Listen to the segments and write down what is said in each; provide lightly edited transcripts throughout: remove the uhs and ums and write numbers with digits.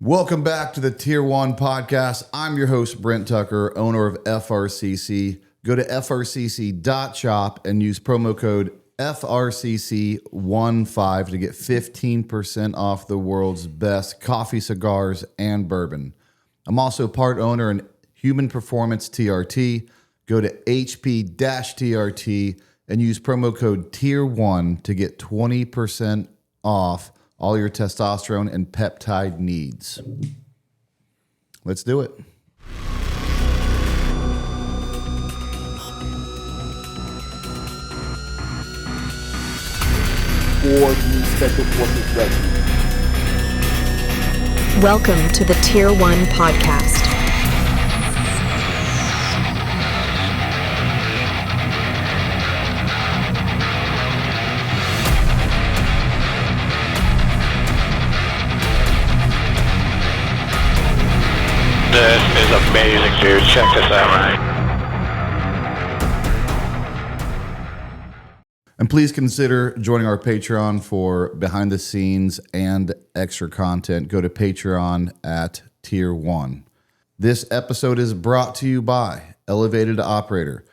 Welcome back to the Tier1 Podcast. I'm your host, Brent Tucker, owner of FRCC. Go to frcc.shop and use promo code FRCC15 to get 15% off the world's best coffee, cigars, and bourbon. I'm also part owner in Human Performance TRT. Go to HP-TRT and use promo code Tier1 to get 20% off all your testosterone and peptide needs. Let's do it. Or the Special Forces Regiment. Welcome to the Tier1 Podcast. This is amazing, dude. Check this out, right? And please consider joining our Patreon for behind the scenes and extra content. Go to Patreon at Tier 1. This episode is brought to you by Elevated Operator.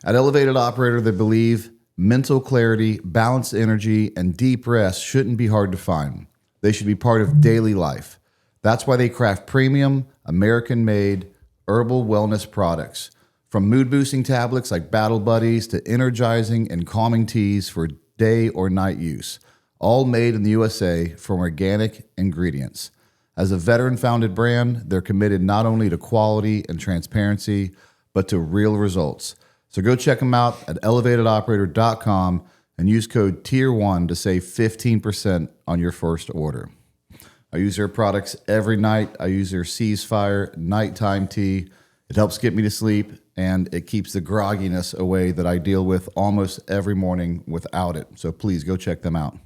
At Elevated Operator, they believe mental clarity, balanced energy, and deep rest shouldn't be hard to find. They should be part of daily life. That's why they craft premium, American-made herbal wellness products. From mood-boosting tablets like Battle Buddies to energizing and calming teas for day or night use. All made in the USA from organic ingredients. As a veteran-founded brand, they're committed not only to quality and transparency, but to real results. So go check them out at elevatedoperator.com and use code TIER1 to save 15% on your first order. I use their products every night. I use their Ceasefire nighttime tea. It helps get me to sleep, and it keeps the grogginess away that I deal with almost every morning without it. So please go check them out.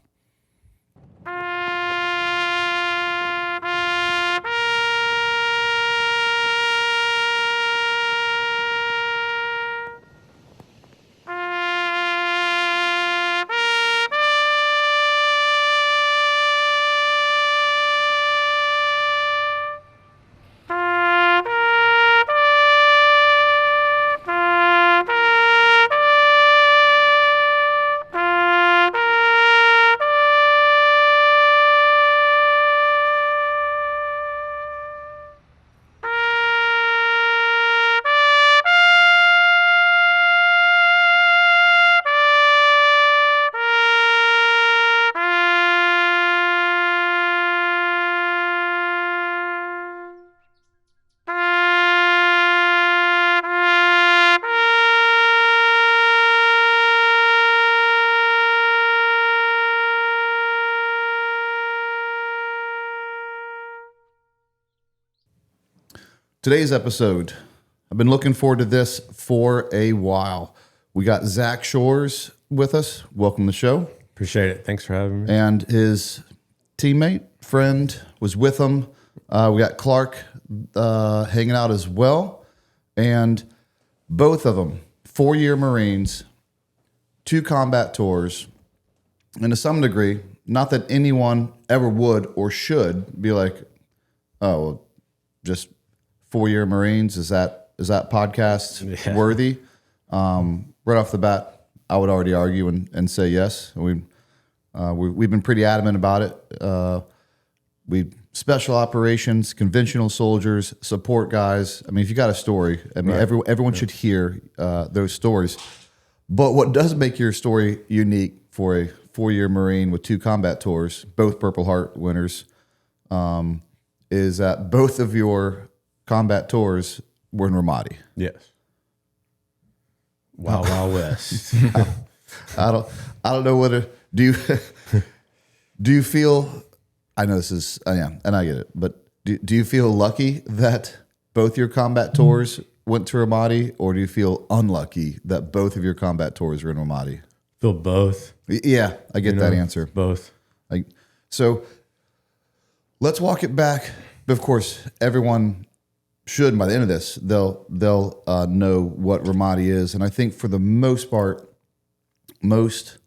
Today's episode, I've been looking forward to this for a while. We got Zach Shores with us. Welcome to the show. Appreciate it. Thanks for having me. And his teammate, friend, was with him. We got Clark hanging out as well. And both of them, 4-year Marines, 2 combat tours, and to some degree, not that anyone ever would or should be like, oh, well, just 4-year Marines, is that podcast worthy? Right off the bat, I would already argue and say yes. We've been pretty adamant about it. We special operations, conventional soldiers, support guys. I mean, if you got a story, I mean, right. Everyone should hear those stories. But what does make your story unique for a 4-year Marine with 2 combat tours, both Purple Heart winners, is that both of your combat tours were in Ramadi. Yes. Wild West. I don't know whether do you feel, I know this is, and I get it, but do you feel lucky that both your combat tours went to Ramadi, or do you feel unlucky that both of your combat tours were in Ramadi? Feel both. Yeah, I get that answer. Both. So let's walk it back. Of course, everyone should, by the end of this, they'll know what Ramadi is. And I think for the most part, most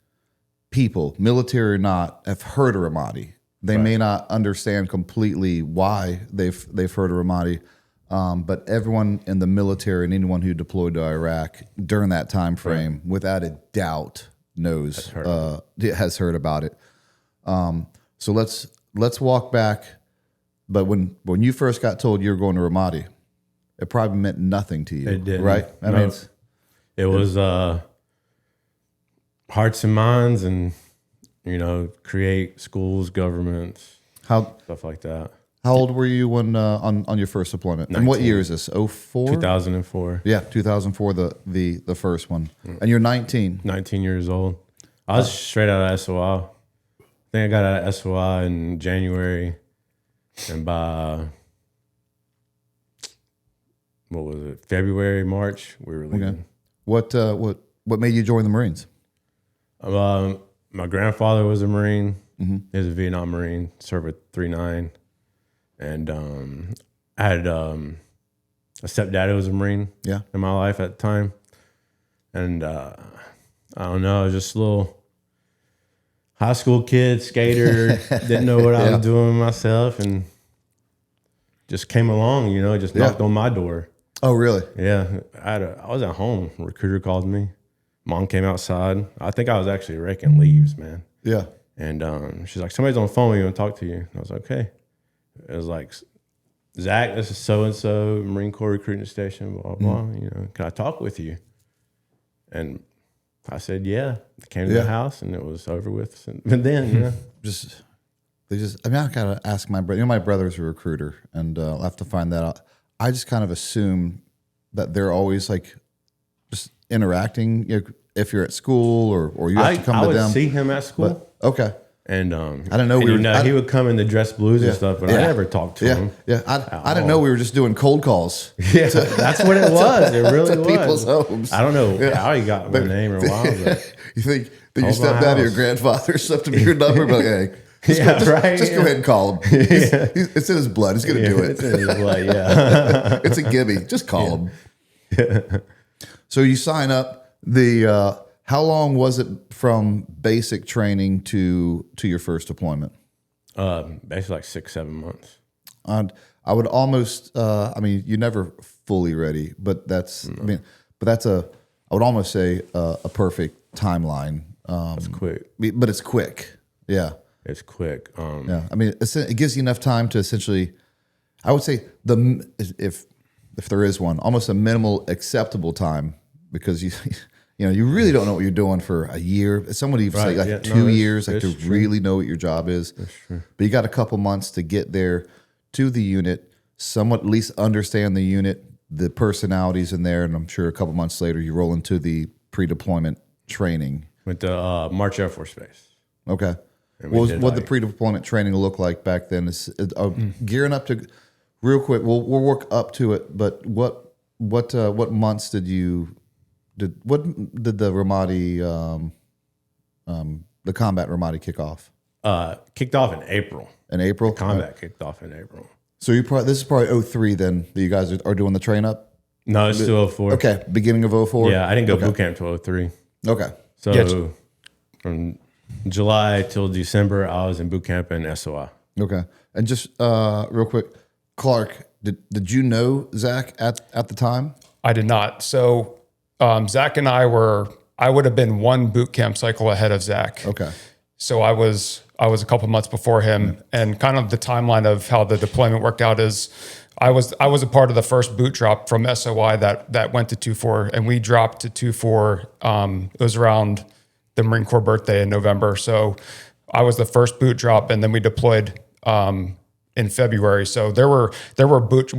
people, military or not, have heard of Ramadi. They may not understand completely why they've heard of Ramadi, but everyone in the military and anyone who deployed to Iraq during that time frame, without a doubt, has heard about it. So let's walk back. But when you first got told you were going to Ramadi, it probably meant nothing to you. It didn't. Right? I mean, it was hearts and minds, and create schools, governments, stuff like that. How old were you when on your first deployment? 19. And what year is this? 04? 2004. Yeah, 2004, the first one. And you're 19. 19 years old. I was straight out of SOI. I think I got out of SOI in January, and by what was it? February, March, we were leaving. Okay. What made you join the Marines? My grandfather was a Marine. Mm-hmm. He was a Vietnam Marine, served with 3-9. And I had a stepdad who was a Marine in my life at the time. And I don't know, I was just a little high school kid, skater, didn't know what I was doing myself, and just came along, just knocked on my door. Oh, really? Yeah. I was at home. A recruiter called me. Mom came outside. I think I was actually raking leaves, man. Yeah. And she's like, somebody's on the phone with you and talk to you. And I was like, okay. It was like, Zach, this is so-and-so, Marine Corps recruiting station, blah, blah, can I talk with you? And I said, yeah. I came to the house and it was over with. And then, I got to ask my brother. My brother's a recruiter, and I'll have to find that out. I just kind of assume that they're always like just interacting. If you're at school or you have to come to them. I would see him at school. But, okay. And I didn't know he would come in the dress blues and stuff, but I never talked to him. Yeah, I didn't know we were just doing cold calls. Yeah, that's what it was. It really was. People's homes. I don't know how he got my name or why. But you think that you stepped out of your grandfather, stepped him your number, but hey, just go ahead and call him. It's in his blood. He's going to do it. It's in his blood, yeah. It's a gimme. Just call him. So you sign up. How long was it from basic training to your first deployment? Basically like 6-7 months. I would almost, you're never fully ready, but I would almost say a perfect timeline. It's quick. But it's quick. Yeah. It's quick. It gives you enough time to essentially, I would say if there is one, almost a minimal acceptable time, because you really don't know what you're doing for a year. Somebody say 2 years, to really know what your job is. That's true. But you got a couple months to get there to the unit, somewhat at least understand the unit, the personalities in there, and I'm sure a couple months later you roll into the pre-deployment training. Went to March Air Force Base. Okay. What the pre-deployment training look like back then? Is gearing up to real quick. We'll work up to it, but what months did the Ramadi the combat Ramadi kick off? Kicked off in April. In April? Combat kicked off in April. So this is probably 03 then that you guys are doing the train up? No, it's still 04. Okay, beginning of 04? Yeah, I didn't go boot camp till 03. Okay. So from July till December, I was in boot camp in SOI. Okay. And just real quick, Clark, did you know Zach at the time? I did not. So Zach and I would have been one boot camp cycle ahead of Zach. Okay. So I was a couple months before him, and kind of the timeline of how the deployment worked out is I was a part of the first boot drop from SOI that went to 2-4, and we dropped to 2-4. It was around the Marine Corps birthday in November. So I was the first boot drop, and then we deployed in February. So we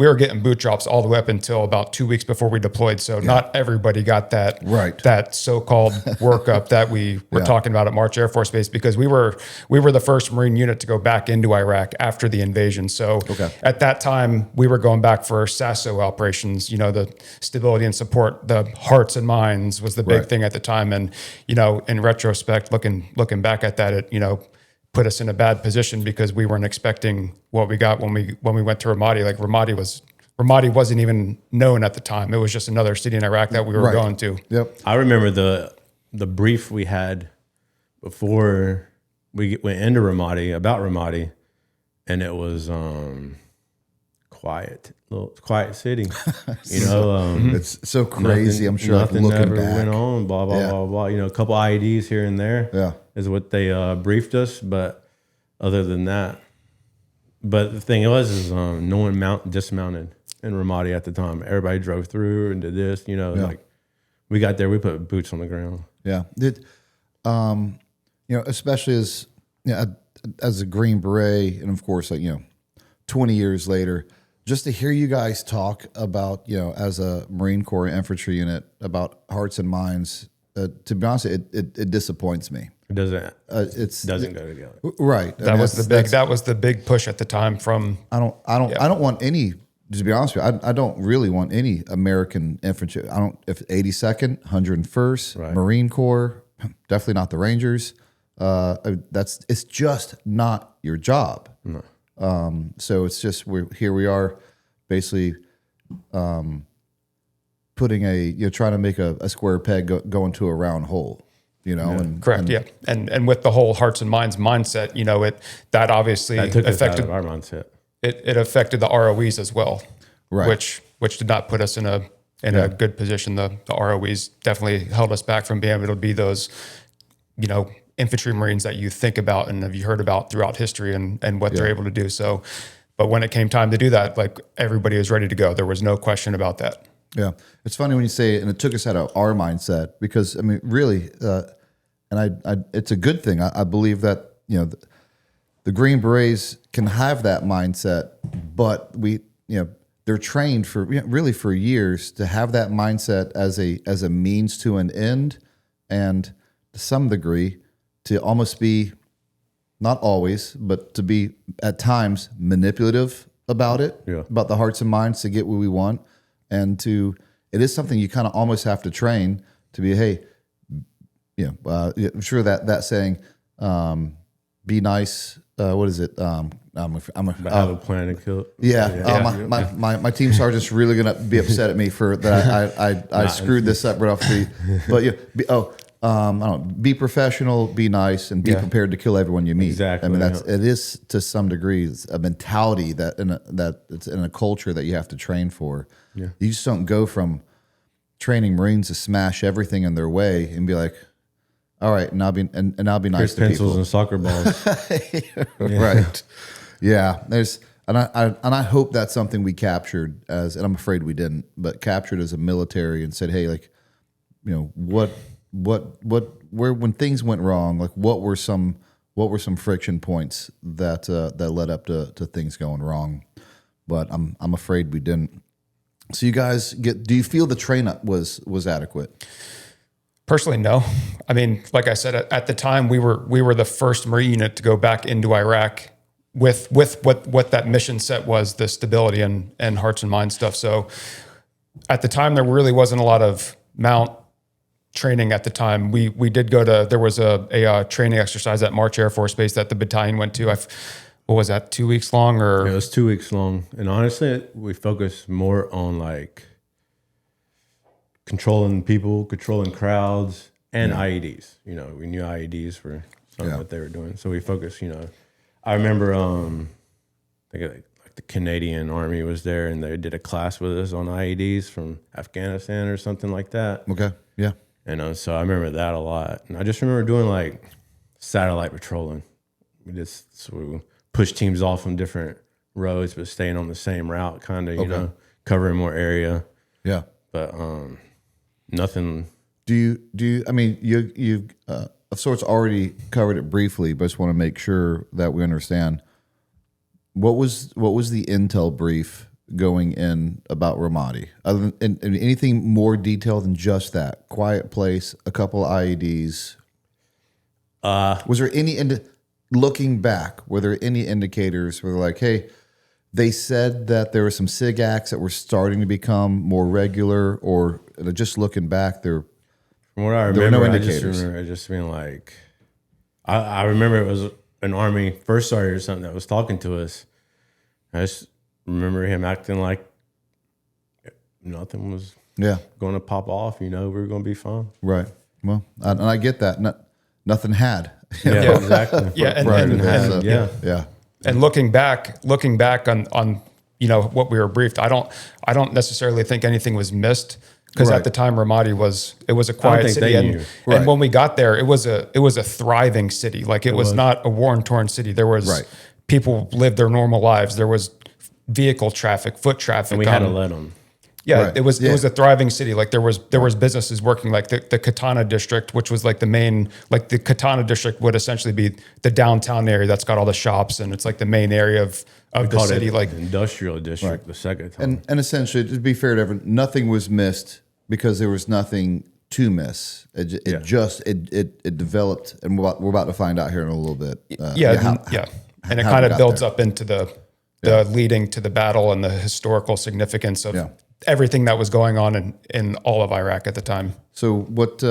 were getting boot drops all the way up until about 2 weeks before we deployed. So not everybody got that so-called workup that we were talking about at March Air Force Base, because we were the first Marine unit to go back into Iraq after the invasion. So at that time we were going back for SASO operations, the stability and support, the hearts and minds was the big thing at the time. And, in retrospect, looking back at that, it, put us in a bad position because we weren't expecting what we got when we went to Ramadi. Like Ramadi wasn't even known at the time. It was just another city in Iraq that we were going to. Yep. I remember the brief we had before we went into Ramadi, and it was quiet city. It's so crazy. I'm sure nothing looking ever back. went on. Blah blah blah blah. A couple IEDs here and there. Is what they briefed us, but other than that. But the thing is no one dismounted in Ramadi at the time. Everybody drove through and did this. Like we got there, we put boots on the ground. Yeah. Especially as a Green Beret, and of course, 20 years later, just to hear you guys talk about, as a Marine Corps infantry unit, about hearts and minds, to be honest, it disappoints me. It doesn't. It doesn't go together. Right. That was the big push at the time. I don't want any. To be honest with you, I don't really want any American infantry. If 82nd, 101st, right. Marine Corps, definitely not the Rangers. It's just not your job. No. So it's just we are basically putting trying to make a square peg go into a round hole. Correct. And with the whole hearts and minds mindset, that obviously took affected us out of our mindset. It affected the ROEs as well, right? Which did not put us in a good position. The ROEs definitely held us back from being able to be those, infantry Marines that you think about and have you heard about throughout history and what they're able to do. So, but when it came time to do that, like everybody was ready to go. There was no question about that. Yeah, it's funny when you say it, and it took us out of our mindset because really, and it's a good thing. I believe that the Green Berets can have that mindset, but they're trained for really for years to have that mindset as a means to an end, and to some degree to almost be, not always, but to be at times manipulative about it, about the hearts and minds to get what we want. And it is something you kind of almost have to train to be, hey, I'm sure that saying, be nice. What is it? Have a plan to kill. My team sergeant's really gonna be upset at me for that. I screwed this up right off the. But I don't be professional, be nice, and be prepared to kill everyone you meet. Exactly. I mean, it is to some degree a mentality that it's in a culture that you have to train for. Yeah. You just don't go from training Marines to smash everything in their way and be like, all right, and I'll be nice to pencils people. and soccer balls. Right. Yeah. And I hope that's something we captured and I'm afraid we didn't, but captured as a military and said, hey, when things went wrong, like what were some friction points that led up to things going wrong? But I'm afraid we didn't. So you guys do you feel the train up was adequate? Personally, no. I mean, like I said, at the time we were the first Marine unit to go back into Iraq with what that mission set was, the stability and hearts and minds stuff. So at the time there really wasn't a lot of mount training at the time. We did go to, there was a training exercise at March Air Force Base that the battalion went to. What was that, 2 weeks long or? Yeah, it was 2 weeks long. And honestly, we focused more on like controlling people, controlling crowds, and IEDs. We knew IEDs were something that they were doing. So we focused, I remember I think like the Canadian Army was there and they did a class with us on IEDs from Afghanistan or something like that. Okay, yeah. And so I remember that a lot. And I just remember doing like satellite patrolling. We push teams off on different roads, but staying on the same route, kind of, covering more area. Yeah. But nothing. Do you? I mean, you've of sorts already covered it briefly, but I just want to make sure that we understand. What was the intel brief going in about Ramadi? Other than anything more detailed than just that? Quiet place, a couple of IEDs. Was there any? Looking back, were there any indicators where they're like, hey, they said that there were some SIG acts that were starting to become more regular, or just looking back, from what I remember, there were no indicators. I just being like, I remember it was an Army first sergeant or something that was talking to us. I just remember him acting like nothing was going to pop off. We were going to be fine. Right. Well, and I get that. Nothing had. Yeah, exactly. Yeah, and- Prior to and- that, and- so, yeah. yeah. And looking back on what we were briefed, I don't necessarily think anything was missed, because Right. at the time Ramadi was a quiet think city, they and, knew. Right. and when we got there, it was a thriving city. Like it was not a war-torn city. There was Right. people lived their normal lives. There was vehicle traffic, foot traffic. And we had to let them. Yeah, Right. it was Yeah. a thriving city. Like there was businesses working, like the Katana district, which was like the main, like the Katana district would essentially be the downtown area that's got all the shops, and it's like the main area of the Called city. it Like industrial district the second time. And essentially, to be fair to everyone, nothing was missed because there was nothing to miss. It just developed, and we're about to find out here in a little bit. and it how kind we of got builds there. up into the leading to the battle and the historical significance of Yeah. everything that was going on in all of Iraq at the time. So what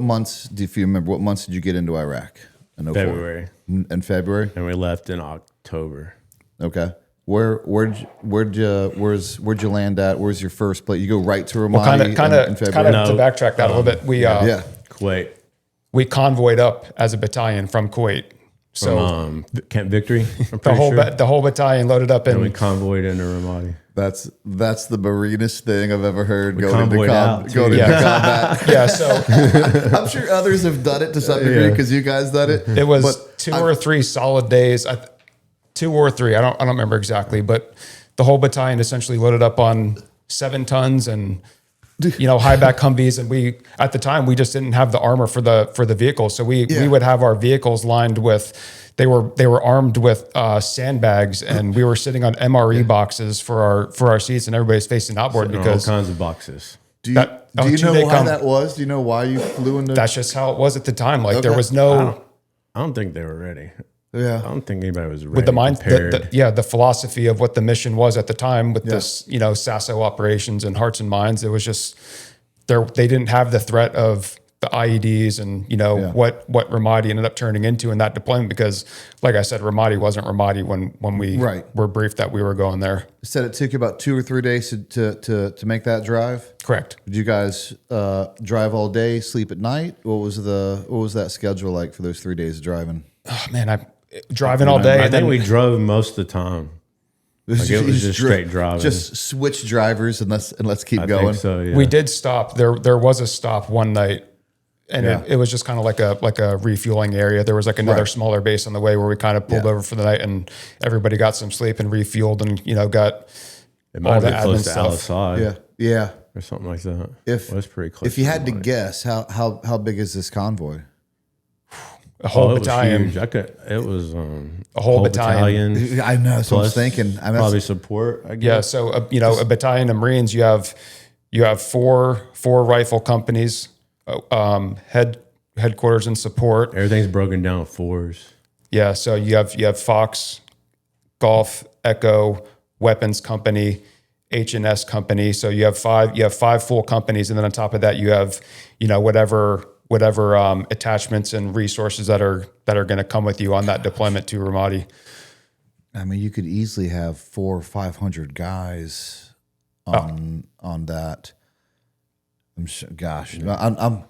months, if you remember, what months did you get into Iraq? In 04? February. In February? And we left in October. Okay. Where'd you land at? Where's your first place? You go right to Ramadi Kind in of February? to backtrack that a little bit. Yeah. Kuwait. We convoyed up as a battalion from Kuwait. So From Camp Victory. I'm the pretty whole sure. the whole battalion loaded up And we in. convoyed into Ramadi. That's the marinest thing I've ever heard. Going convoyed out, going too. into Yeah. combat. Yeah, so I'm sure others have done it to some degree because you guys done it. it was But two or three solid days. 2 or 3. I don't remember exactly, but the whole battalion essentially loaded up on 7 tons and high back Humvees, and we at the time we just didn't have the armor for the vehicles, so we would have our vehicles lined with. They were armed with sandbags, and we were sitting on MRE boxes for our seats, and everybody's facing outboard All because kinds of boxes. do you, that- do you two know day why com- that was? Do you know why you flew into? that's just how it was at the time. Like there Okay. was no. I don't think they were ready. I Yeah. don't think anybody was ready. With the mind, prepared. the philosophy of what the mission was at the time with this, SASO operations and Hearts and Minds, it was just they didn't have the threat of the IEDs and what Ramadi ended up turning into in that deployment, because, like I said, Ramadi wasn't Ramadi when we were briefed that we were going there. You said it took you about 2 or 3 days to make that drive. Correct. Did you guys drive all day, sleep at night? What was that schedule like for those 3 days of driving? Oh, man, I driving all day. I and think then we drove most of the time. Like it was just straight driving. Just switch drivers and let's keep I going. think so, yeah. we did stop. There was a stop one night, and Yeah. it was just kind of like a refueling area. There was like another Right. smaller base on the way where we kind of pulled over for the night, and everybody got some sleep and refueled, and got It might all have the been close admin to stuff. Al-Assad Yeah. or something like that. If it was pretty close. If you had to Ramadi. guess, how big is this convoy? A whole it battalion. was huge. It was A whole battalion. I know. That's what I was plus thinking. I mean, probably support. I guess. Yeah, so a battalion of Marines, you have four rifle companies, headquarters and support. Everything's broken down with 4s. Yeah, so you have Fox, Golf, Echo, Weapons Company, H&S Company. So you have five full companies, and then on top of that, you have whatever attachments and resources that are going to come with you on that deployment to Ramadi. I mean, you could easily have 400 or 500 guys on that. I'm sure, gosh, I'm.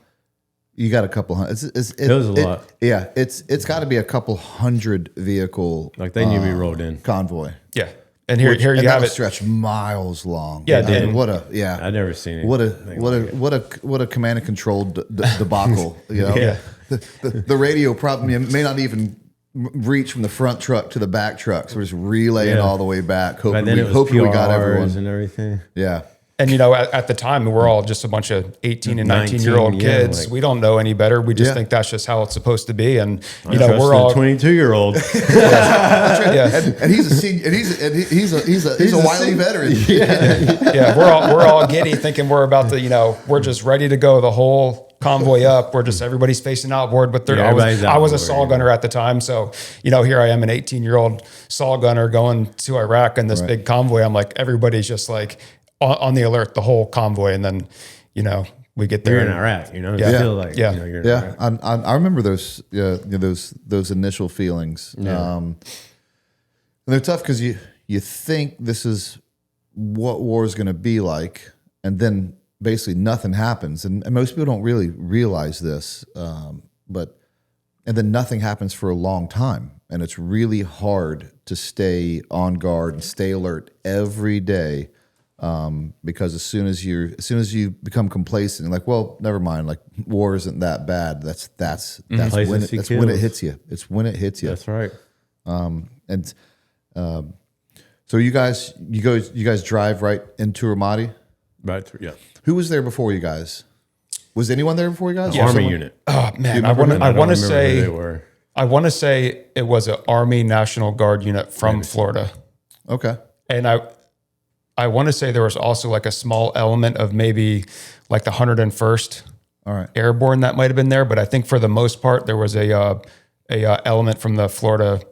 You got a couple hundred. It was a lot. Yeah, it's got to be a couple hundred vehicle Like they knew we rolled in. convoy. Yeah, and here And you that have would it. stretch miles long. Yeah, I mean, and- what I'd never seen it. a command and control debacle. Yeah. The radio probably may not even reach from the front truck to the back truck, so we're just relaying Yeah. all the way back, But then it was hoping we got PRRs everyone. and everything. Yeah. And at the the time, we're all just a bunch of 18 and 19-year-old 19, yeah, kids. like- We don't know any better. We just Yeah. think that's just how it's supposed to be. And Trust we're the all 22-year-old. yeah, And he's a senior, and he's a wily veteran. yeah. We're all giddy, thinking we're about to, we're just ready to go. The whole convoy up. We're just everybody's facing outboard. But Yeah, I was everybody's a outboard, saw yeah. gunner at the time, so here I am, an 18-year-old saw gunner going to Iraq in this big convoy. I'm like, everybody's just like on the alert the whole convoy, and then we get there. You're in and- Iraq, It's Yeah. still like, Yeah. you're in Yeah, Iraq. I remember those those initial feelings. Yeah. And they're tough because you think this is what war is going to be like, and then basically nothing happens, and most people don't really realize this. But and then nothing happens for a long time. And it's really hard to stay on guard and stay alert every day, because as soon as you become complacent and like, well, never mind, like war isn't that bad. That's when it hits you. It's when it hits you. That's right. So you guys drive right into Ramadi? Right through, yeah. Who was there before you guys? Was anyone there before you guys? Army unit. Oh man, I want to say it was an Army National Guard unit from Florida. Okay. And I want to say there was also like a small element of maybe like the 101st Airborne that might have been there, but I think for the most part there was a element from the Florida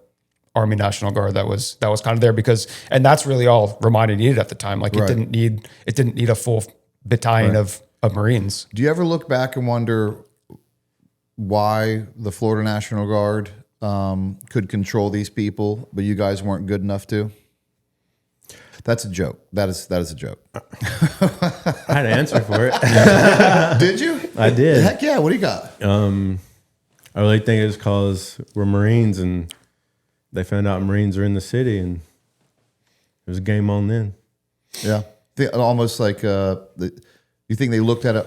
Army National Guard that was kind of there because, and that's really all Ramadi needed at the time. Like it didn't need a full battalion of Marines. Do you ever look back and wonder why the Florida National Guard could control these people, but you guys weren't good enough to? That's a joke. That is a joke. I had an answer for it. Did you? I did. Heck yeah. What do you got? I really think it's because we're Marines and they found out Marines are in the city and it was game on then. Yeah. Almost like you think they looked at it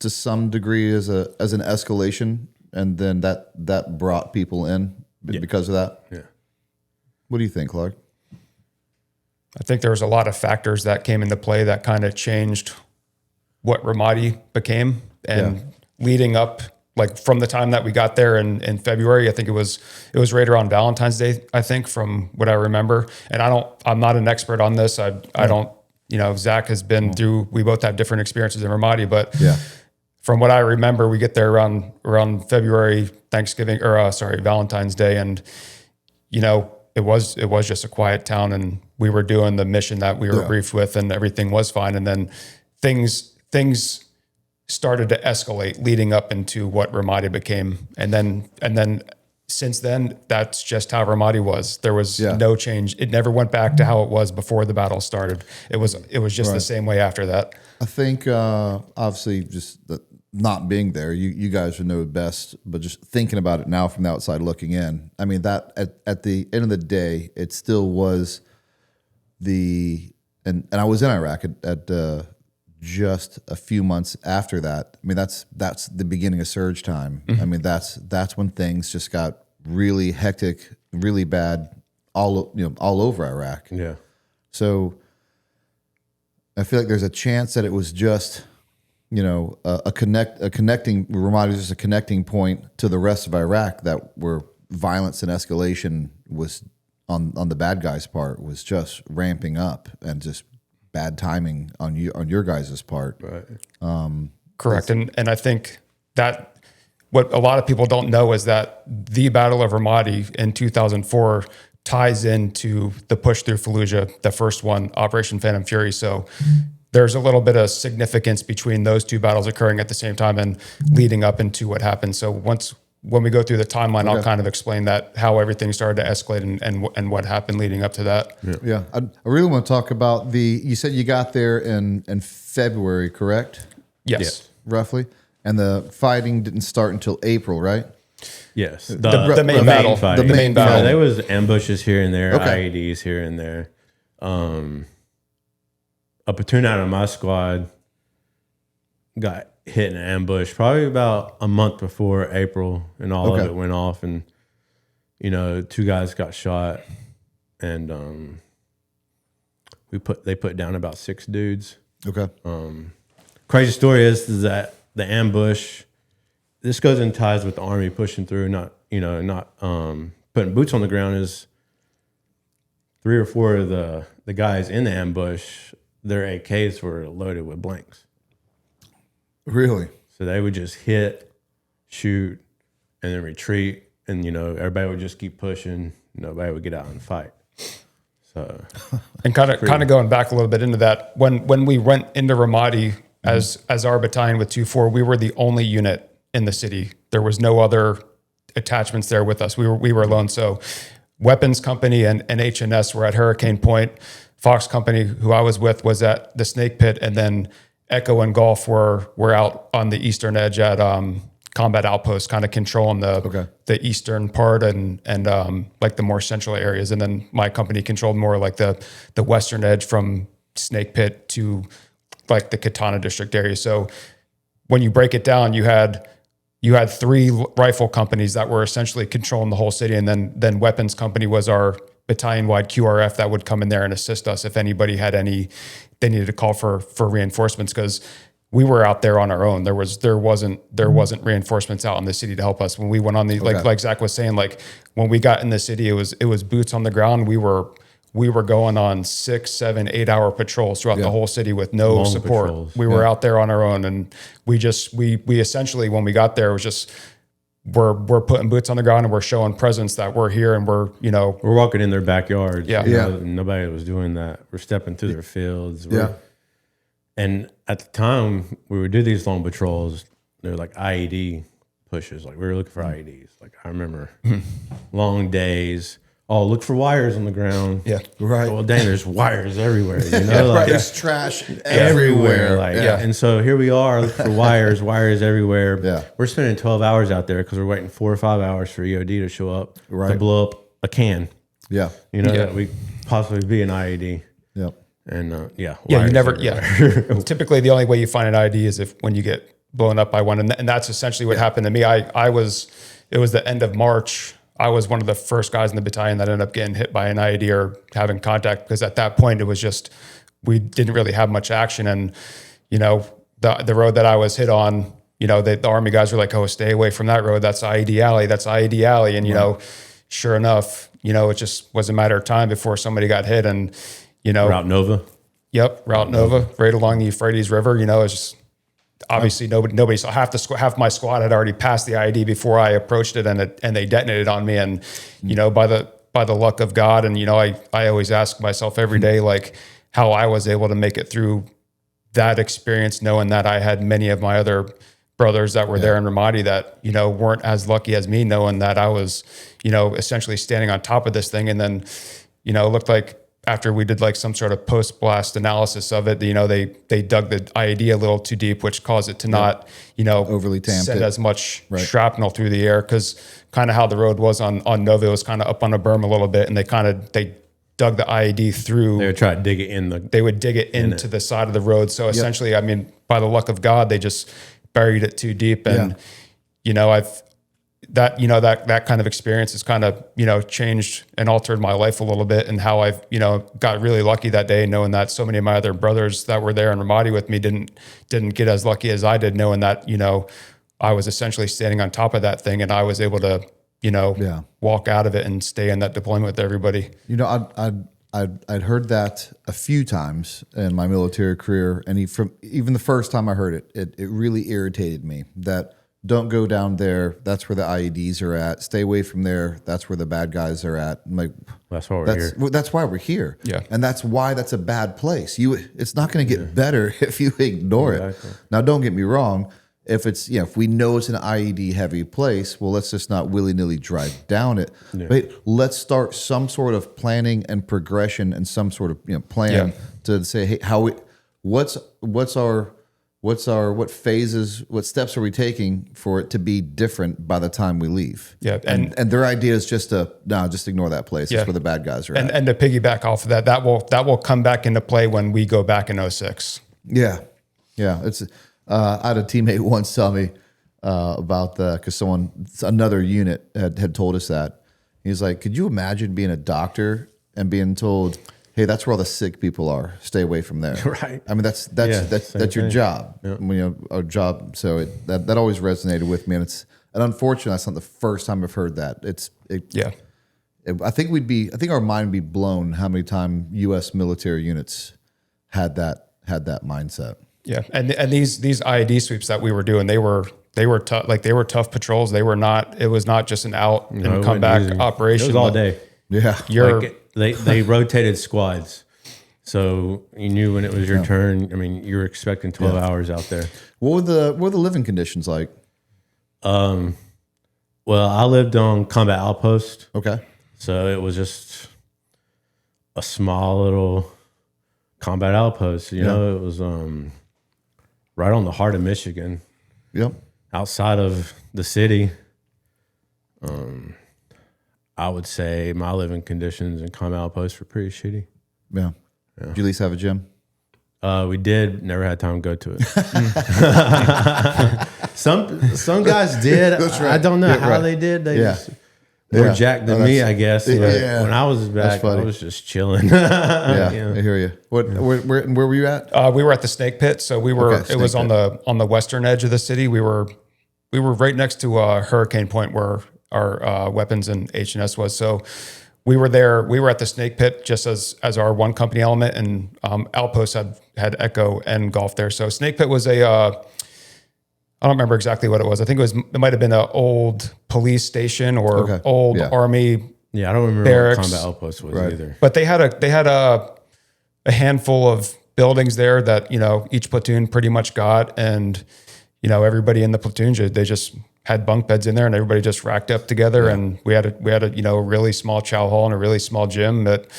to some degree as an escalation, and then that brought people in because of that? Yeah. What do you think, Clark? I think there was a lot of factors that came into play that kind of changed what Ramadi became. And leading up, like from the time that we got there in February, I think it was right around Valentine's Day, I think, from what I remember. And I'm not an expert on this. I don't, Zach has been through, we both have different experiences in Ramadi, but from what I remember, we get there around February, Valentine's Day. And, it was just a quiet town, and we were doing the mission that we were briefed with, and everything was fine. And then things started to escalate leading up into what Ramadi became. And then since then, that's just how Ramadi was. There was no change. It never went back to how it was before the battle started. It was just the same way after that. I think obviously just not being there, you guys would know best, but just thinking about it now from the outside looking in, I mean, that at the end of the day, it still was and I was in Iraq at just a few months after that. I mean, that's the beginning of surge time. Mm-hmm. I mean, that's when things just got really hectic, really bad all over Iraq. Yeah. So I feel like there's a chance that it was just, Ramadi was just a connecting point to the rest of Iraq, that where violence and escalation was on the bad guys' part was just ramping up, and just bad timing on your guys' part. Right. Correct. And I think that what a lot of people don't know is that the Battle of Ramadi in 2004 ties into the push through Fallujah, the first one, Operation Phantom Fury. So there's a little bit of significance between those two battles occurring at the same time and leading up into what happened. So when we go through the timeline, I'll kind of explain that, how everything started to escalate and what happened leading up to that. Yeah. I really want to talk about you said you got there in February, correct? Yes. Roughly. And the fighting didn't start until April, right? Yes. The main battle. The main battle. Yeah, there was ambushes here and there, IEDs here and there. A platoon out of my squad got hit in an ambush probably about a month before April, and all of it went off, and 2 guys got shot, and they put down about 6 dudes. Okay. Crazy story is that the ambush, this goes in ties with the Army pushing through, not putting boots on the ground, is 3 or 4 of the guys in the ambush, their AKs were loaded with blanks. Really? So they would just hit, shoot, and then retreat, and everybody would just keep pushing. Nobody would get out and fight. So, and kind of going back a little bit into that, when we went into Ramadi as our battalion with 2-4, we were the only unit in the city. There was no other attachments there with us. We were alone. So, Weapons Company and HNS were at Hurricane Point. Fox Company, who I was with, was at the Snake Pit, and then Echo and Gulf were out on the eastern edge at combat outpost, kind of controlling the eastern part and like the more central areas. And then my company controlled more like the western edge from Snake Pit to like the Katana district area. So when you break it down, you had 3 rifle companies that were essentially controlling the whole city. And then weapons company was our battalion-wide QRF that would come in there and assist us if anybody had they needed to call for reinforcements, because we were out there on our own. There wasn't reinforcements out in the city to help us. When we went on the like Zach was saying, like when we got in the city, it was boots on the ground. We were going on 6, 7, 8 hour patrols throughout the whole city with no Long support. patrols. We were out there on our own, and we essentially, when we got there, it was just we're putting boots on the ground and we're showing presence that we're here and we're walking in their backyards. Yeah. You know, nobody was doing that. We're stepping through their fields. And at the time we would do these long patrols, they're like IED pushes. Like we were looking for IEDs. Like I remember long days. Oh, look for wires on the ground. Yeah. Right. Well, dang, there's wires everywhere. You know, like There's trash everywhere. Like, yeah. And so here we are looking for wires everywhere. Yeah. We're spending 12 hours out there because we're waiting 4 or 5 hours for EOD to show up to Right. blow up a can. Yeah. You know, that we possibly be an IED. Yep. And you wires never everywhere. typically the only way you find an ID is if when you get blown up by one, and that's essentially what happened to me. It was the end of March. I was one of the first guys in the battalion that ended up getting hit by an IED or having contact, because at that point it was just we didn't really have much action. And the road that I was hit on, the Army guys were like, "Oh, stay away from that road. That's IED alley. That's IED alley." And sure enough, it just was a matter of time before somebody got hit. And Route Nova. Yep, Route Nova, right along the Euphrates River. It's just obviously nobody saw. Half my squad had already passed the ID before I approached it, and they detonated on me. And by the luck of God, and I always ask myself every day, like how I was able to make it through that experience, knowing that I had many of my other brothers that were there in Ramadi that weren't as lucky as me, knowing that I was essentially standing on top of this thing. And then it looked like after we did like some sort of post-blast analysis of it, they dug the IED a little too deep, which caused it to not, overly tamped send it. as much shrapnel through the air. Because kind of how the road was on Nova, it was kind of up on a berm a little bit, and they dug the IED through. They would try to dig it in They would dig it into the side of the road. So essentially, I mean, by the luck of God, they just buried it too deep, and that kind of experience has kind of, changed and altered my life a little bit, and how I've, got really lucky that day, knowing that so many of my other brothers that were there in Ramadi with me didn't get as lucky as I did, knowing that, I was essentially standing on top of that thing, and I was able to, walk out of it and stay in that deployment with everybody. I'd heard that a few times in my military career, and even the first time I heard it really irritated me that don't go down there. That's where the IEDs are at. Stay away from there. That's where the bad guys are at. I'm like, that's why we're here. That's why we're here. Yeah. And that's why that's a bad place. It's not going to get better if you ignore it. Now, don't get me wrong. If it's, if we know it's an IED heavy place, well, let's just not willy-nilly drive down it. Yeah. But let's start some sort of planning and progression and some sort of plan to say, hey, what phases, what steps are we taking for it to be different by the time we leave? Yeah. And their idea is just just ignore that place. That's where the bad guys are at. And to piggyback off of that will come back into play when we go back in 06. Yeah. Yeah. I had a teammate once tell me about because another unit had told us that. He's like, could you imagine being a doctor and being told, hey, that's where all the sick people are. Stay away from there. Right. I mean, that's your job. Yep. Our job. So that always resonated with me, and unfortunately, that's not the first time I've heard that. I think our mind would be blown how many times U.S. military units had that mindset. Yeah, and these IED sweeps that we were doing, they were tough. Like they were tough patrols. It was not just an out and come back operation. It was all day. Yeah, they rotated squads, so you knew when it was your turn. I mean, you were expecting 12 hours out there. What were the living conditions like? Well, I lived on combat outpost. Okay, so it was just a small little combat outpost. You know, it was right on the heart of Michigan. Yep. outside of the city, I would say my living conditions and combat outposts were pretty shitty. Yeah. Did you at least have a gym? We did. Never had time to go to it. Some guys did. That's right. I don't know Yeah, how right. they did. They Yeah. just more Yeah. jacked than Oh, me, that's- I guess. But Yeah. when I was That's back, I funny. was just chilling. Yeah, You know? I hear you. Where were you at? We were at the Snake Pit, so we were. Okay, it was Snake on the western edge of the city. We were right next to Hurricane Point, where our weapons and H&S was. So we were there. We were at the Snake Pit just as our one company element, and Outpost had Echo and Golf there. So Snake Pit was I don't remember exactly what it was. I think it might have been an old police station or old army. Yeah, I don't remember barracks. what combat outpost was either. But they had a handful of buildings there that, each platoon pretty much got, and everybody in the platoon they just had bunk beds in there, and everybody just racked up together. And we had a really small chow hall and a really small gym that,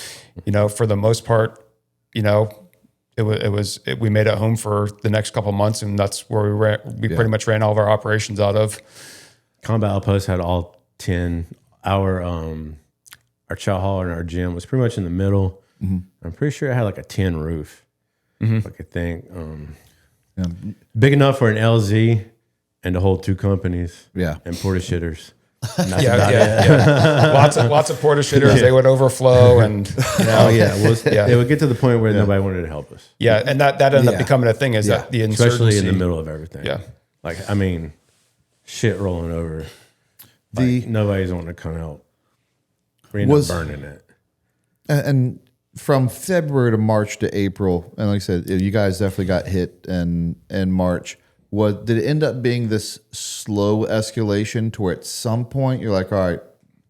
for the most part, we made it home for the next couple of months, and that's where we pretty much ran all of our operations out of. Combat outpost had all 10. Our chow hall and our gym was pretty much in the middle. Mm-hmm. I'm pretty sure it had like a tin roof. Like I think big enough for an LZ and to hold 2 companies. Yeah. And porta shitters. Yeah. Lots of porta shitters. They would overflow, and It would get to the point where nobody wanted to help us. Yeah, and that ended up becoming a thing. Is that the insurgency, especially in the middle of everything. Yeah, like shit rolling over. Nobody's wanting to come out. We ended up burning it. And from February to March to April, and like I said, you guys definitely got hit in March. Did it end up being this slow escalation to where at some point you're like, all right,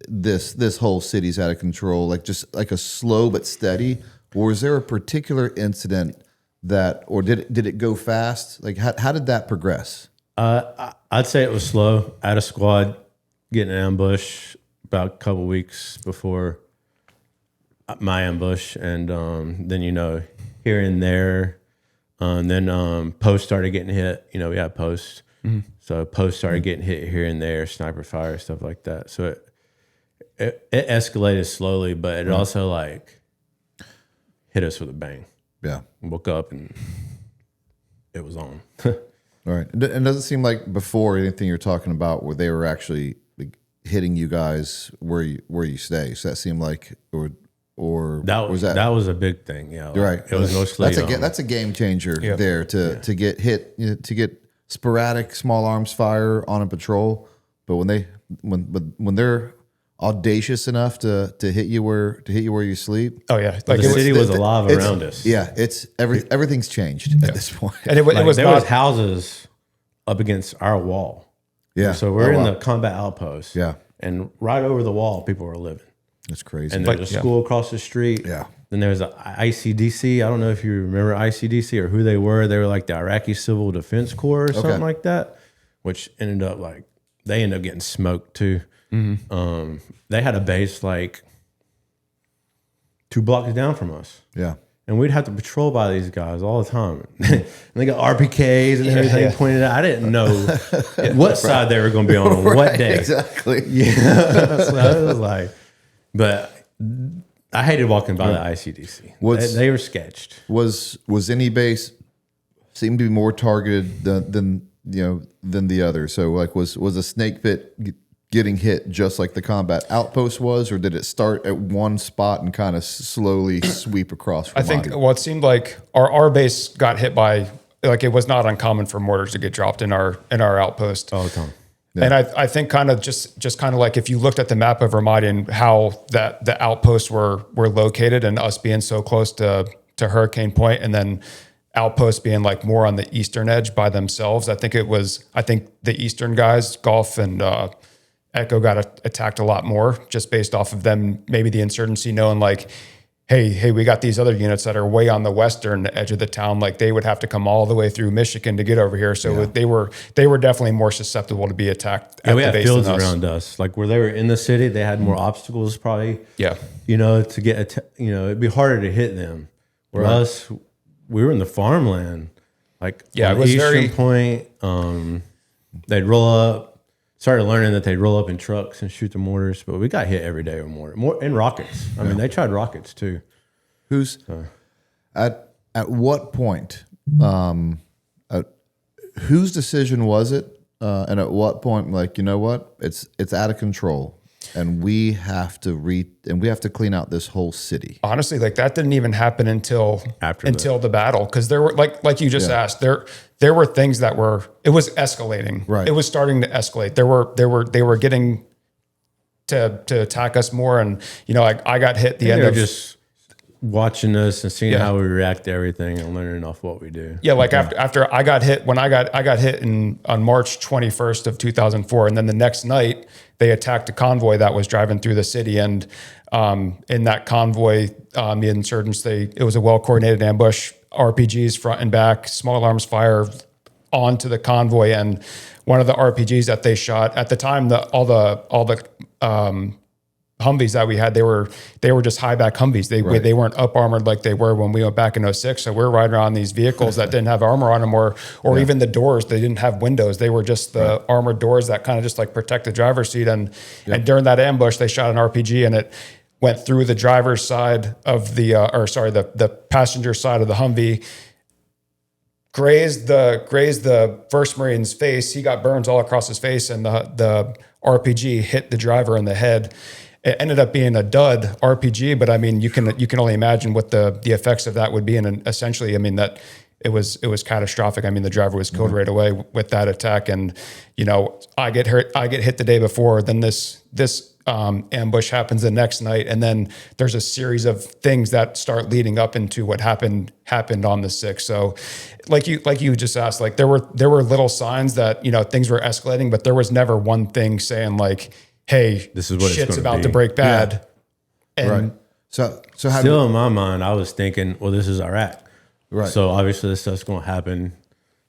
this whole city's out of control, like just like a slow but steady? Or is there a particular incident or did it go fast? Like how did that progress? I'd say it was slow. I had a squad getting an ambush about a couple weeks before my ambush, and then here and there, and then post started getting hit. We had post, so post started getting hit here and there, sniper fire, stuff like that. So it escalated slowly, but it also hit us with a bang. Yeah, woke up and it was on. All right. And it doesn't seem like before anything you're talking about where they were actually hitting you guys where you stay. So that seemed like, or that was a big thing. Yeah, right. It was mostly that's a game changer there to get hit, to get sporadic small arms fire on a patrol. But when they're audacious enough to hit you where you sleep. Oh yeah, the city was alive around us. Yeah, everything's changed at this point. And it was there was houses up against our wall. Yeah, so we're in the combat outpost. Yeah, and right over the wall, people were living. That's crazy. And there's a school across the street. Yeah. Then there's a ICDC. I don't know if you remember ICDC or who they were. They were like the Iraqi Civil Defense Corps or something like that, which ended up they ended up getting smoked too. Mm-hmm. They had a base 2 blocks down from us. Yeah. And we'd have to patrol by these guys all the time. And they got RPKs and everything pointed out. I didn't know what side they were going to be on what day. Exactly. Yeah. So it was but I hated walking by the ICDC. They were sketched. Was any base seemed to be more targeted than the other? So was a Snake Pit getting hit just like the combat outpost was, or did it start at one spot and kind of slowly sweep across? I think it seemed like our base got hit by, it was not uncommon for mortars to get dropped in our outpost all the time. Yeah. And I think kind of just kind of like if you looked at the map of Ramadi and how the outposts were located, and us being so close to Hurricane Point, and then outposts being more on the eastern edge by themselves, I think the eastern guys, Golf and Echo, got attacked a lot more just based off of them, maybe the insurgency knowing hey, we got these other units that are way on the western edge of the town. They would have to come all the way through Michigan to get over here. So they were definitely more susceptible to be attacked. Yeah, we had fields around us. Where they were in the city, they had more obstacles probably. Yeah. To get, it'd be harder to hit them. Where us, we were in the farmland. It was Eastern very Point, they'd roll up. Started learning that they'd roll up in trucks and shoot the mortars, but we got hit every day with more and rockets. I mean, they tried rockets too. At what point? Whose decision was it? And at what point, like, you know what? It's out of control, and we have to clean out this whole city. Honestly, like that didn't even happen until the battle, because there were like you just asked, there were things that it was escalating. Right. It was starting to escalate. They were getting to attack us more, and I got hit the end of just watching us and seeing how we react to everything and learning off what we do. Yeah, like after I got hit, when I got hit on March 21st of 2004, and then the next night they attacked a convoy that was driving through the city, and in that convoy, the insurgents, it was a well-coordinated ambush, RPGs front and back, small arms fire onto the convoy, and one of the RPGs that they shot at the time, all the Humvees that we had, they were just high back Humvees. They weren't up armored like they were when we went back in 06. So we're riding around these vehicles that didn't have armor on them, or even the doors. They didn't have windows. They were just the armored doors that kind of just like protect the driver's seat. And during that ambush, they shot an RPG, and it went through the driver's side of the passenger side of the Humvee. Grazed the first Marine's face. He got burns all across his face, and the RPG hit the driver in the head. It ended up being a dud RPG, but I mean, you can only imagine what the effects of that would be. And essentially, I mean, that it was catastrophic. I mean, the driver was killed right away with that attack. And I get hit the day before. Then this ambush happens the next night, and then there's a series of things that start leading up into what happened on the 6th. So, like you just asked, like there were little signs that things were escalating, but there was never one thing saying like, hey, this is what shit's about to break bad. Yeah. And right. So still in my mind, I was thinking, well, this is Iraq. Right. So obviously this stuff's going to happen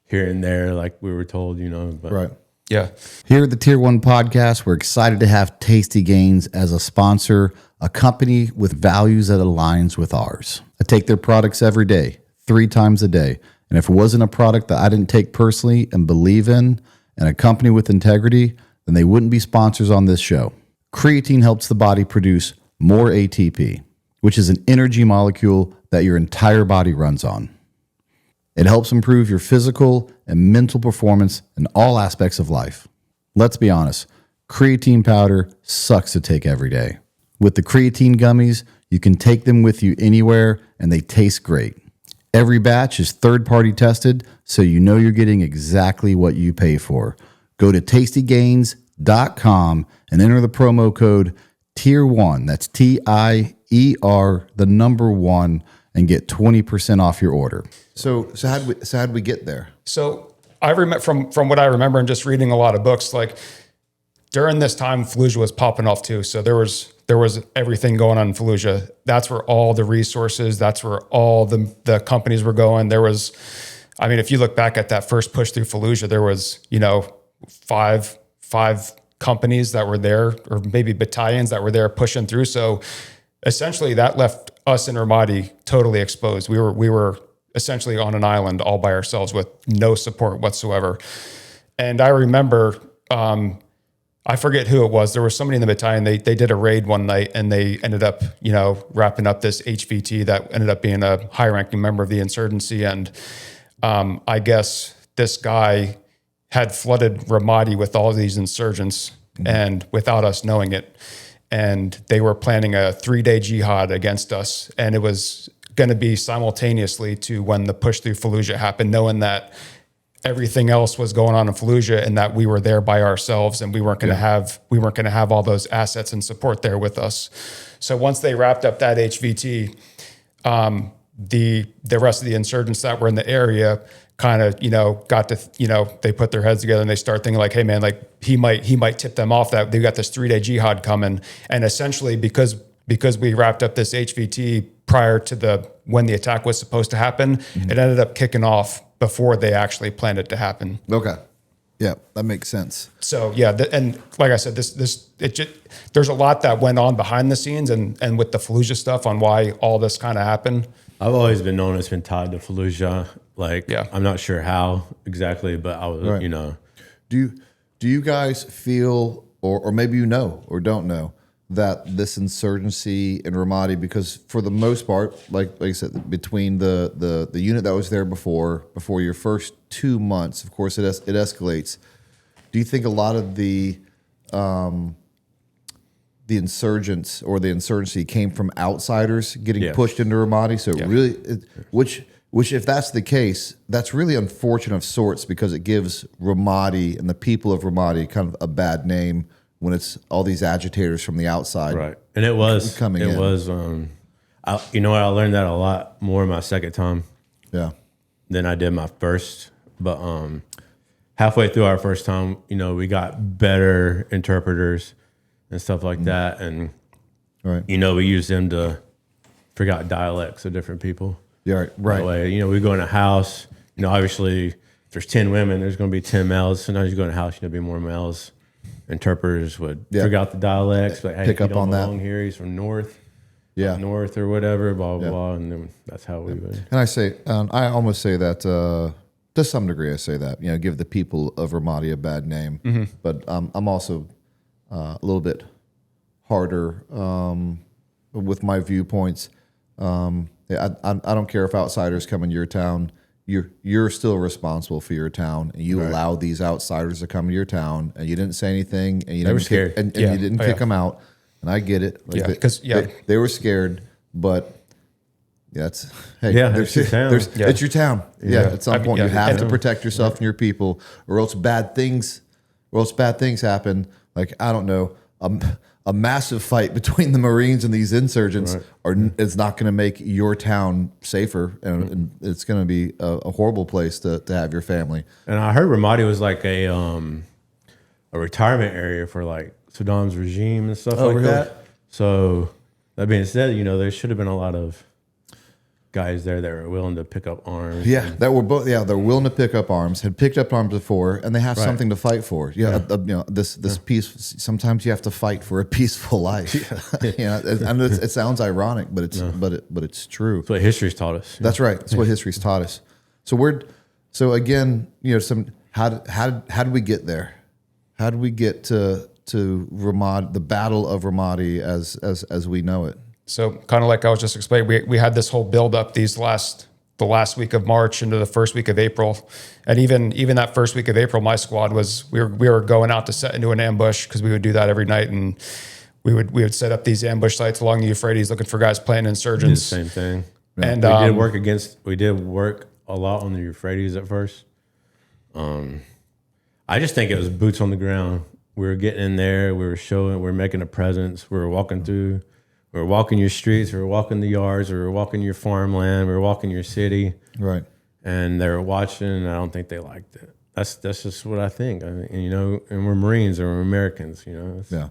here and there, like we were told, but right. Yeah. Here at the Tier 1 Podcast, we're excited to have Tasty Gains as a sponsor, a company with values that aligns with ours. I take their products every day, 3 times a day. And if it wasn't a product that I didn't take personally and believe in, and a company with integrity, then they wouldn't be sponsors on this show. Creatine helps the body produce more ATP, which is an energy molecule that your entire body runs on. It helps improve your physical and mental performance in all aspects of life. Let's be honest, creatine powder sucks to take every day. With the creatine gummies, you can take them with you anywhere, and they taste great. Every batch is third-party tested, so you know you're getting exactly what you pay for. Go to tastygains.com and enter the promo code Tier1, that's TIER, the number 1, and get 20% off your order. So how'd we get there? So I remember from what I remember, and just reading a lot of books, like during this time, Fallujah was popping off too. So there was everything going on in Fallujah. That's where all the resources, that's where all the companies were going. There was, I mean, if you look back at that first push through Fallujah, there was, five companies that were there, or maybe battalions that were there pushing through. So essentially that left us in Ramadi totally exposed. We were essentially on an island all by ourselves with no support whatsoever. And I remember, I forget who it was. There was somebody in the battalion. They did a raid one night, and they ended up, wrapping up this HVT that ended up being a high-ranking member of the insurgency. And I guess this guy had flooded Ramadi with all of these insurgents, and without us knowing it. And they were planning a 3-day jihad against us. And it was going to be simultaneously to when the push through Fallujah happened, knowing that everything else was going on in Fallujah, and that we were there by ourselves, and we weren't going to have all those assets and support there with us. So once they wrapped up that HVT, the rest of the insurgents that were in the area kind of, got to, they put their heads together, and they start thinking like, hey man, like he might tip them off that they got this 3-day jihad coming. And essentially because we wrapped up this HVT prior to when the attack was supposed to happen, it ended up kicking off before they actually planned it to happen. Okay. Yeah, that makes sense. So yeah, and like I said, there's a lot that went on behind the scenes, and with the Fallujah stuff on why all this kind of happened. I've always been known it's been tied to Fallujah. Like, I'm not sure how exactly, but I was, right. Do you guys feel, or maybe you know or don't know, that this insurgency in Ramadi, because for the most part, like I said, between the unit that was there before your first 2 months, of course it escalates. Do you think a lot of the insurgents or the insurgency came from outsiders getting pushed into Ramadi? So really, which if that's the case, that's really unfortunate of sorts, because it gives Ramadi and the people of Ramadi kind of a bad name when it's all these agitators from the outside. Right. And it was coming in. It was you know what, I learned that a lot more my second time. Yeah. Than I did my first. But halfway through our first time, you know, we got better interpreters and stuff like that, and you know, we used them to figure out dialects of different people. Yeah, right. That way, you know, we go in a house, you know, obviously if there's 10 women, there's going to be 10 males. Sometimes you go in a house, you know, be more males. Interpreters would figure out the dialects, like, hey, pick up on that. Here, he's from north, Yeah. north or whatever, blah blah blah, and then that's how we would. And I almost say that to some degree. I say that, you know, give the people of Ramadi a bad name, but I'm also a little bit harder with my viewpoints. I don't care if outsiders come in your town. You're still responsible for your town, and you allow these outsiders to come to your town, and you didn't say anything, and you didn't scared. and you didn't kick them out. And I get it. Like they were scared, but it's your town. It's your town. Yeah, at some point you have to protect yourself and your people, or else bad things happen. Like, I don't know, a massive fight between the Marines and these insurgents is not going to make your town safer, and it's going to be a horrible place to have your family. And I heard Ramadi was like a retirement area for like Saddam's regime and stuff like that. So that being said, you know, there should have been a lot of guys there that were willing to pick up arms. Yeah, they're willing to pick up arms, had picked up arms before, and they have something to fight for. You know, this peace. Sometimes you have to fight for a peaceful life. You know, and it sounds ironic, but it's true. That's what history's taught us. That's right. That's what history's taught us. So again, you know, how did we get there? How did we get to Ramadi, the Battle of Ramadi as we know it? So kind of like I was just explaining, we had this whole build up the last week of March into the first week of April. And even that first week of April, my squad we were going out to set into an ambush, because we would do that every night. And we would set up these ambush sites along the Euphrates looking for guys playing insurgents. Same thing. Yeah. And we did work a lot on the Euphrates at first. I just think it was boots on the ground. We were getting in there, we were making a presence, we were walking through. We were walking your streets, we were walking the yards, we were walking your farmland, we were walking your city. Right. And they were watching, and I don't think they liked it. That's just what I think. I mean, you know, and we're Marines and we're Americans, you know.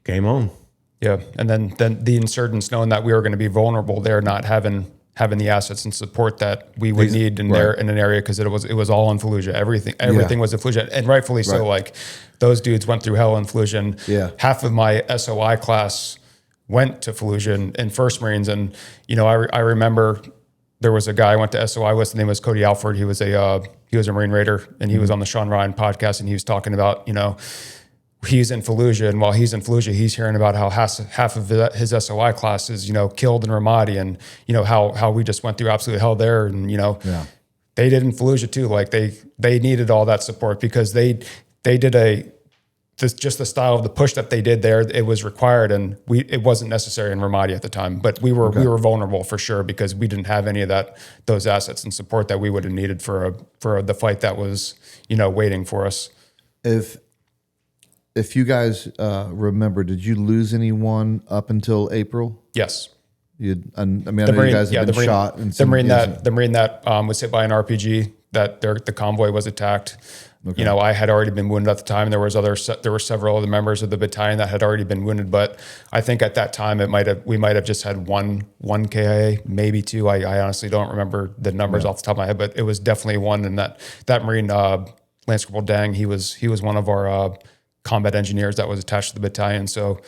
Game on. Yeah. And then the insurgents, knowing that we were going to be vulnerable there, not having the assets and support that we would need in there in an area, because it was all in Fallujah. Everything was in Fallujah, and rightfully so. Like, those dudes went through hell in Fallujah. Yeah. Half of my SOI class went to Fallujah in First Marines, and you know, I remember there was a guy I went to SOI with. His name was Cody Alford. He was a Marine Raider, and he was on the Sean Ryan podcast, and he was talking about, you know, he's in Fallujah, and while he's in Fallujah, he's hearing about how half of his SOI class is, you know, killed in Ramadi, and you know how we just went through absolute hell there, and you know, they did in Fallujah too. Like they needed all that support, because they did just the style of the push that they did there. It was required, and it wasn't necessary in Ramadi at the time. But we were vulnerable for sure, because we didn't have any of those assets and support that we would have needed for the fight that was, you know, waiting for us. If you guys remember, did you lose anyone up until April? Yes. I know you guys have been shot. The Marine that was hit by an RPG, that the convoy was attacked. Okay. You know, I had already been wounded at the time. There were several other members of the battalion that had already been wounded, but I think at that time we might have just had one KIA, maybe two. I honestly don't remember the numbers off the top of my head, but it was definitely one. And that Marine, Lance Corporal Dang, he was one of our combat engineers that was attached to the battalion. So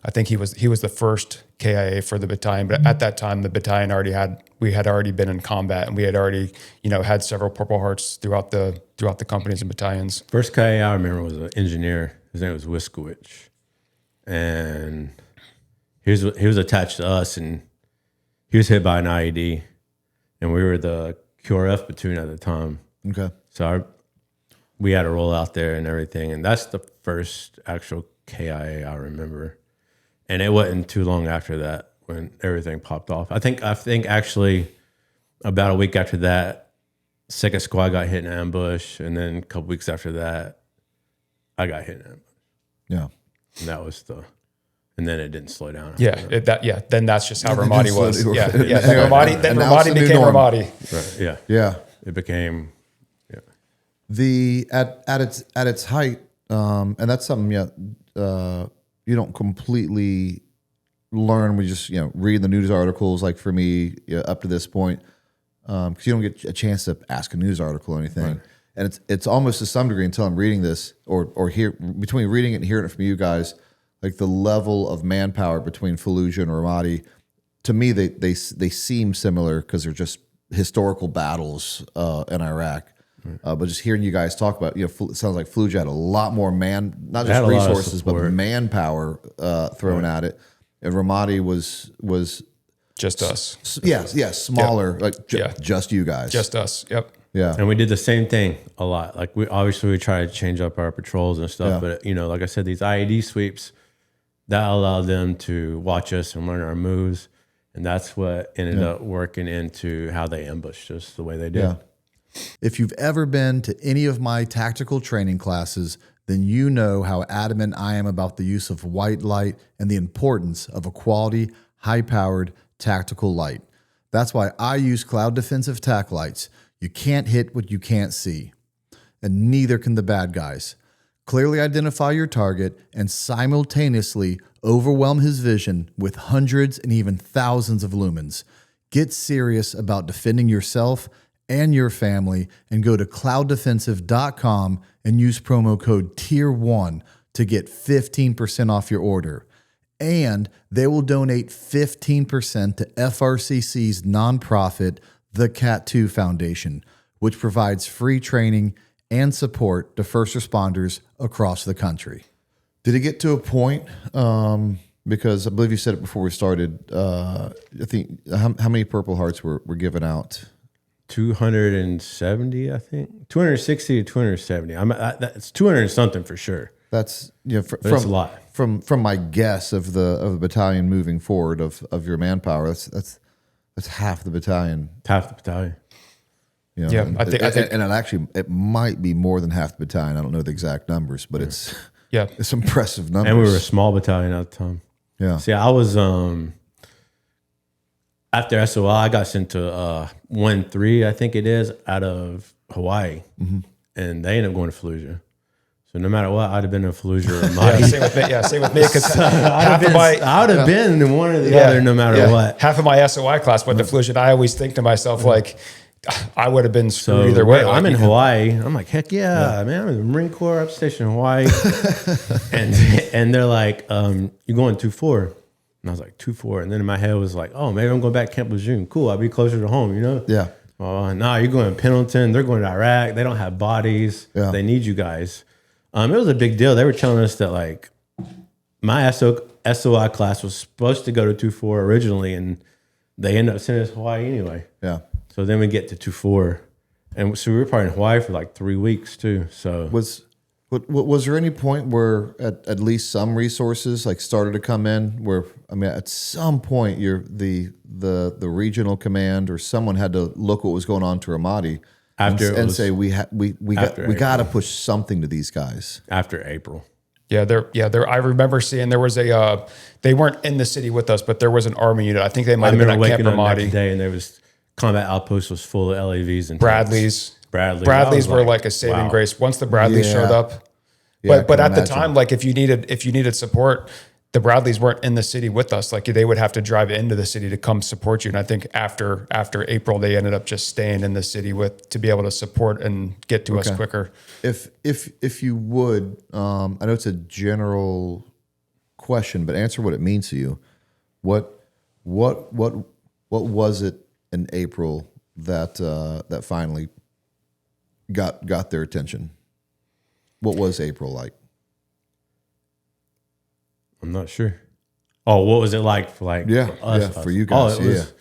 I think he was the first KIA for the battalion. But at that time, the battalion we had already been in combat, and we had already, had several Purple Hearts throughout the companies and battalions. First KIA I remember was an engineer. His name was Wiskowicz, and he was attached to us, and he was hit by an IED, and we were the QRF platoon at the time. Okay. So we had to roll out there and everything, and that's the first actual KIA I remember. And it wasn't too long after that when everything popped off. I think actually about a week after that, second squad got hit in ambush, and then a couple weeks after that, I got hit in ambush. Yeah. And that was and then it didn't slow down. Then that's just how Ramadi was. slowed- Yeah. And Ramadi now it's the new became norm. Ramadi. Right, yeah. Yeah. It became, At its height, and that's something you don't completely learn. We just read the news articles. Like for me, up to this point, because you don't get a chance to ask a news article or anything. Right. And it's almost to some degree until I'm reading this or hear between reading it and hearing it from you guys, like the level of manpower between Fallujah and Ramadi. To me, they seem similar because they're just historical battles in Iraq. But just hearing you guys talk about, it sounds like Fallujah had a lot more not just resources, but manpower thrown at it. And Ramadi was just us. Smaller, just you guys. Just us. Yep. Yeah. and we did the same thing a lot. Like we try to change up our patrols and stuff, but like I said, these IED sweeps, that allowed them to watch us and learn our moves. And that's what ended up working into how they ambushed us the way they did. Yeah. If you've ever been to any of my tactical training classes, then you know how adamant I am about the use of white light and the importance of a quality, high-powered tactical light. That's why I use Cloud Defensive Tac Lights. You can't hit what you can't see, and neither can the bad guys. Clearly identify your target and simultaneously overwhelm his vision with hundreds and even thousands of lumens. Get serious about defending yourself and your family, and go to clouddefensive.com and use promo code Tier1 to get 15% off your order. And they will donate 15% to FRCC's nonprofit, the Cat2 Foundation, which provides free training and support to first responders across the country. Did it get to a point, because I believe you said it before we started, I think, how many Purple Hearts were given out? 270, I think. 260 to 270. That's 200 and something for sure. That's It's a lot. From my guess of the battalion moving forward of your manpower. That's half the battalion. Half the battalion. I think, and it might be more than half the battalion. I don't know the exact numbers, but it's impressive numbers. And we were a small battalion at the time. Yeah. See, I was after SOI, I got sent to 1-3, I think it is, out of Hawaii, and they ended up going to Fallujah. So no matter what, I'd have been in Fallujah or Ramadi. Same with me. Because I would have been in one or the other, no matter what. Half of my SOI class went to Fallujah, and I always think to myself, like, I would have been screwed either way. I'm in Hawaii. I'm like, heck yeah, man. I'm in the Marine Corps, up stationed in Hawaii. and they're like, you're going 2-4. And I was like, 2-4. And then in my head was like, oh, maybe I'm going back to Camp Lejeune. Cool, I'll be closer to home, Yeah. Oh, nah, you're going to Pendleton. They're going to Iraq. They don't have bodies. Yeah. They need you guys. It was a big deal. They were telling us that, like, my SOI class was supposed to go to 2-4 originally, and they ended up sending us to Hawaii anyway. Yeah. So then we get to 2-4. And so we were probably in Hawaii for like 3 weeks too. So was there any point where at least some resources like started to come in where, I mean, at some point the regional command or someone had to look what was going on to Ramadi and say we got to push something to these guys after April. Yeah, I remember seeing there was they weren't in the city with us, but there was an army unit. I think they might have been at Camp Ramadi. Next day, and there was combat outpost was full of LAVs and Bradleys. Tanks. Bradleys were like a saving grace once the Bradleys showed up. But at the time, like if you needed support, the Bradleys weren't in the city with us. Like they would have to drive into the city to come support you. And I think after April, they ended up just staying in the city to be able to support and get to us quicker. If you would, I know it's a general question, but answer what it means to you. What was it in April that that finally got their attention? What was April like? I'm not sure. Oh, what was it like for for us? For you guys?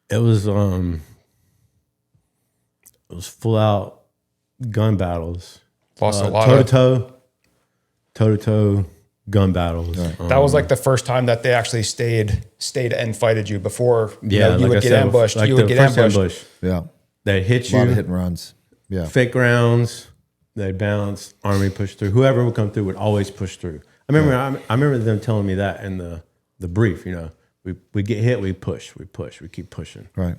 It was full out gun battles. Lost a lot toe to toe gun battles. Right. That was like the first time that they actually stayed and fighted you before. You like would I get said, ambushed. like You the would get first ambushed. ambush. Yeah, They hit a lot of you. hit and runs. Yeah, Fake rounds. They bounce. Army pushed through. Whoever would come through would always push through. I remember them telling me that in the brief. We get hit, we push, we keep pushing. right.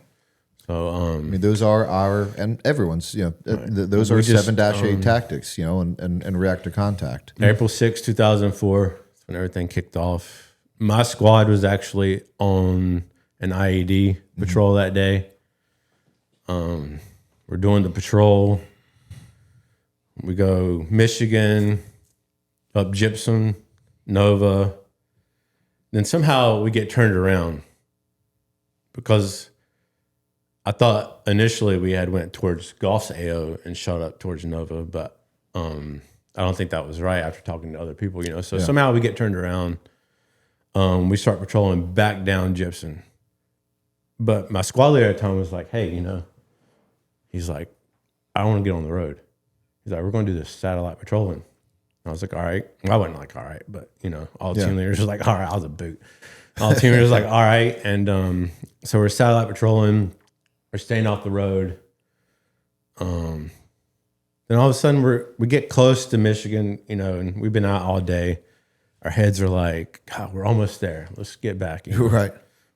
So I mean, those are our and everyone's. Those are 7-8 tactics. And reactor contact. April 6, 2004, that's when everything kicked off. My squad was actually on an IED patrol that day. We're doing the patrol. We go Michigan, up Gypsum, Nova. Then somehow we get turned around because I thought initially we had went towards Goff's AO and shot up towards Nova, but I don't think that was right after talking to other people, So somehow we get turned around. We start patrolling back down Gypsum. But my squad leader at the time was like, hey, he's like, I don't want to get on the road. He's like, we're going to do this satellite patrolling. I was like, all right. I wasn't like, all right, but all the team leaders were like, all right, I was a boot. All the team leaders were like, all right. And so we're satellite patrolling. We're staying off the road. Then all of a sudden we get close to Michigan, and we've been out all day. Our heads are like, God, we're almost there. Let's get back. Right.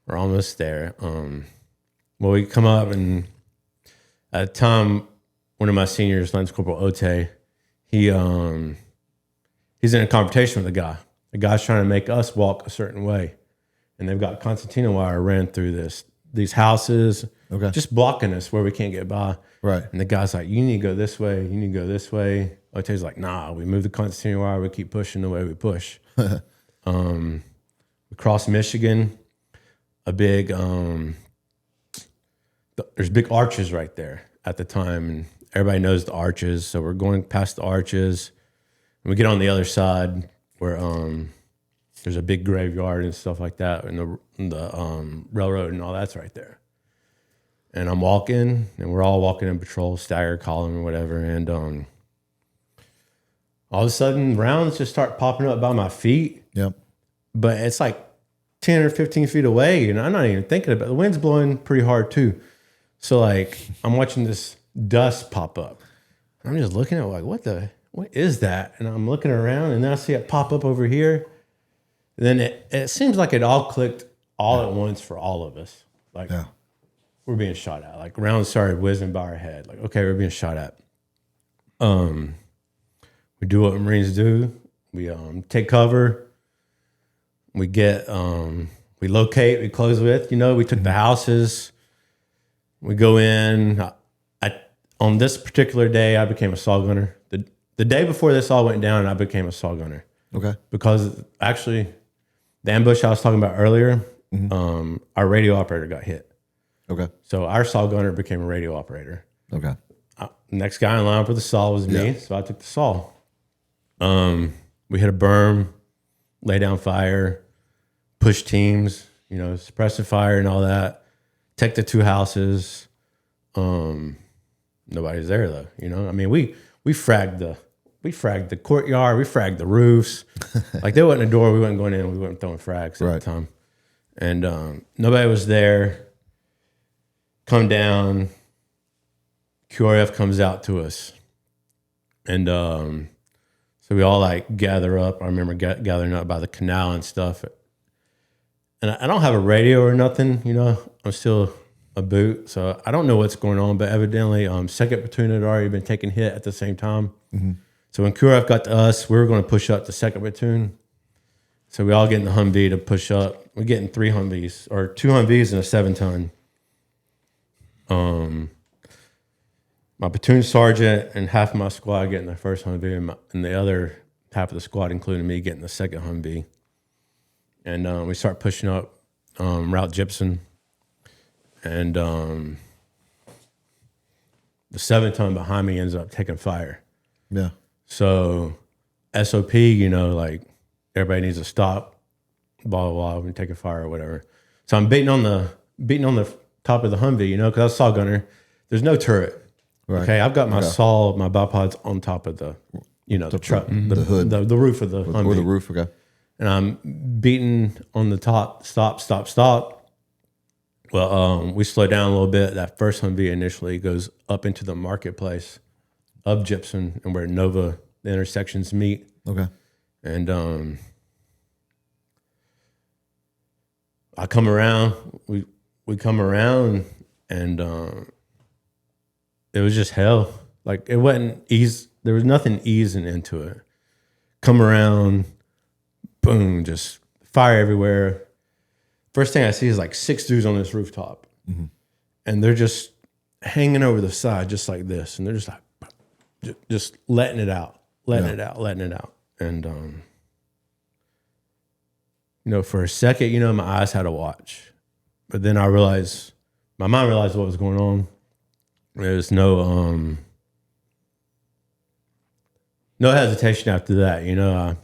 We're almost there. Well, we come up, and at the time, one of my seniors, Lance Corporal Ote, he's in a confrontation with a guy. The guy's trying to make us walk a certain way, and they've got concertina wire ran through these houses, just blocking us where we can't get by. Right. And the guy's like, you need to go this way. You need to go this way. Ote's like, nah, we move the concertina wire. We keep pushing the way we push. We cross Michigan. A big, there's big arches right there at the time, and everybody knows the arches. So we're going past the arches, and we get on the other side where there's a big graveyard and stuff like that, and the railroad and all that's right there. And I'm walking, and we're all walking in patrol, stagger column or whatever, and all of a sudden rounds just start popping up by my feet. Yep. But it's like 10 or 15 feet away, and I'm not even thinking about it. The wind's blowing pretty hard too. So like I'm watching this dust pop up. I'm just looking at it like, what is that? And I'm looking around, and then I see it pop up over here. And then it seems like it all clicked all at once for all of us. Like we're being shot at. Like rounds started whizzing by our head. Like, okay, we're being shot at. We do what Marines do. We take cover. We get, we locate, we close with, we took the houses. We go in. On this particular day, I became a saw gunner. The day before this all went down, I became a saw gunner. Okay. Because actually, the ambush I was talking about earlier, our radio operator got hit. Okay. So our saw gunner became a radio operator. Okay. Next guy in line for the saw was me, so I took the saw. We hit a berm, lay down fire, push teams, suppressive fire and all that. Take the two houses. Nobody's there though. I mean, we fragged the courtyard, we fragged the roofs. Like there wasn't a door, we wasn't going in, we weren't throwing frags at the time. And nobody was there. Come down. QRF comes out to us. And so we all like gather up. I remember gathering up by the canal and stuff. And I don't have a radio or nothing, I'm still a boot. So I don't know what's going on, but evidently 2nd Platoon had already been taking hit at the same time. Mm-hmm. So when QRF got to us, we were going to push up the 2nd Platoon. So we all get in the Humvee to push up. We're getting 3 Humvees, or 2 Humvees and a 7-ton. My platoon sergeant and half of my squad getting the first Humvee, and the other half of the squad, including me, getting the second Humvee. and we start pushing up Route Gypsum, and the 7-ton behind me ends up taking fire. Yeah. So SOP, you know, like everybody needs to stop, blah blah blah, and take a fire or whatever. So I'm beating on the top of the Humvee, you know, because I was a saw gunner. There's no turret. Right. Okay, I've got my saw, my bipods on top of the, you know, the truck, the hood, the roof of the Humvee, or the roof. Okay. and I'm beating on the top. Stop. Well, we slow down a little bit. That first Humvee initially goes up into the marketplace of Gypsum and where Nova, the intersections meet. Okay. And I come around, we come around, and it was just hell. Like, it wasn't easy. There was nothing easing into it. Come around, boom, just fire everywhere. First thing I see is like 6 dudes on this rooftop. Mm-hmm. And they're just hanging over the side just like this. And they're just like, just letting it out. Letting it out. And, you know, for a second, you know, my eyes had to watch. But then I realized, my mind realized what was going on. There's no hesitation after that. You know, I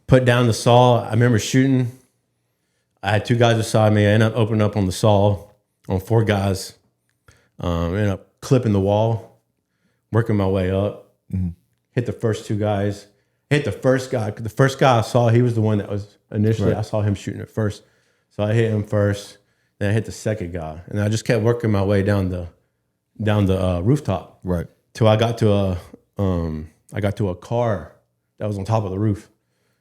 put down the saw. I remember shooting. I had 2 guys beside me. I ended up opening up on the saw on 4 guys. Ended up clipping the wall, working my way up. Mm-hmm. Hit the first 2 guys. Hit the first guy. The first guy I saw, he was the one that was initially, I saw him shooting it first. So I hit him first. Then I hit the second guy. And I just kept working my way down the rooftop. Right. Till I got to a car that was on top of the roof.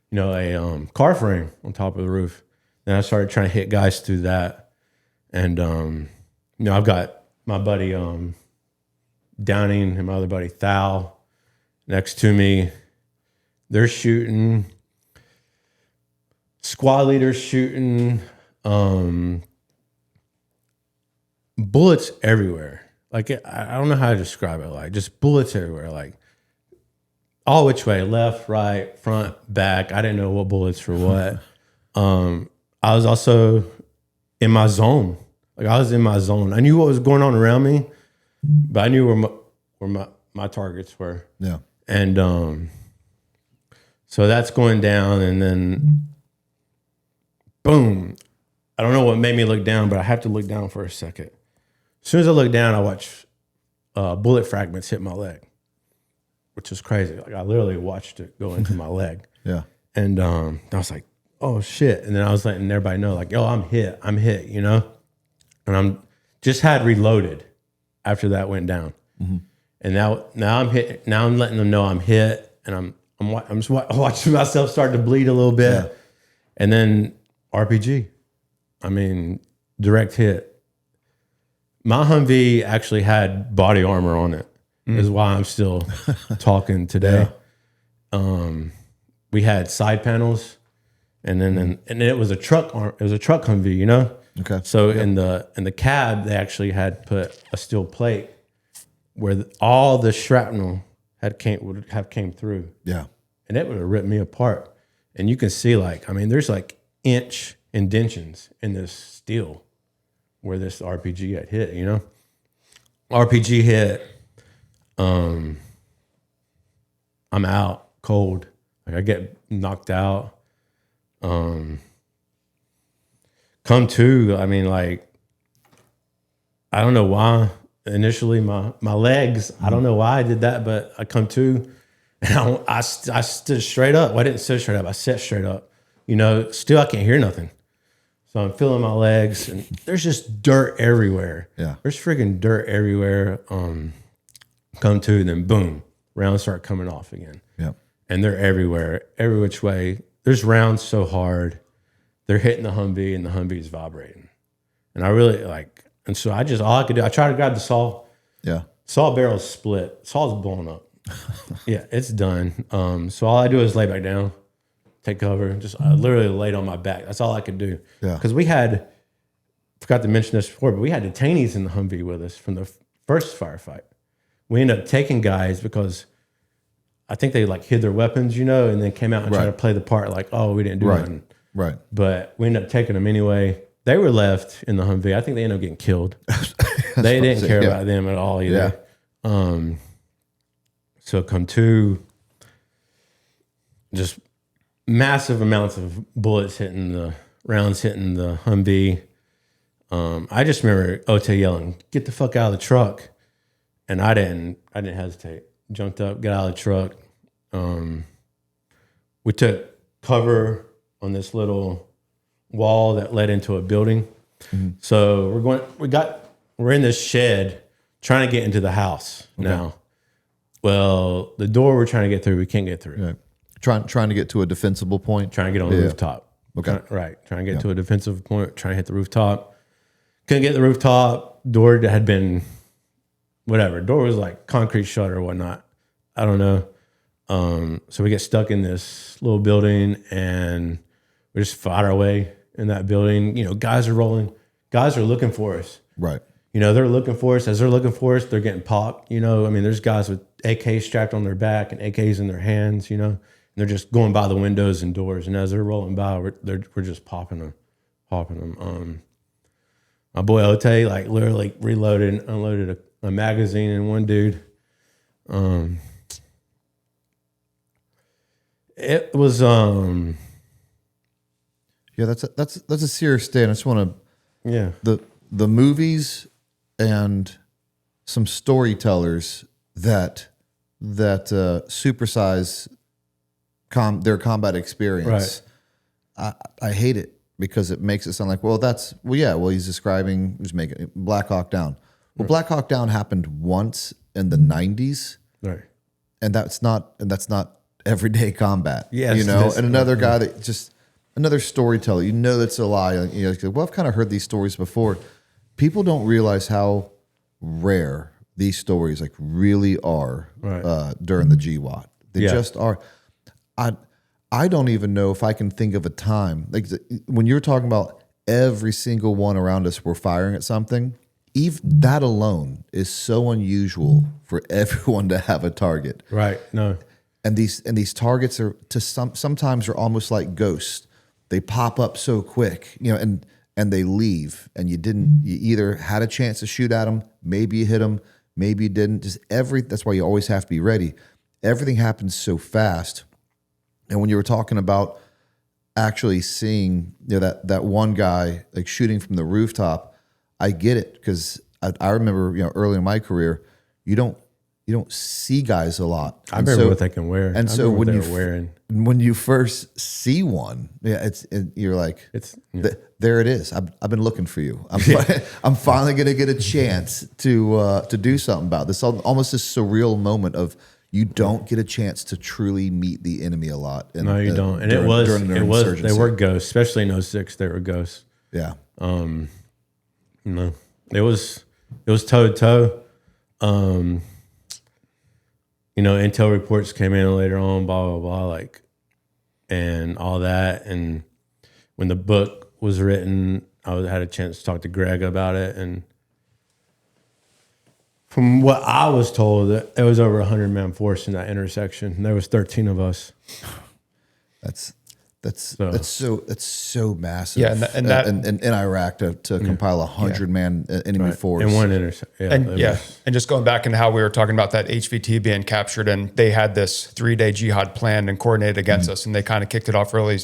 You know, a car frame on top of the roof. Then I started trying to hit guys through that. And you know, I've got my buddy Downing and my other buddy Thal next to me. They're shooting. Squad leaders shooting. Bullets everywhere. Like, I don't know how to describe it. Like, just bullets everywhere. Like, all which way, left, right, front, back. I didn't know what bullets for what. I was also in my zone. Like, I was in my zone. I knew what was going on around me, but I knew where my targets were. Yeah. And so that's going down, and then boom. I don't know what made me look down, but I have to look down for a second. As soon as I look down, I watch bullet fragments hit my leg, which is crazy. Like, I literally watched it go into my leg. Yeah. And I was like, oh shit. And then I was letting everybody know, like, yo, I'm hit, you know? And I'm just had reloaded after that went down. Mm-hmm. And now I'm hit. Now I'm letting them know I'm hit, and I'm just watching myself start to bleed a little bit. Yeah. And then RPG. I mean, direct hit. My Humvee actually had body armor on it. Is why I'm still talking today. Yeah. We had side panels, and then it was a truck. It was a truck Humvee, you know. Okay. So in the cab, they actually had put a steel plate where all the shrapnel would have came through. Yeah. And it would have ripped me apart. And you can see, like, I mean, there's like inch indentions in this steel where this RPG had hit, you know? RPG hit. I'm out cold. Like, I get knocked out. Come to, I mean, like, I don't know why. Initially, my legs, I don't know why I did that, but I come to, and I stood straight up. Well, I didn't sit straight up. I sat straight up. You know, still I can't hear nothing. So I'm feeling my legs, and there's just dirt everywhere. Yeah. There's freaking dirt everywhere. Come to, and then boom, rounds start coming off again. Yeah. And they're everywhere, every which way. There's rounds so hard. They're hitting the Humvee, and the Humvee's vibrating. And I really and so all I could do, I tried to grab the saw. Yeah. Saw barrel's split. Saw's blown up. Yeah, it's done. So all I do is lay back down, take cover, I literally laid on my back. That's all I could do. Yeah. Because forgot to mention this before, but we had detainees in the Humvee with us from the first firefight. We ended up taking guys because I think they like hid their weapons, you know, and then came out and tried to play the part like, oh, we didn't do nothing. Right. But we ended up taking them anyway. They were left in the Humvee. I think they ended up getting killed. They didn't care about them at all either. So come to just massive amounts of bullets hitting the rounds hitting the Humvee. I just remember Ote yelling, "Get the fuck out of the truck!" And I didn't hesitate. Jumped up, got out of the truck. We took cover on this little wall that led into a building. So we're in this shed trying to get into the house now. Well, the door we're trying to get through, we can't get through. Right. Trying to get to a defensible point. Trying to get on the rooftop. Okay. Trying to get to a defensive point, trying to hit the rooftop. Couldn't get the rooftop. Door had been, whatever. Door was like concrete shut or whatnot. I don't know. So we get stuck in this little building and we just fought our way in that building. You know, guys are rolling. Guys are looking for us. Right. You know, they're looking for us. As they're looking for us, they're getting popped. You know, I mean, there's guys with AKs strapped on their back and AKs in their hands, you know, and they're just going by the windows and doors. And as they're rolling by, we're just popping them. My boy Ote, like, literally reloaded and unloaded a magazine in one dude. It was Yeah, that's a serious stand. I just want yeah. the movies and some storytellers that supersize their combat experience. Right. I hate it because it makes it sound like, he's making Black Hawk Down. Well, Black Hawk Down happened once in the 90s. Right. And that's not everyday combat. Yes, you know, this- and another guy that just another storyteller, you know, that's a lie. You know, well, I've kind of heard these stories before. People don't realize how rare these stories like really are during the GWAT. They just are. I don't even know if I can think of a time like when you're talking about every single one around us we're firing at something. Even that alone is so unusual for everyone to have a target. Right. No. And these targets are sometimes are almost like ghosts. They pop up so quick, you know, and they leave, and you either had a chance to shoot at them, maybe you hit them, maybe you didn't. That's why you always have to be ready. Everything happens so fast. And when you were talking about actually seeing, you know, that one guy like shooting from the rooftop, I get it because I remember, you know, early in my career, you don't see guys a lot. I remember what they can wear. And so when you first see one, you're like, there it is. I've been looking for you. I'm finally going to get a chance to do something about this. Almost this surreal moment of you don't get a chance to truly meet the enemy a lot. No, you don't. And they were ghosts, especially in 06. They were ghosts. Yeah. No, it was toe to toe. You know, intel reports came in later on, blah, blah, blah, like, and all that. And when the book was written, I had a chance to talk to Greg about it. And from what I was told, there was over 100-man force in that intersection. And there was 13 of us. That's so massive. Yeah, and that in Iraq to compile 100-man enemy force in one intersection. And just going back into how we were talking about that HVT being captured, and they had this 3-day jihad planned and coordinated against us, and they kind of kicked it off early.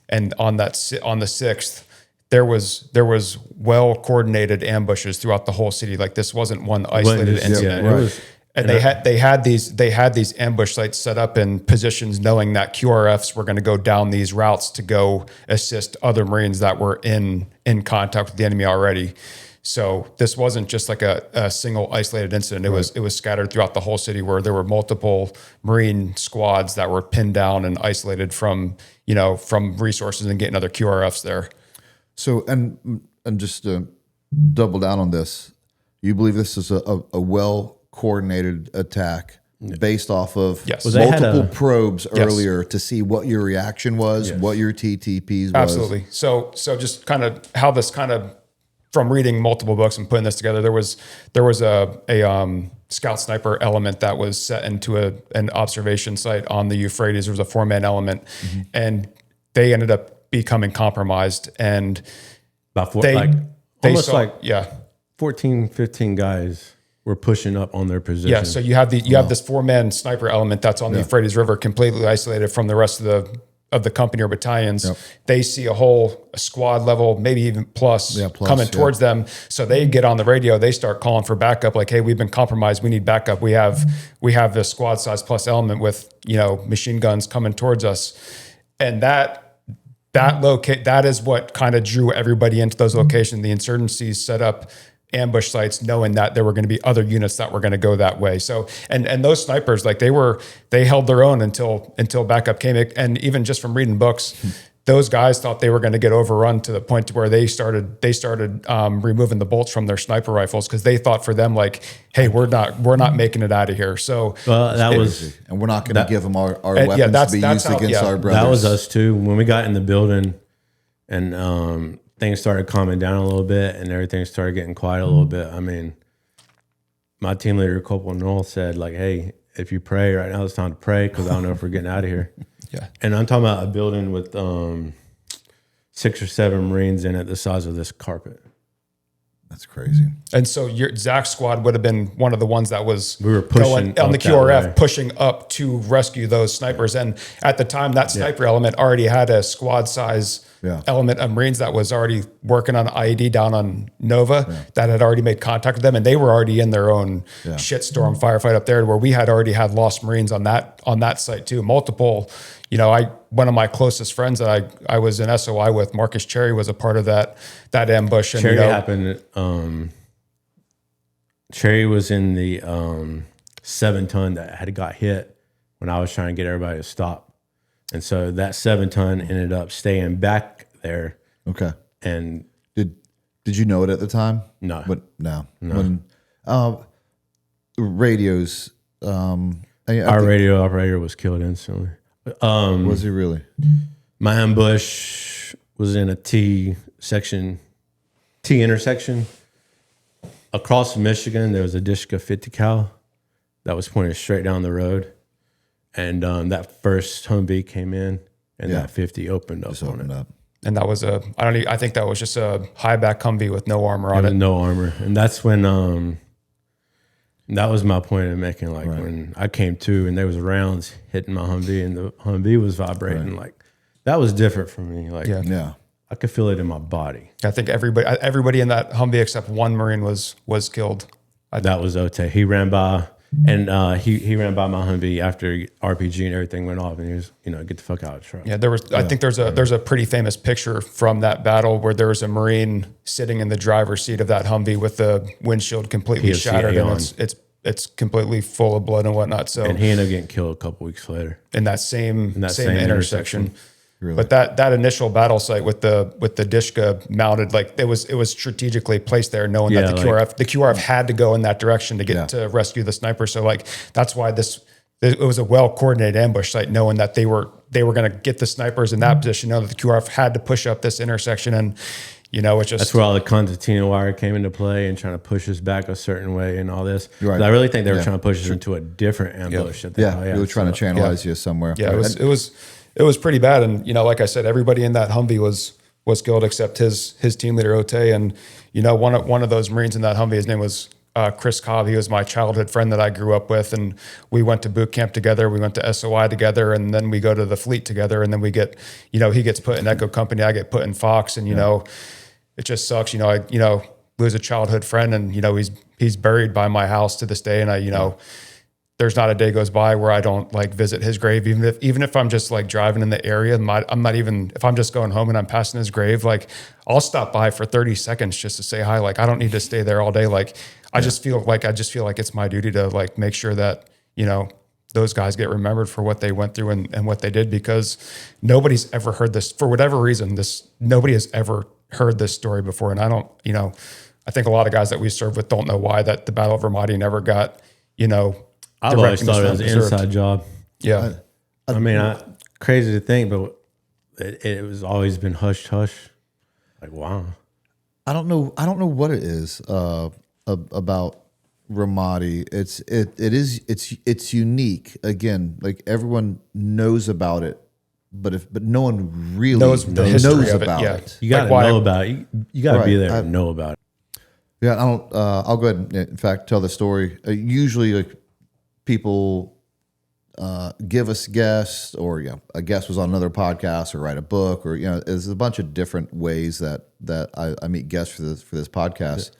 And on the 6th, there was well coordinated ambushes throughout the whole city. Like this wasn't one isolated incident. Yeah, right. And they had these ambush sites set up in positions, knowing that QRFs were going to go down these routes to go assist other Marines that were in contact with the enemy already. So this wasn't just like a single isolated incident. It was scattered throughout the whole city, where there were multiple Marine squads that were pinned down and isolated from resources and getting other QRFs there. So and just to double down on this, you believe this is a well coordinated attack based off of multiple probes earlier to see what your reaction was, what your TTPs was. Absolutely. So just kind of how this kind of, from reading multiple books and putting this together, there was a scout sniper element that was set into an observation site on the Euphrates. There was a 4-man element, and they ended up becoming compromised, and About they almost saw, like yeah. 14, 15 guys were pushing up on their position. Yeah, so you have this 4-man sniper element that's on the Euphrates River, completely isolated from the rest of the company or battalions. Yep. They see a squad level, maybe even plus coming towards them. So they get on the radio, they start calling for backup, like, hey, we've been compromised, we need backup. We have this squad size plus element with, machine guns coming towards us. And that is what kind of drew everybody into those locations. The insurgencies set up ambush sites knowing that there were going to be other units that were going to go that way. So, and those snipers, like they held their own until backup came. And even just from reading books, those guys thought they were going to get overrun to the point to where they started removing the bolts from their sniper rifles, because they thought for them, like, hey, we're not making it out of here. So and we're not going to give them our weapons to be used against our brothers. That was us too. When we got in the building and things started calming down a little bit and everything started getting quiet a little bit. I mean, my team leader, Corporal Noel, said, like, hey, if you pray right now, it's time to pray, because I don't know if we're getting out of here. Yeah. And I'm talking about a building with 6 or 7 Marines in it the size of this carpet. That's crazy. And so Zach's squad would have been one of the ones that was pushing going on the QRF, pushing up to rescue those snipers. And at the time, that sniper element already had a squad size element of Marines that was already working on IED down on Nova that had already made contact with them. And they were already in their own shitstorm firefight up there, where we had already had lost Marines on that site too. Multiple, one of my closest friends that I was in SOI with, Marcus Cherry, was a part of that ambush. And Cherry happened. Cherry was in the 7-ton that had got hit when I was trying to get everybody to stop. And so that 7-ton ended up staying back there. Okay. And did you know it at the time? No. But no. When radios, our radio operator was killed instantly. Was he really? My ambush was in a T intersection. Across Michigan, there was a Dishka 50 cal that was pointed straight down the road. And that first Humvee came in, and that 50 opened up on it. And that was I think that was just a high back Humvee with no armor on it. No armor. And that's when, that was my point of making, like, when I came to and there was rounds hitting my Humvee and the Humvee was vibrating, like, that was different for me. Like, I could feel it in my body. I think everybody in that Humvee except one Marine was killed. That was Ote. He ran by. And he ran by my Humvee after RPG and everything went off, and he was, get the fuck out of the truck. Yeah, there was. I think there's a pretty famous picture from that battle where there was a Marine sitting in the driver's seat of that Humvee with the windshield completely shattered, and it's completely full of blood and whatnot. So, and he ended up getting killed a couple weeks later in that same intersection. Really? But that initial battle site with the Dishka mounted, like, it was strategically placed there, knowing that the QRF had to go in that direction to get to rescue the sniper. So, like, that's why it was a well coordinated ambush site, knowing that they were going to get the snipers in that position, knowing that the QRF had to push up this intersection, and it's just, that's where all the concertina wire came into play and trying to push us back a certain way and all this. Right. I really think they were trying to push us into a different ambush. They were trying to channelize you somewhere. Yeah, it was pretty bad. And, like I said, everybody in that Humvee was killed except his team leader, Ote. And, one of those Marines in that Humvee, his name was Chris Cobb. He was my childhood friend that I grew up with. And we went to boot camp together. We went to SOI together. And then we go to the fleet together. And then we get, he gets put in Echo Company. I get put in Fox. And, it just sucks. I lose a childhood friend. And, he's buried by my house to this day. And there's not a day goes by where I don't, like, visit his grave, even if I'm just, like, driving in the area. I'm not even, if I'm just going home and I'm passing his grave, like, I'll stop by for 30 seconds just to say hi. Like, I don't need to stay there all day. Like, I just feel like it's my duty to, like, make sure that those guys get remembered for what they went through and what they did, because nobody's ever heard this, for whatever reason. Nobody has ever heard this story before, and I don't. I think a lot of guys that we served with don't know why that the Battle of Ramadi never got I've always thought it was an inside job. Yeah. I mean, crazy to think, but it was always been hush hush. Like, wow. I don't know what it is about Ramadi. It's unique. Again, like, everyone knows about it but no one really Knows the history of it, about yeah. it. You got to Like, why- know about it. You got to be Right. there and know about it. Yeah, I don't. I'll go ahead and, in fact, tell the story. Usually, like, people give us guests, or a guest was on another podcast, or write a book, or there's a bunch of different ways that I meet guests for this podcast.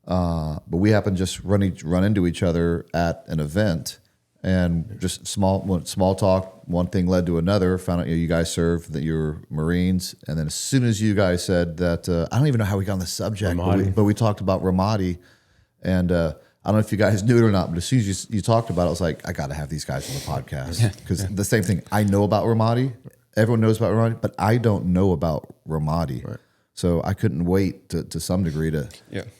But we happen to just run into each other at an event, and just small talk. One thing led to another. Found out you guys served, that you're Marines, and then as soon as you guys said that, I don't even know how we got on the subject, but we talked about Ramadi, and I don't know if you guys knew it or not, but as soon as you talked about it, I was like, I got to have these guys on the podcast, because the same thing. I know about Ramadi. Everyone knows about Ramadi, but I don't know about Ramadi. Right. So I couldn't wait to some degree to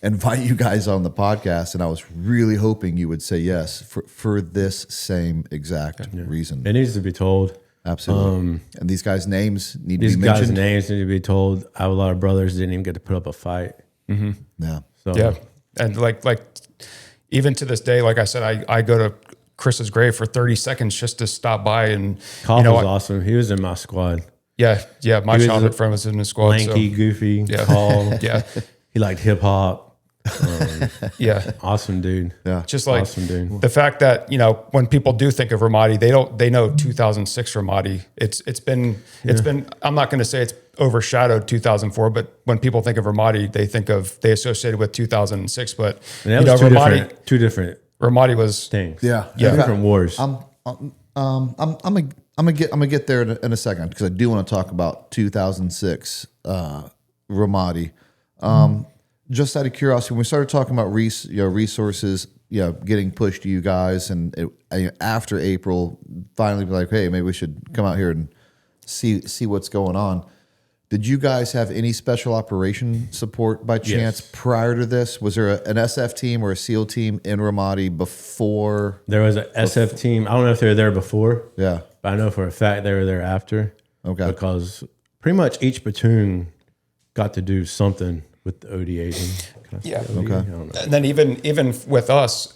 invite you guys on the podcast, and I was really hoping you would say yes for this same exact reason. It needs to be told. Absolutely. And these guys' names need to be mentioned. These guys' names need to be told. I have a lot of brothers that didn't even get to put up a fight. Yeah. So Yeah. And like even to this day, like I said, I go to Chris's grave for 30 seconds just to stop by, and Koff was awesome. He was in my squad. Yeah. My childhood friend was in the squad. Lanky, goofy, tall. Yeah. He liked hip hop. Yeah. Awesome dude. Yeah. Just like Awesome dude. the fact that, when people do think of Ramadi, they know 2006 Ramadi. It's been, I'm not going to say it's overshadowed 2004, but when people think of Ramadi, they associate it with 2006, but And that was Ramadi, two different Ramadi was things. Yeah. Two different wars. I'm gonna get there in a second, because I do want to talk about 2006 Ramadi. Just out of curiosity, when we started talking about resources, getting pushed to you guys, and after April, finally be like, hey, maybe we should come out here and see what's going on. Did you guys have any special operation support by chance prior to this? Was there an SF team or a SEAL team in Ramadi before? There was an SF team. I don't know if they were there before. Yeah. But I know for a fact they were there after. Okay. Because pretty much each platoon got to do something with the ODA team. Yeah. Okay. I don't know. And then even with us,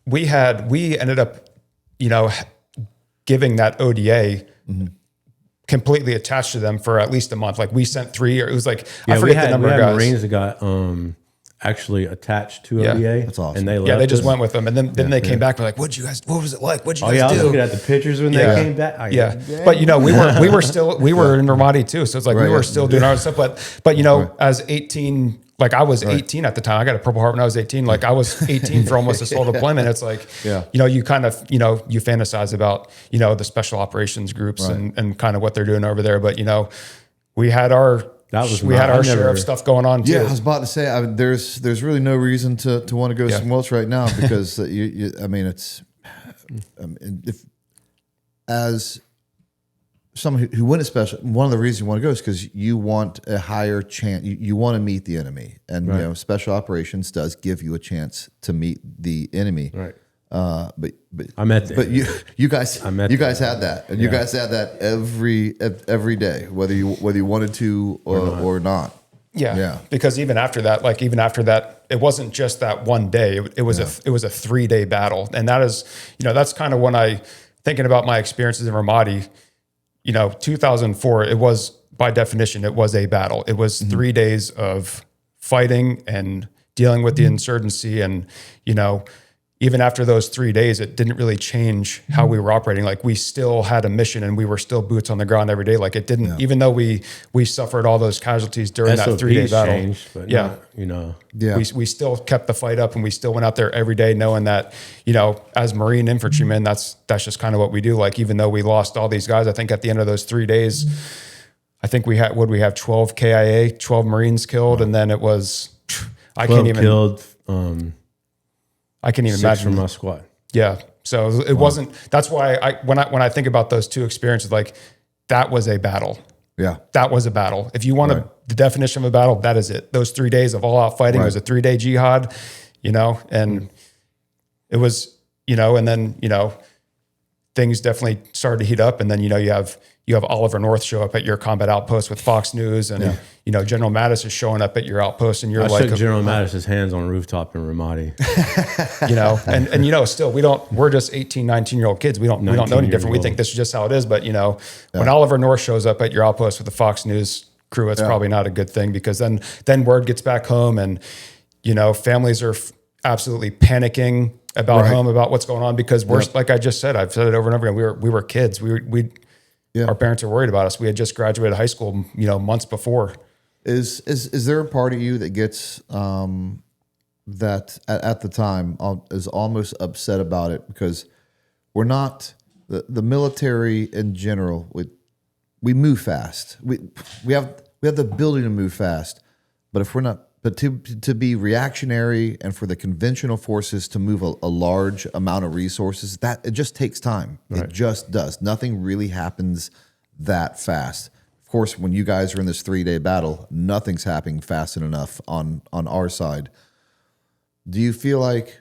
we ended up, giving that ODA completely attached to them for at least a month. Like we sent 3, or it was like, I forget the number of guys. Marines that got actually attached to ODA. That's awesome. And they left. Yeah, they just us. went with them, and then they came back. They're like, "What was it like? What'd you Oh guys yeah, I was do?" looking at the pictures when they came back. But we were still in Ramadi too, so it's like we were still doing our stuff. But as 18, like I was 18 at the time. I got a Purple Heart when I was 18. Like I was 18 for almost this whole deployment. It's like you kind of you fantasize about the special operations groups and kind of what they're doing over there. But we had our share of stuff going on too. Yeah, I was about to say, there's really no reason to want to go somewhere else right now, because if as someone who went a special, one of the reasons you want to go is because you want a higher chance. You want to meet the enemy, and special operations does give you a chance to meet the enemy. Right. But I met them. But you guys had that, and you guys had that every day, whether you wanted to or not. Yeah. Because even after that, it wasn't just that one day. It was a 3-day battle, and that is that's kind of when I thinking about my experiences in Ramadi. 2004. It was, by definition, it was a battle. It was 3 days of fighting and dealing with the insurgency, and even after those 3 days, it didn't really change how we were operating. Like we still had a mission, and we were still boots on the ground every day. Like it didn't, even though we suffered all those casualties during that 3-day battle. Changed, but we still kept the fight up, and we still went out there every day, knowing that as Marine infantrymen, that's just kind of what we do. Like even though we lost all these guys, I think at the end of those 3 days, I think we have 12 KIA, 12 Marines killed, and then it was I can't even killed. I can't even 6 imagine from my squad. Yeah. So it wasn't, that's why when I think about those two experiences, like that was a battle. Yeah. That was a battle. If you want the definition of a battle, that is it. Those 3 days of all out fighting was a 3-day jihad, and it was, and then, things definitely started to heat up. And then, you have Oliver North show up at your combat outpost with Fox News, and General Mattis is showing up at your outpost, and you're I shook General Mattis's hands on a rooftop in Ramadi. and still we're just 18, 19-year-old kids. We don't know any different. We think this is just how it is. But when Oliver North shows up at your outpost with the Fox News crew, it's probably not a good thing, because then word gets back home, and families are absolutely panicking about home, about what's going on, because we're like I just said, I've said it over and over again. We were kids. Our parents are worried about us. We had just graduated high school, months before. Is there a part of you that gets that at the time is almost upset about it, because we're not the military in general? We move fast. We have the ability to move fast, but if we're not, but to be reactionary and for the conventional forces to move a large amount of resources, that it just takes time. Right. It just does. Nothing really happens that fast. Of course, when you guys are in this 3-day battle, nothing's happening fast enough on our side. Do you feel like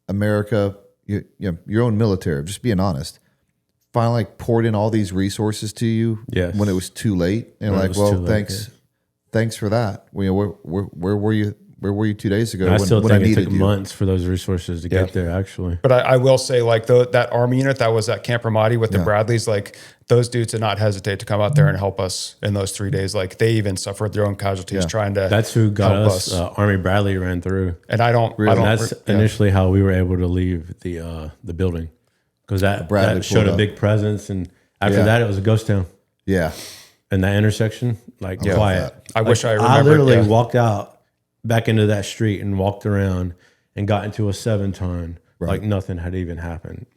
America, your own military, just being honest, finally poured in all these resources to you when it was too late? And thanks for that. Where were you? Where were you 2 days ago? I still think it took months for those resources to get there, actually. But I will say, like, that Army unit that was at Camp Ramadi with the Bradleys, like, those dudes did not hesitate to come out there and help us in those 3 days. Like, they even suffered their own casualties trying to. That's who got us. Army Bradley ran through, and that's initially how we were able to leave the building, because that showed a big presence, and after that, it was a ghost town. Yeah, and that intersection, like, quiet. I wish I remembered. I literally walked out back into that street and walked around and got into a 7-ton, like nothing had even happened.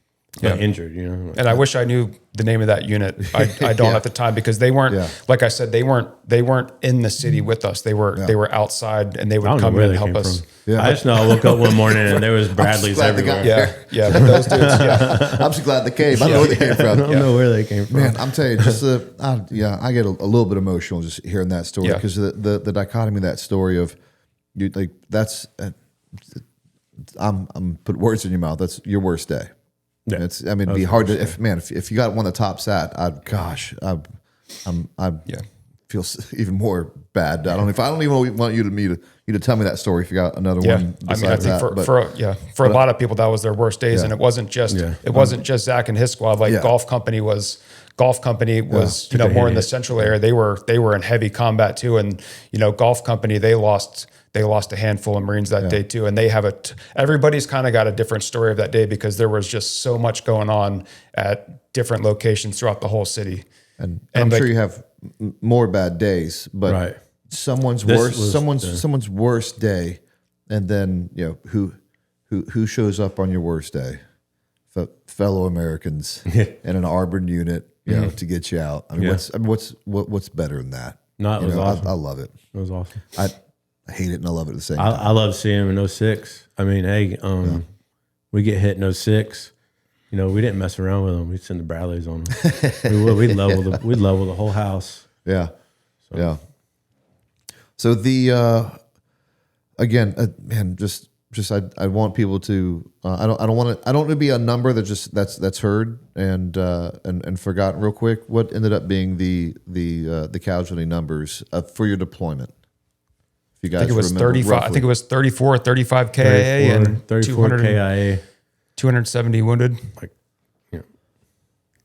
Like injured, and I wish I knew the name of that unit. I don't at the time, because they weren't, like I said, they weren't in the city with us. They were outside, and they would come in and help us. Yeah. I just know I woke up one morning and there was Bradleys everywhere. But those dudes, I'm so glad they came. I know where they came from. I don't know where they came from. Man, I'm telling you, just I get a little bit emotional just hearing that story, because the dichotomy of that story of you, like, that's I'm put words in your mouth. That's your worst day. Yeah. It'd be hard to if you got one of the top sat, I feel even more bad. I don't even want you to tell me that story if you got another one. I think for a lot of people that was their worst days, and it wasn't just Zach and his squad. Like Golf Company was more in the central area. They were in heavy combat too, and Golf Company they lost a handful of Marines that day too, and they have everybody's kind of got a different story of that day, because there was just so much going on at different locations throughout the whole city. And I'm sure you have more bad days, but someone's worst day, and then who shows up on your worst day? Fellow Americans in an Auburn unit, to get you out. What's better than that? No, it was awesome. I love it. It was awesome. I hate it and I love it at the same time. I love seeing him in 06. I mean, we get hit in 06. We didn't mess around with them. We'd send the Bradleys on them. We'd level the whole house. Yeah. So the again, man, just I want people to I don't want to be a number that's heard and forgotten real quick. What ended up being the casualty numbers for your deployment? If you guys I think it was remember 35. roughly. I think it was 35 KIA and 34 KIA, 270 wounded. Like,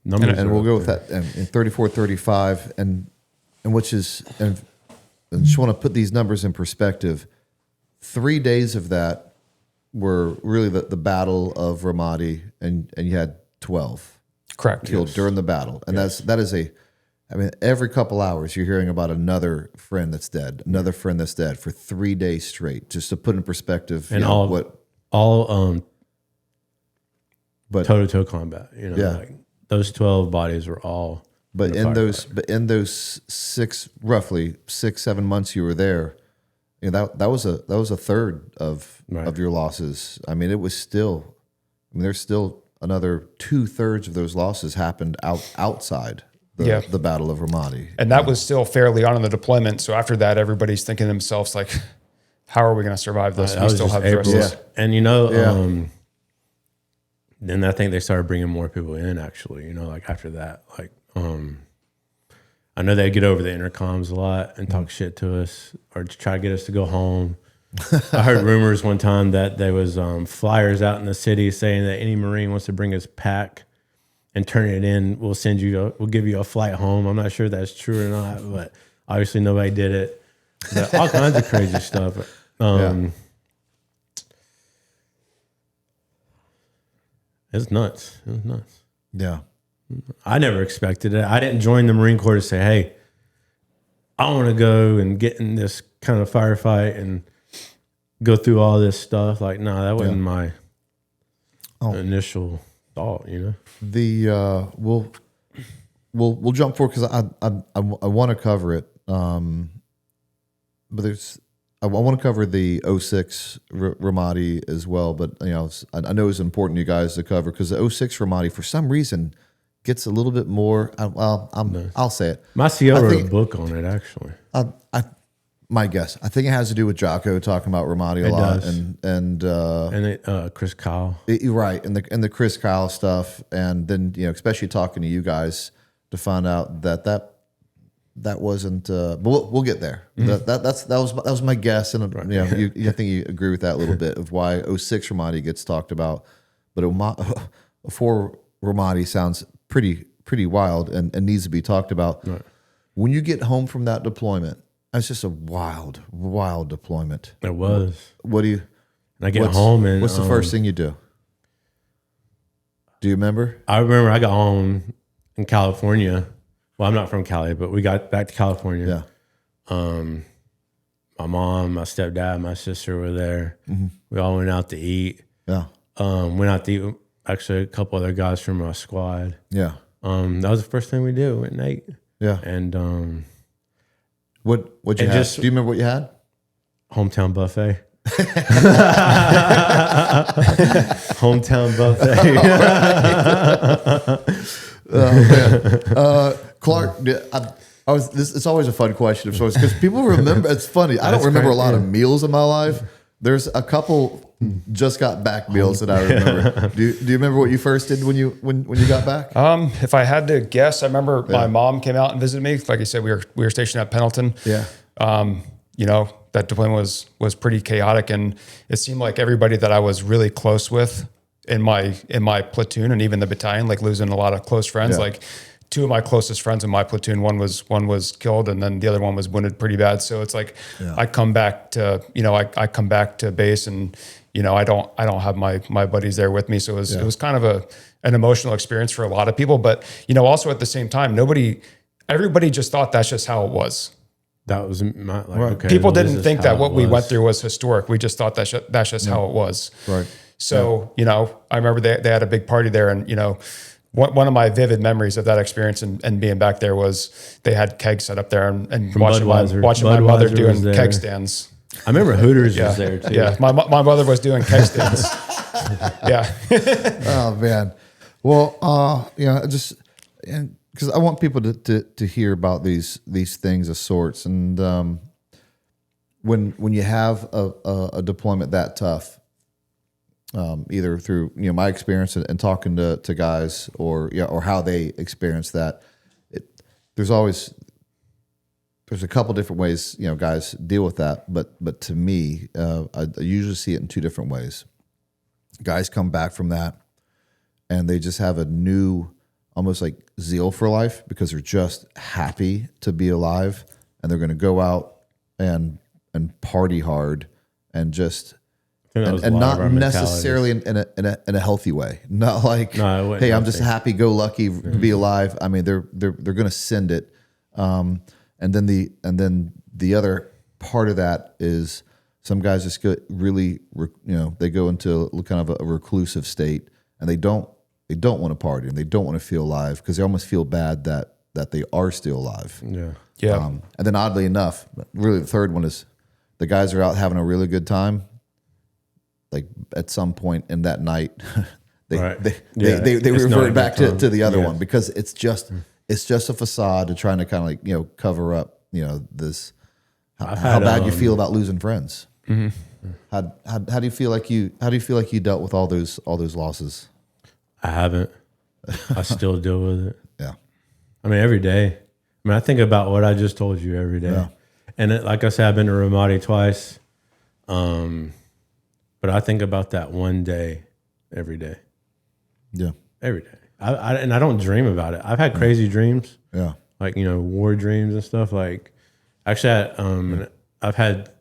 numbers. And we'll go with that. And 34, 35, and which is, and I just want to put these numbers in perspective. 3 days of that were really the Battle of Ramadi, and you had 12 killed during the battle, and that is every couple hours you're hearing about another friend that's dead for 3 days straight. Just to put in perspective, and toe-to-toe combat. Like those 12 bodies were all. But in those 7 months you were there, that was a third of your losses. It was still. There's still another 2/3 of those losses happened outside the Battle of Ramadi. And that was still fairly on in the deployment. So after that, everybody's thinking to themselves, like, how are we going to survive this? We still have the rest of this. And then I think they started bringing more people in. Actually, like after that, like I know they get over the intercoms a lot and talk shit to us or to try to get us to go home. I heard rumors one time that there was flyers out in the city saying that any Marine wants to bring his pack and turn it in, we'll give you a flight home. I'm not sure if that's true or not, but obviously nobody did it. But all kinds of crazy stuff. It's nuts. It was nuts. Yeah. I never expected it. I didn't join the Marine Corps to say, hey, I want to go and get in this kind of firefight and go through all this stuff. Like, no, that wasn't my initial thought, The we'll jump forward because I want to cover it. But I want to cover the 06 Ramadi as well. But I know it's important you guys to cover because the 06 Ramadi for some reason gets a little bit more. I'll say it. My CO wrote a book on it actually. My guess. I think it has to do with Jocko talking about Ramadi a lot, does. and Chris Kyle, right, and the Chris Kyle stuff, and then especially talking to you guys to find out that wasn't. But we'll get there. Mm-hmm. That was my guess, and I think you agree with that a little bit of why 06 Ramadi gets talked about, but 4 Ramadi sounds pretty wild and needs to be talked about. Right. When you get home from that deployment. It's just a wild deployment. It was. What do you? And I get home and what's the first thing you do? Do you remember? I remember I got home in California. Well, I'm not from Cali, but we got back to California. Yeah. My mom, my stepdad, my sister were there. Mm-hmm. We all went out to eat. Yeah. Went out to eat. Actually, a couple other guys from my squad. Yeah. That was the first thing we did. Went and ate. Yeah. And What'd you have? Do you remember what you had? Hometown buffet. Hometown buffet. Clark, it's always a fun question of sorts because people remember. It's funny. I don't remember a lot of meals in my life. There's a couple just got back meals that I remember. Do you remember what you first did when you got back? If I had to guess, I remember my mom came out and visited me. Like I said, we were stationed at Pendleton. Yeah. That deployment was pretty chaotic, and it seemed like everybody that I was really close with in my platoon and even the battalion, like losing a lot of close friends. Yeah. Like 2 of my closest friends in my platoon, one was killed, and then the other one was wounded pretty bad. So it's like I come back to I come back to base, and I don't have my buddies there with me. So it was kind of an emotional experience for a lot of people. But also at the same time, everybody just thought that's just how it was. That was okay. People didn't think that what we went through was historic. We just thought that's just how it was. Right. So I remember they had a big party there, and one of my vivid memories of that experience and being back there was they had kegs set up there and watching my mother doing keg stands. I remember Hooters was there too. Yeah, my mother was doing keg stands. Yeah. Oh man. Well, because I want people to hear about these things of sorts, and when you have a deployment that tough, either through my experience and talking to guys or how they experience that, there's a couple different ways guys deal with that, but to me, I usually see it in 2 different ways. Guys come back from that and they just have a new, almost like zeal for life because they're just happy to be alive, and they're going to go out and party hard and just and not necessarily in a healthy way. Not like, hey, I'm just happy go lucky to be alive. I mean, they're going to send it. And then the other part of that is some guys just get really, they go into kind of a reclusive state, and they don't want to party and they don't want to feel alive because they almost feel bad that they are still alive. Yeah. And then oddly enough, really the third one is the guys are out having a really good time. Like at some point in that night, they revert back to the other one because it's just a facade to trying to kind of like cover up this how bad you feel about losing friends. Mm-hmm. How do you feel like you dealt with all those losses? I haven't. I still deal with it. Yeah. I mean, every day. I mean, I think about what I just told you every day. Yeah. And like I said, I've been to Ramadi twice. But I think about that one day every day. Yeah. Every day. And I don't dream about it. I've had crazy dreams. Yeah. Like, war dreams and stuff. Like, actually, I've had,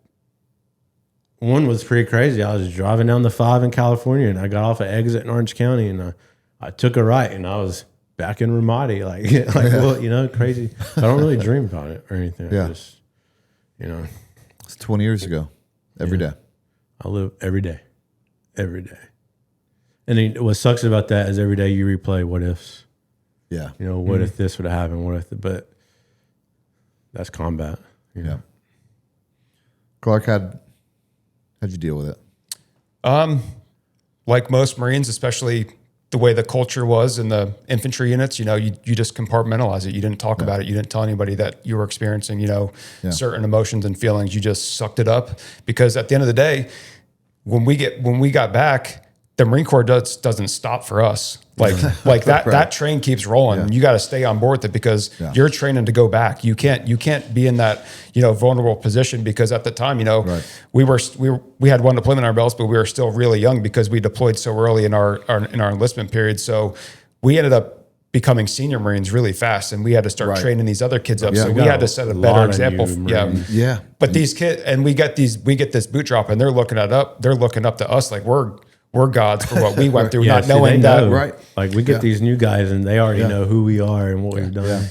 one was pretty crazy. I was driving down the 5 in California, and I got off an exit in Orange County, and I took a right, and I was back in Ramadi. Well, crazy. I don't really dream about it or anything. Yeah. I just, It's 20 years ago. Every day. I live every day. Every day. And then what sucks about that is every day you replay what ifs. Yeah. What if this would have happened? What if, but that's combat. Yeah. Clark, how'd you deal with it? Like most Marines, especially the way the culture was in the infantry units, you just compartmentalize it. You didn't talk about it. You didn't tell anybody that you were experiencing, certain emotions and feelings. You just sucked it up, because at the end of the day, when we got back, the Marine Corps doesn't stop for us. That Right. that train keeps rolling. Yeah. You got to stay on board with it, because you're training to go back. You can't be in that vulnerable position, because at the time Right. we had one deployment on our belts, but we were still really young because we deployed so early in our enlistment period. So we ended up becoming senior Marines really fast, and we had to start training these other kids up. Yeah. So We we got had to set a better example. Yeah. But these kids, and we get this boot drop, and they're looking up to us like we're gods for what we went through, not knowing that. Right. Like, we get these new guys, and they already know who we are and what we've done. Yeah.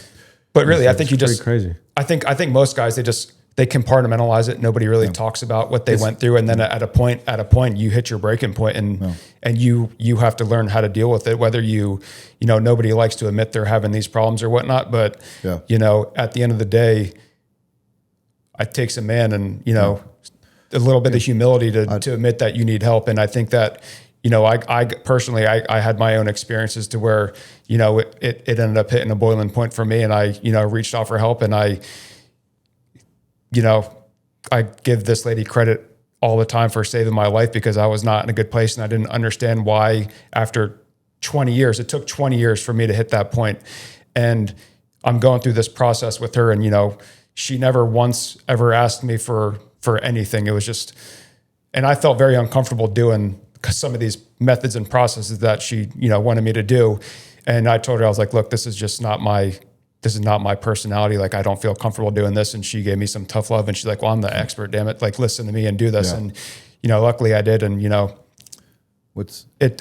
But really, I think It's pretty crazy. I think most guys, they compartmentalize it. Nobody really talks about what they went through, and then at a point, you hit your breaking point, and you have to learn how to deal with it. Whether nobody likes to admit they're having these problems or whatnot, but at the end of the day, it takes a man and a little bit of humility to admit that you need help. And I think that I personally had my own experiences to where it ended up hitting a boiling point for me, and I reached out for help, and I give this lady credit all the time for saving my life, because I was not in a good place, and I didn't understand why after 20 years, it took 20 years for me to hit that point. And I'm going through this process with her, and she never once ever asked me for anything. It was just, and I felt very uncomfortable doing some of these methods and processes that she wanted me to do. And I told her, I was like, look, this is not my personality. Like, I don't feel comfortable doing this. And she gave me some tough love, and she's like, well, I'm the expert, damn it. Like, listen to me and do this. And, luckily I did. And,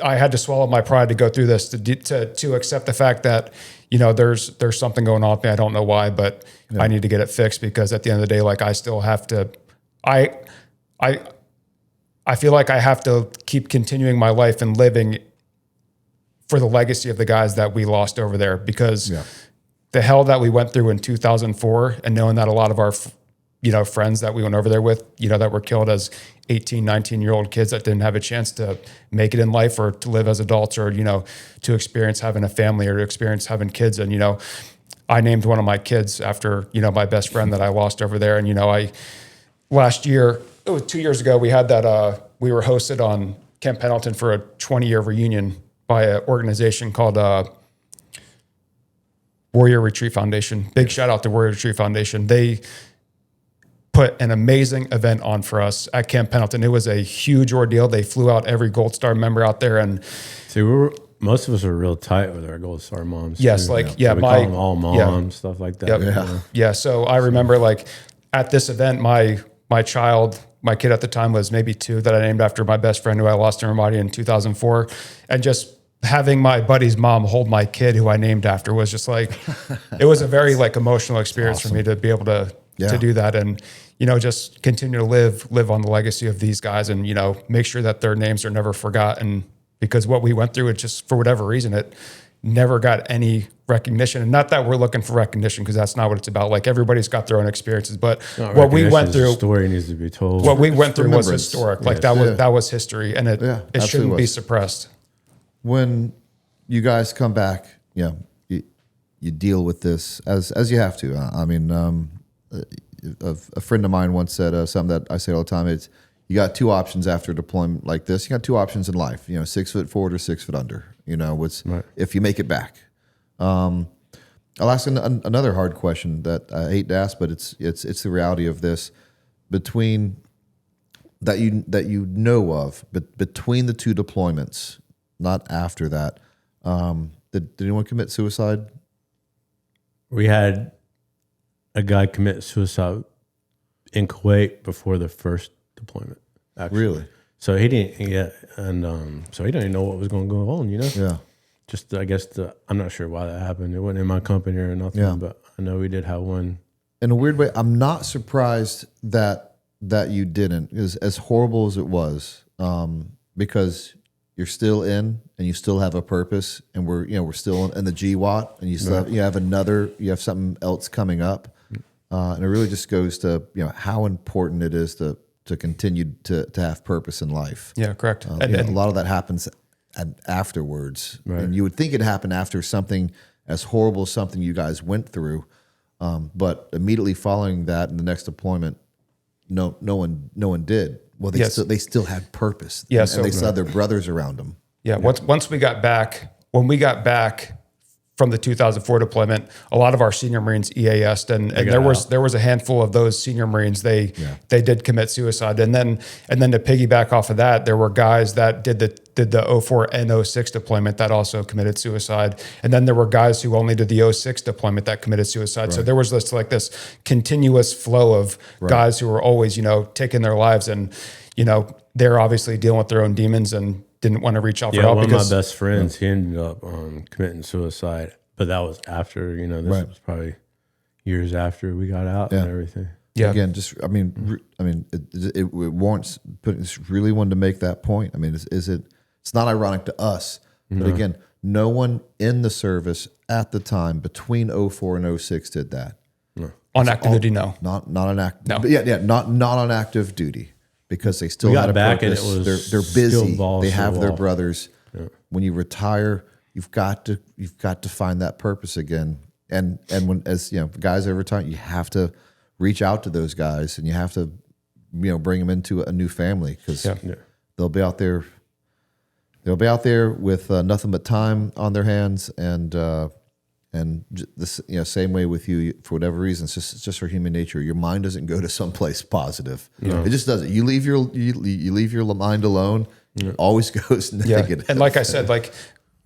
I had to swallow my pride to go through this, to accept the fact that, there's something going on with me. I don't know why, but I need to get it fixed, because at the end of the day, like, I still have to, I feel like I have to keep continuing my life and living for the legacy of the guys that we lost over there, because the hell that we went through in 2004, and knowing that a lot of our, friends that we went over there with, that were killed as 18, 19-year-old kids that didn't have a chance to make it in life, or to live as adults, or, to experience having a family, or to experience having kids. And, I named one of my kids after, my best friend that I lost over there. And, last year, it was 2 years ago, we had that, we were hosted on Camp Pendleton for a 20-year reunion by an organization called Warrior Retreat Foundation. Big shout out to Warrior Retreat Foundation. They put an amazing event on for us at Camp Pendleton. It was a huge ordeal. They flew out every Gold Star member out there, and see, most of us are real tight with our Gold Star moms. Yes, too. we call them all moms, stuff like that. Yep. Yeah. So I remember, like, at this event, my kid at the time was maybe 2, that I named after my best friend who I lost in Ramadi in 2004. And just having my buddy's mom hold my kid who I named after was just like, it was a very emotional experience for me to be able to do that. And, just continue to live on the legacy of these guys, and, make sure that their names are never forgotten, because what we went through, it just, for whatever reason, it never got any recognition. And not that we're looking for recognition, because that's not what it's about. Like, everybody's got their own experiences, but what we went through, story needs to be told. What we went through was historic. Like, that was history, and it shouldn't be suppressed. When you guys come back, you deal with this as you have to. I mean, a friend of mine once said something that I say all the time. It's, you got two options after deployment like this. You got two options in life, 6 foot forward or 6 foot under, if you make it back. I'll ask another hard question that I hate to ask, but it's the reality of this. Between that you know of, but between the two deployments, not after that, did anyone commit suicide? We had a guy commit suicide in Kuwait before the first deployment. Actually. Really? So he didn't. So he didn't even know what was going to go on. Yeah. Just I guess I'm not sure why that happened. It wasn't in my company or nothing. Yeah. But I know we did have one. In a weird way, I'm not surprised that you didn't, as horrible as it was, because you're still in and you still have a purpose, and we're still in the GWAT, and you still you have something else coming up, and it really just goes to how important it is to continue to have purpose in life. Yeah, correct. And a lot of that happens afterwards, right. And you would think it happened after something as horrible as something you guys went through, but immediately following that in the next deployment, no one did. Well, they still had purpose. Yeah, and so they still had their brothers around them. Yeah, once we got back, when we got back from the 2004 deployment, a lot of our senior Marines EAS'd, and there was a handful of those senior Marines they did commit suicide, and then to piggyback off of that, there were guys that did the 04 and 06 deployment that also committed suicide, and then there were guys who only did the 06 deployment that committed suicide. Right. So there was this continuous flow of guys who were always taking their lives, and they're obviously dealing with their own demons and didn't want to reach out for help. One of my best friends, he ended up committing suicide, but that was after, this was probably years after we got out and everything. Yeah. Again, it warrants putting. Just really wanted to make that point. I mean, it's not ironic to us, but again, no one in the service at the time between 04 and 06 did that. No. On active duty, no. Not on active. No. But not on active duty. Because they still had a purpose. And it was they're busy. They have their brothers. Yeah. When you retire, you've got to find that purpose again. And when guys over time, you have to reach out to those guys, and you have to bring them into a new family, because they'll be out there. They'll be out there with nothing but time on their hands, and this same way with you, for whatever reason, it's just for human nature. Your mind doesn't go to someplace positive. No. It just doesn't. You leave your mind alone. It always goes negative. And like I said,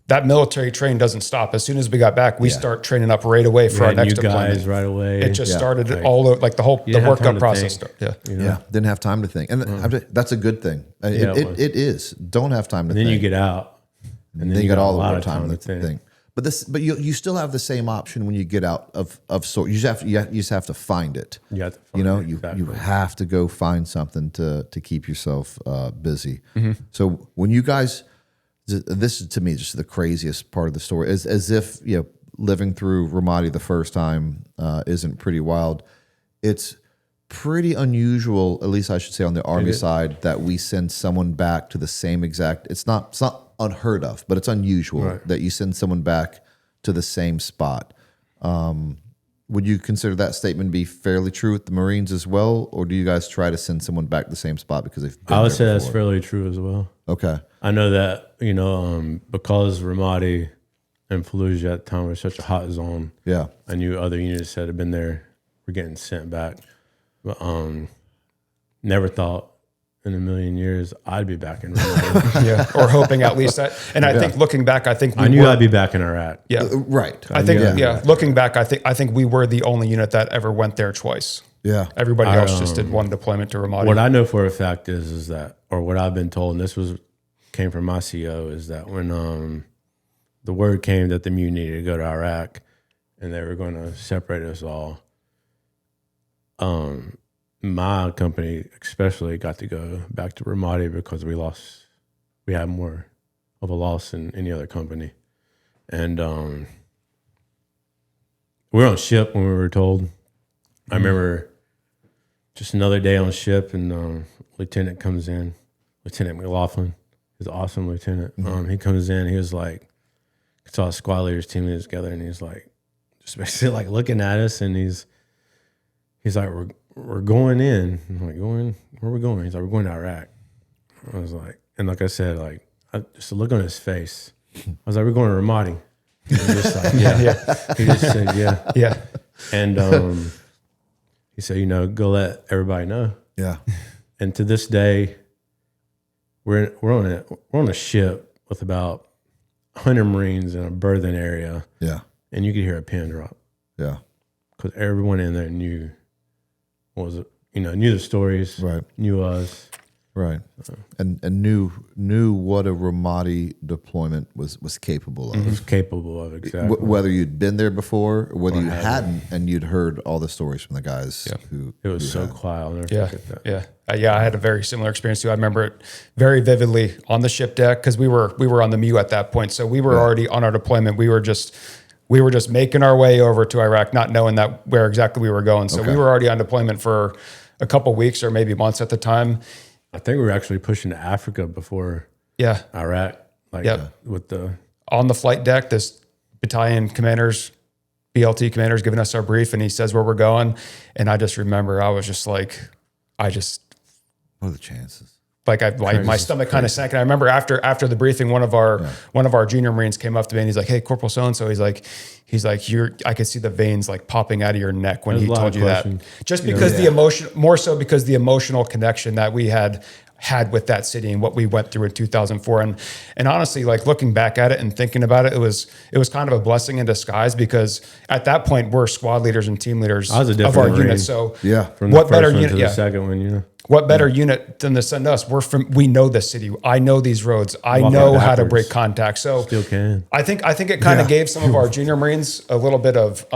that military train doesn't stop. As soon as we got back, we start training up right away for our next deployment. Guys right away. It just started all over, the workup process. Didn't have time to think, and that's a good thing. It is. Don't have time to think. Then you get out, and then you got all the more time to think. But you still have the same option when you get out of sort. You just have to find it. You have to find it. You have to go find something to keep yourself busy. Mm-hmm. So when you guys, this is to me just the craziest part of the story. As if living through Ramadi the first time isn't pretty wild. It's pretty unusual, at least I should say on the Army side, that we send someone back to the same exact. It's not unheard of, but it's unusual that you send someone back to the same spot. Would you consider that statement to be fairly true with the Marines as well, or do you guys try to send someone back to the same spot because they've been I would there say before? That's fairly true as well. Okay. I know that, because Ramadi and Fallujah at the time were such a hot zone. Yeah. I knew other units that had been there were getting sent back. But never thought in a million years I'd be back in Ramadi. Or hoping at least that. And I think looking back, I knew I'd be back in Iraq. Yeah. Right. I think looking back, I think we were the only unit that ever went there twice. Yeah. Everybody else just did one deployment to Ramadi. What I know for a fact is that, or what I've been told, and this came from my CO, is that when the word came that the mutiny needed to go to Iraq and they were going to separate us all, my company especially got to go back to Ramadi because we had more of a loss than any other company. And we were on ship when we were told. I remember just another day on ship, and lieutenant comes in, Lieutenant McLaughlin. He's an awesome lieutenant. He comes in, he was like, saw squad leaders team leaders together, and he's like, just basically like looking at us, and he's like, we're we're going in. I'm like, where are we going? He's like, we're going to Iraq. I was like, and like I said, like, just a look on his face. I was like, we're going to Ramadi. He was just like, yeah. He just said, yeah. Yeah. And he said, go let everybody know. Yeah. And to this day, we're on a ship with about 100 Marines in a berthing area. Yeah. And you could hear a pin drop. Yeah. Because everyone in there knew the stories, Right. knew us. Right. And knew what a Ramadi deployment was capable of. Was capable of, exactly. Whether you'd been there before or whether you hadn't, and you'd heard all the stories from the guys who It was who so had. quiet. I'll never Yeah, forget that. yeah, I had a very similar experience too. I remember it very vividly on the ship deck because we were on the MEU at that point, so we were already on our deployment. We were just making our way over to Iraq, not knowing that where exactly we were going. So we were already on deployment for a couple weeks or maybe months at the time. I think we were actually pushing to Africa before Iraq. Like with the on the flight deck, this battalion commanders, BLT commanders giving us our brief, and he says where we're going. And I just remember I was just like, What are the chances? like my stomach kind of sank. And I remember after the briefing, one of our junior Marines came up to me and he's like, "Hey, Corporal so and so." He's like, I could see the veins like popping out of your neck when he told you that. Just because the emotion, more so because the emotional connection that we had with that city and what we went through in 2004. And honestly, like looking back at it and thinking about it, it was kind of a blessing in disguise because at that point we're squad leaders and team leaders of our unit. So from the first one to the second one, what better unit than to send us? We know this city. I know these roads. I know how to break contact. So still can. I think it kind of gave some of our junior Marines a little bit of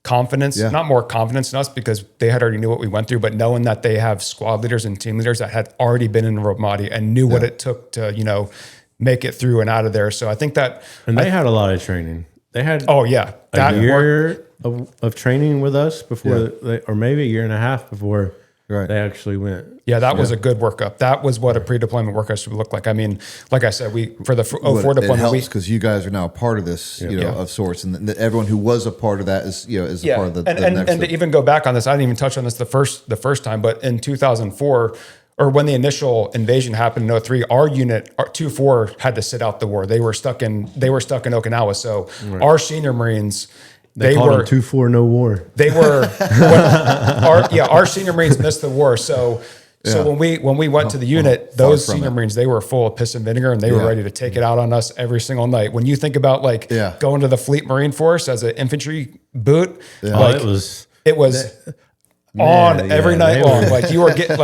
confidence, not more confidence in us because they had already knew what we went through, but knowing that they have squad leaders and team leaders that had already been in Ramadi and knew what it took to, make it through and out of there. So I think that, and they had a lot of training. They had a year of training with us before, or maybe a year and a half before they actually went. Yeah, that was a good workup. That was what a pre-deployment workup should look like. I mean, like I said, for the 04 deployment, it helps because you guys are now a part of this, of sorts, and everyone who was a part of that is a part of the next. And to even go back on this, I didn't even touch on this the first time, but in 2004, or when the initial invasion happened in 03, our unit, 2-4, had to sit out the war. They were stuck in Okinawa. So our senior Marines. They called them 2-4 no war. They were our senior Marines missed the war. So when we went to the unit, those senior Marines, they were full of piss and vinegar and they were ready to take it out on us every single night. When you think about going to the Fleet Marine Force as an infantry boot, it was every night long. Like you were getting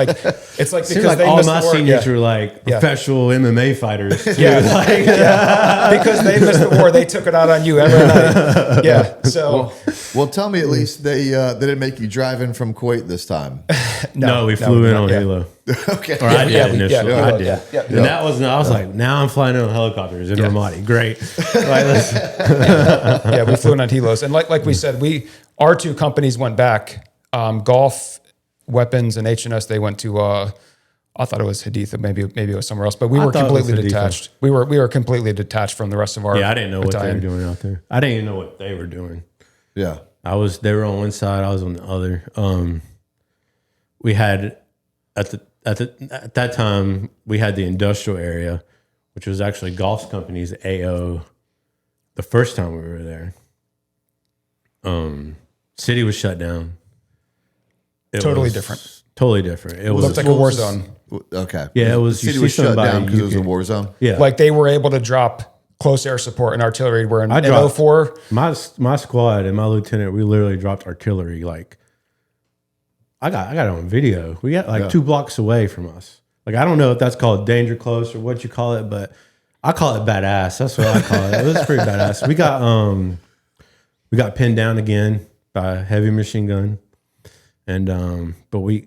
it's like because they all my seniors were like professional MMA fighters. Too. Because they missed the war, they took it out on you every night. Yeah. So well, tell me at least they didn't make you drive in from Kuwait this time. No, we flew in on Halo. Okay. Or I did initially. I did. Yeah. And that was I was like, now I'm flying in on helicopters in Ramadi. Great. We flew in on Helos, and like we said, our two companies went back. Golf Weapons and H&S, they went to I thought it was Haditha, maybe it was somewhere else, but we were completely detached. We were completely detached from the rest of our I didn't know battalion. what they were doing out there. I didn't even know what they were doing. Yeah. They were on one side, I was on the other. We had at that time we had the industrial area, which was actually Golf Company's AO the first time we were there. City was shut down. Totally different. Totally different. It looked like a war zone. Okay. Yeah, it was. The city was shut down because it was a war zone. Yeah, like they were able to drop close air support and artillery. Where in 04, my squad and my lieutenant, we literally dropped artillery. Like I got it on video. We got 2 blocks away from us. Like I don't know if that's called danger close or what you call it, but I call it badass. That's what I call it. It was pretty badass. We got pinned down again by a heavy machine gun. And but we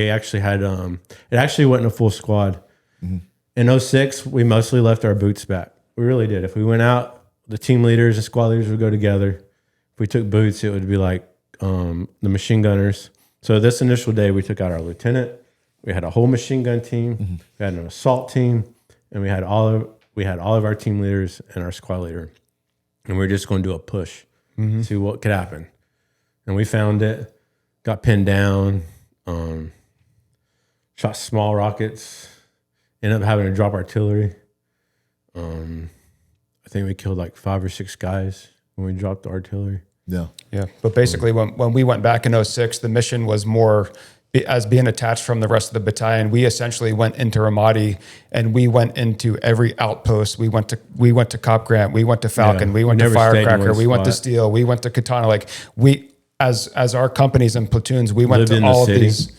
actually had it actually wasn't a full squad. Mm-hmm. In 06, we mostly left our boots back. We really did. If we went out, the team leaders and squad leaders would go together. If we took boots, it would be like the machine gunners. So this initial day, we took out our lieutenant. We had a whole machine gun team. Mm-hmm. We had an assault team, and we had all of our team leaders and our squad leader. And we were just going to do a push, see what could happen. And we found it. got pinned down, shot small rockets, ended up having to drop artillery. I think we killed like 5 or 6 guys when we dropped the artillery. Yeah. Yeah. But basically, when we went back in 2006, the mission was more as being attached from the rest of the battalion. We essentially went into Ramadi and we went into every outpost. We went to Cop Grant, we went to Falcon, we went to Firecracker, we went to Steel, we went to Katana. Like we, as our companies and platoons, we went to all of these.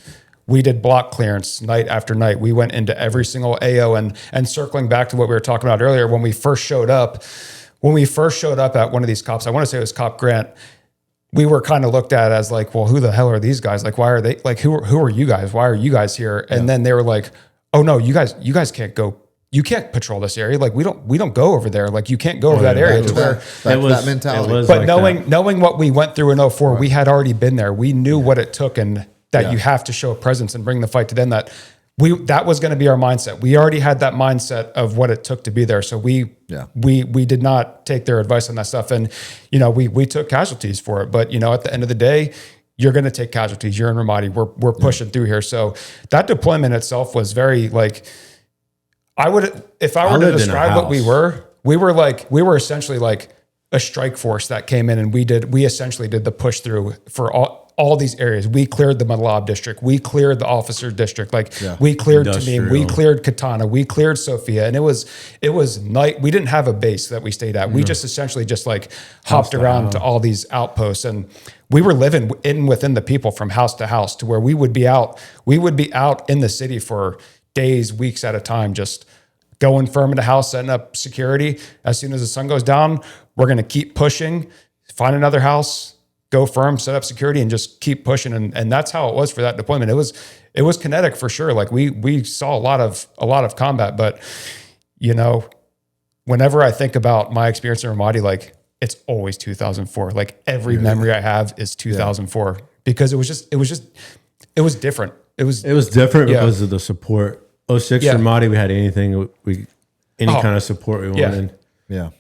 We did block clearance night after night. We went into every single AO and circling back to what we were talking about earlier, when we first showed up at one of these cops, I want to say it was Cop Grant, we were kind of looked at as like, well, who the hell are these guys? Like, why are they like, who are you guys? Why are you guys here? And then they were like, oh no, you guys can't go. You can't patrol this area. Like we don't go over there. Like you can't go over that area. That mentality. But like knowing what we went through in 2004, we had already been there. We knew what it took and that you have to show a presence and bring the fight to them. That was going to be our mindset. We already had that mindset of what it took to be there. So we did not take their advice on that stuff. And, we took casualties for it. But, at the end of the day, you're going to take casualties. You're in Ramadi. We're pushing through here. So that deployment itself was very like, if I were to describe what we were essentially like a strike force that came in and we essentially did the push through for all these areas. We cleared the Malab district. We cleared the officer district. We cleared Tamim. We cleared Katana. We cleared Sophia. And it was night. We didn't have a base that we stayed at. We just essentially like hopped around to all these outposts, and we were living within the people from house to house, to where we would be out in the city for days, weeks at a time, just going firm into house, setting up security. As soon as the sun goes down, we're going to keep pushing, find another house, go firm, set up security, and just keep pushing. And that's how it was for that deployment. It was kinetic for sure. Like we saw a lot of combat, but whenever I think about my experience in Ramadi, like it's always 2004. Like every memory I have is 2004 because it was different. It was different because of the support. 06 Ramadi, we had any kind of support we wanted. Yeah.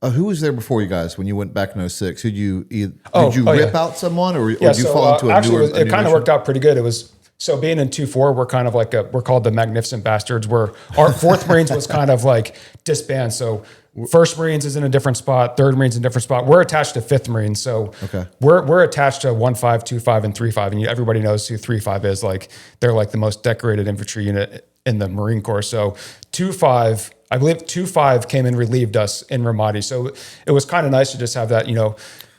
Who was there before you guys when you went back in 06? Did you rip out someone or did you fall into a newer? It kind of worked out pretty good. It was so being in 2-4, we're kind of like we're called the Magnificent Bastards. Where our 4th Marines was kind of like disband. So 1st Marines is in a different spot, 3rd Marines in a different spot. We're attached to 5th Marines, so we're attached to 1-5, 2-5, and 3-5, and everybody knows who 3-5 is. Like they're like the most decorated infantry unit in the Marine Corps. So 2-5. I believe 2-5 came and relieved us in Ramadi. So it was kind of nice to just have that,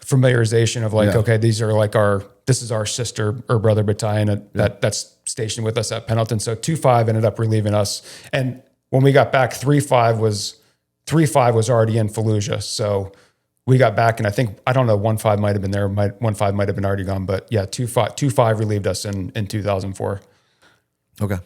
familiarization of like, okay, this is our sister or brother battalion that's stationed with us at Pendleton. So 2-5 ended up relieving us. And when we got back, 3-5 was already in Fallujah. So we got back, and I don't know, 1-5 might have been there. 1-5 might have been already gone, but yeah, 2-5 relieved us in 2004. Okay.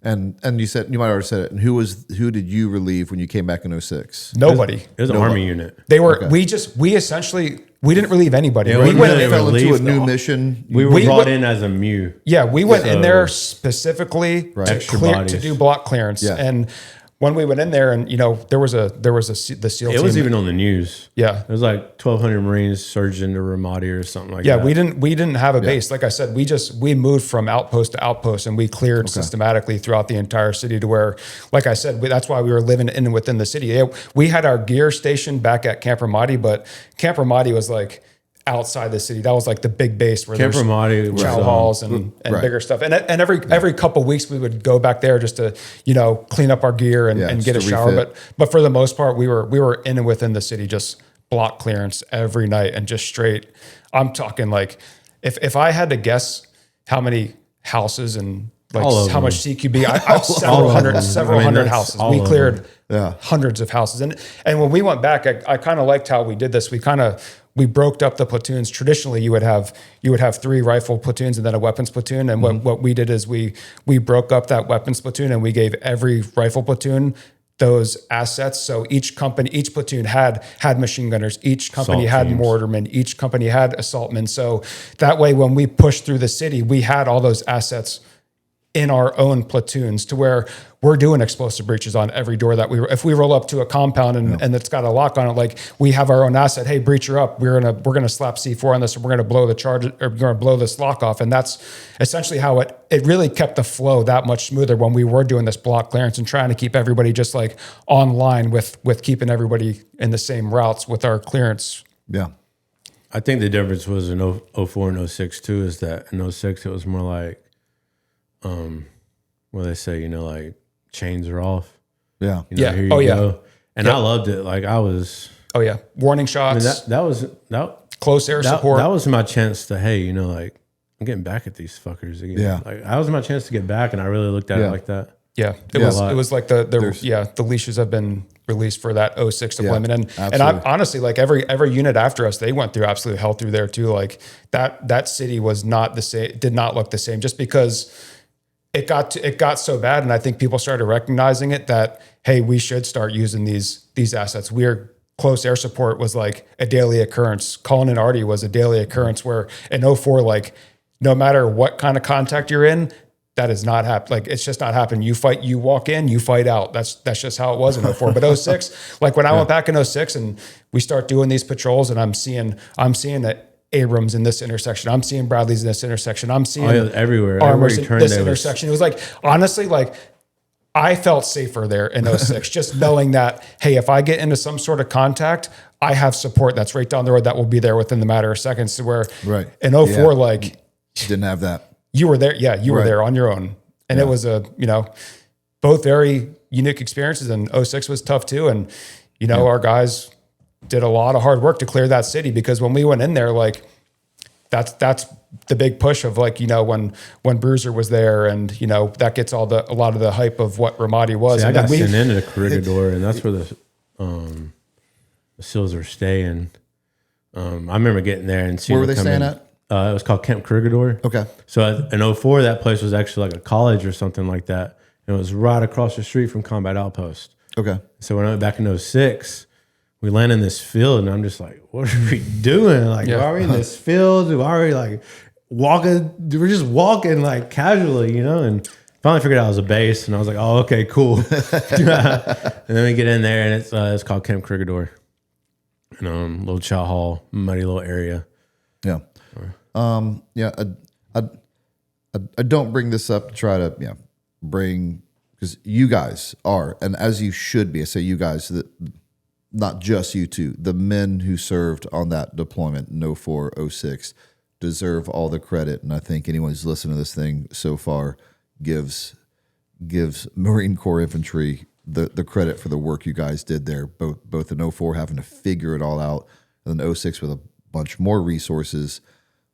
And you said, you might have already said it. And who did you relieve when you came back in 06? Nobody. It was an army unit. They were, we didn't relieve anybody. Yeah, we fell into a new mission. We were brought in as a MU. Yeah, we went in there specifically to do block clearance. Yeah. And when we went in there, and the SEAL team. It was even on the news. Yeah, it was like 1,200 Marines surged into Ramadi or something like that. Yeah, we didn't have a base. Like I said, we moved from outpost to outpost, and we cleared systematically throughout the entire city to where, like I said, that's why we were living in and within the city. Yeah, we had our gear stationed back at Camp Ramadi, but Camp Ramadi was like outside the city. That was like the big base where Camp there's Ramadi chow halls and bigger stuff. And every couple of weeks we would go back there just to, clean up our gear and get a shower. But for the most part, we were in and within the city, just block clearance every night and just straight. I'm talking like, if I had to guess how many houses and like how much CQB, I've several hundred houses. We cleared hundreds of houses. And when we went back, I kind of liked how we did this. We broke up the platoons. Traditionally, you would have 3 rifle platoons and then a weapons platoon. And what we did is we broke up that weapons platoon and we gave every rifle platoon those assets. So each platoon had machine gunners. Each company had mortarmen. Each company had assaultmen. So that way, when we pushed through the city, we had all those assets in our own platoons, to where we're doing explosive breaches on every door that if we roll up to a compound and it's got a lock on it, like we have our own asset. Hey, breacher up. We're gonna slap C4 on this, and we're gonna blow the charge, or we're gonna blow this lock off. And that's essentially how it really kept the flow that much smoother when we were doing this block clearance and trying to keep everybody just like online with keeping everybody in the same routes with our clearance. Yeah. I think the difference was in 04 and 06 too, is that in 06 it was more like, what they say, like chains are off. Yeah. Here you go. And I loved it. Like I was. Oh yeah. Warning shots. I mean, that was close air support. That was my chance to, hey, like I'm getting back at these fuckers again. Yeah. Like that was my chance to get back, and I really looked at it like that. Yeah. It was like the leashes have been released for that 06 deployment. And I honestly, like every unit after us, they went through absolute hell through there too. Like that city was not the same, did not look the same, just because it got so bad. And I think people started recognizing it that, hey, we should start using these assets. Close air support was like a daily occurrence. Calling in Artie was a daily occurrence, where in 04, like no matter what kind of contact you're in, that is not happen. Like it's just not happening. You walk in, you fight out. That's just how it was in 04. But 06, like when I went back in 06 and we start doing these patrols, and I'm seeing that Abrams in this intersection. I'm seeing Bradley's in this intersection. I'm seeing everywhere. Armors in this intersection. It was like, honestly, like I felt safer there in 06, just knowing that, hey, if I get into some sort of contact, I have support that's right down the road that will be there within the matter of seconds. To where in 04, like didn't have that. You were there. Yeah. You were there on your own. And it was both very unique experiences, and 06 was tough too. And, our guys did a lot of hard work to clear that city, because when we went in there, like that's the big push of like, when Bruiser was there, and, that gets a lot of the hype of what Ramadi was. See, and I got sent into the corridor, and that's where the SEALs are staying. I remember getting there and seeing where were they staying at? It was called Camp Corregidor. Okay. So in 04, that place was actually like a college or something like that. And it was right across the street from Combat Outpost. Okay. So when I went back in 06, we landed in this field, and I'm just like, what are we doing? Like, why are we in this field? Why are we like walking? We're just walking like casually, and finally figured out it was a base, and I was like, oh, okay, cool. And then we get in there, and it's called Camp Corregidor. And little chow hall, muddy little area. Yeah. I don't bring this up to try to bring, because you guys are, and as you should be. I say you guys, not just you two, the men who served on that deployment in 04, 06 deserve all the credit. And I think anyone who's listened to this thing so far gives Marine Corps infantry the credit for the work you guys did there, both in 04 having to figure it all out, and then 06 with a bunch more resources.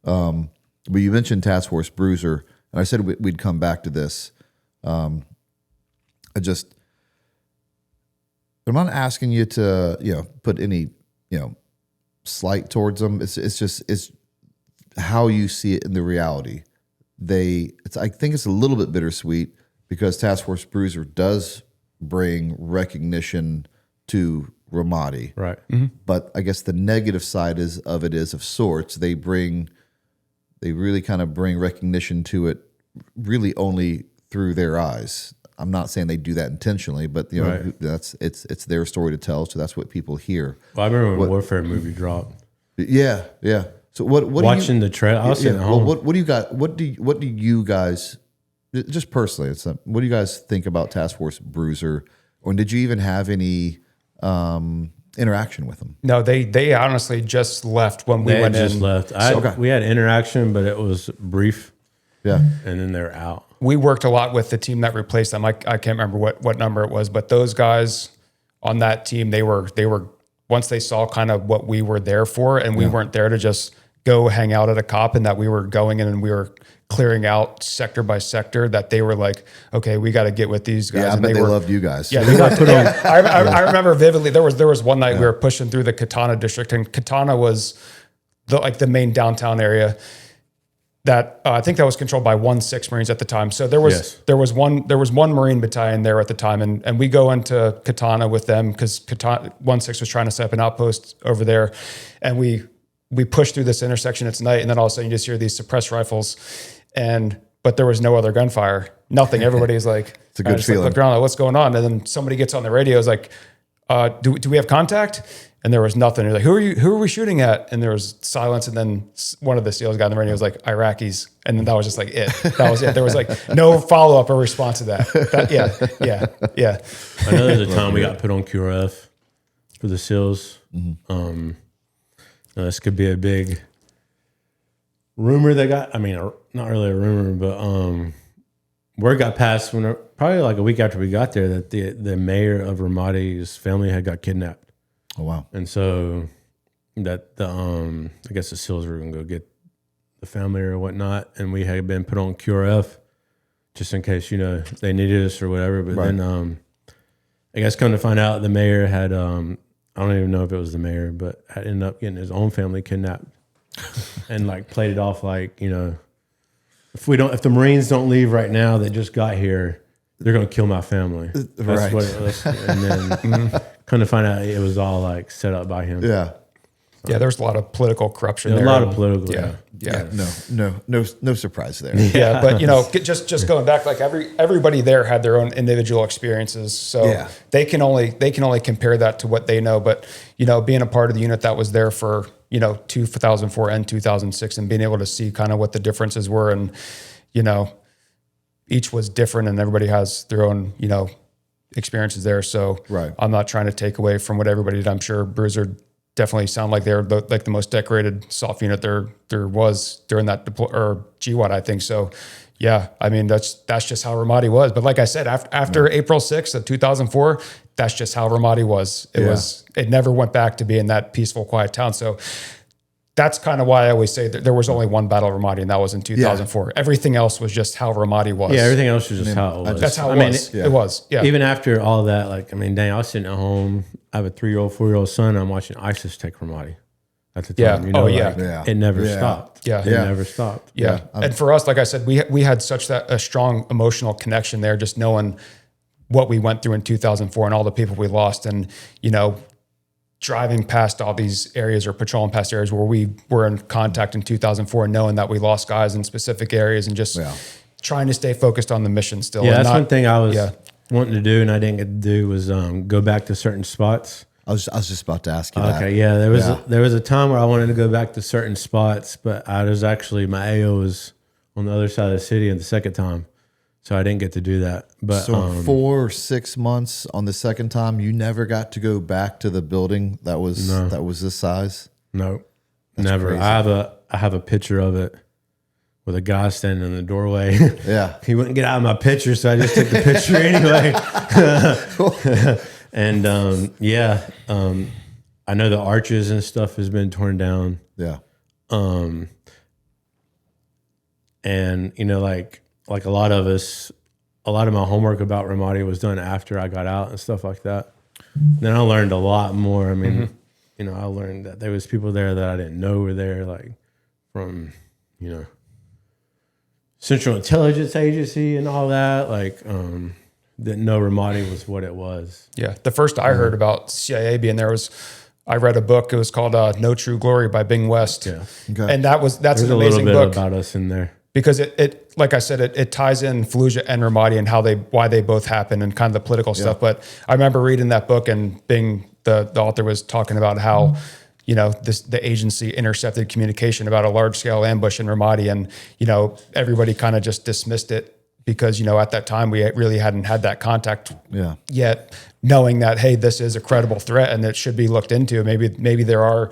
But you mentioned Task Force Bruiser, and I said we'd come back to this. I'm not asking you to put any slight towards them. It's how you see it in the reality. I think it's a little bit bittersweet, because Task Force Bruiser does bring recognition to Ramadi, right? Mm-hmm. But I guess the negative side is of sorts. They really kind of bring recognition to it, really only through their eyes. I'm not saying they do that intentionally, but it's their story to tell, so that's what people hear. Well, I remember when Warfare movie dropped. Yeah. So what watching the trailer, I was sitting at home. What do you got? What do you guys, just personally, what do you guys think about Task Force Bruiser, or did you even have any interaction with them? No, they honestly just left when we went in. They just left. We had interaction, but it was brief. Yeah. And then they're out. We worked a lot with the team that replaced them. I can't remember what number it was, but those guys on that team, they were once they saw kind of what we were there for, and we weren't there to just go hang out at a cop, and that we were going in and we were clearing out sector by sector, that they were like, okay, we got to get with these guys. Yeah, I bet they loved you guys. Yeah, they got I remember vividly. There was one night we were pushing through the Katana district, and Katana was the main downtown area that I think that was controlled by 1-6 Marines at the time. So there was one Marine battalion there at the time, and we go into Katana with them, because 1-6 was trying to set up an outpost over there, and we push through this intersection. It's night, and then all of a sudden you just hear these suppressed rifles, but there was no other gunfire, nothing. Everybody's like, It's a good just feeling. look around, like, what's going on? And then somebody gets on the radio, is like, do we have contact? And there was nothing. You're like, who are we shooting at? And there was silence. And then one of the SEALs got on the radio, was like, Iraqis. And then that was just like it. That was it. There was like no follow up or response to that. Yeah. I know there's a time we got put on QRF for the SEALs. This could be a big rumor that got, not really a rumor, but word got passed probably like a week after we got there, that the mayor of Ramadi's family had got kidnapped. Oh, wow. And so that I guess the SEALs were going to go get the family or whatnot, and we had been put on QRF just in case, they needed us or whatever. But then I guess come to find out, the mayor had I don't even know if it was the mayor, but had ended up getting his own family kidnapped and like played it off like, if the Marines don't leave right now that just got here, they're going to kill my family. That's what it was. And then come to find out, it was all like set up by him. Yeah. Yeah, there was a lot of political corruption A there. lot of political. Yeah. No surprise there. Yeah, but just going back, like everybody there had their own individual experiences, so they can only compare that to what they know. But being a part of the unit that was there for 2004 and 2006, and being able to see kind of what the differences were, and each was different, and everybody has their own experiences there. So I'm not trying to take away from what everybody did. I'm sure Bruiser definitely sound like they're the most decorated soft unit there was during that or GWAT, I think. So yeah, that's just how Ramadi was. But like I said, after April 6th of 2004, that's just how Ramadi was. It never went back to being that peaceful, quiet town. So that's kind of why I always say that there was only one Battle of Ramadi, and that was in 2004. Everything else was just how Ramadi was. Yeah, everything else was just how it was. That's how it was. It was. Yeah. Even after all that, dang, I was sitting at home. I have a 3-year-old, 4-year-old son. I'm watching ISIS take Ramadi at the time. It never stopped. Yeah. It never stopped. Yeah. And for us, like I said, we had such a strong emotional connection there, just knowing what we went through in 2004 and all the people we lost, and driving past all these areas or patrolling past areas where we were in contact in 2004, knowing that we lost guys in specific areas, and just trying to stay focused on the mission still. Yeah, that's one thing I was wanting to do and I didn't get to do was go back to certain spots. I was just about to ask you that. Okay, yeah, there was a time where I wanted to go back to certain spots, but I was actually, my AO was on the other side of the city at the second time. So I didn't get to do that. But so 4 or 6 months on the second time, you never got to go back to the building that was this size? No, never. Crazy. I have a picture of it with a guy standing in the doorway. Yeah. He wouldn't get out of my picture, so I just took the picture anyway. And I know the arches and stuff has been torn down. Yeah. And like a lot of my homework about Ramadi was done after I got out and stuff like that. Then I learned a lot more. I mean, I learned that there was people there that I didn't know were there, like from, Central Intelligence Agency and all that. Didn't know Ramadi was what it was. Yeah. The first I heard about CIA being there was, I read a book. It was called No True Glory by Bing West. Yeah. Okay. And that's There's an a amazing little bit book. about us in there. Because it like I said, it ties in Fallujah and Ramadi and why they both happened and kind of the political stuff. But I remember reading that book, and Bing, the author, was talking about how, the agency intercepted communication about a large scale ambush in Ramadi, and everybody kind of just dismissed it because at that time we really hadn't had that contact yet, knowing that, hey, this is a credible threat and it should be looked into. Maybe there are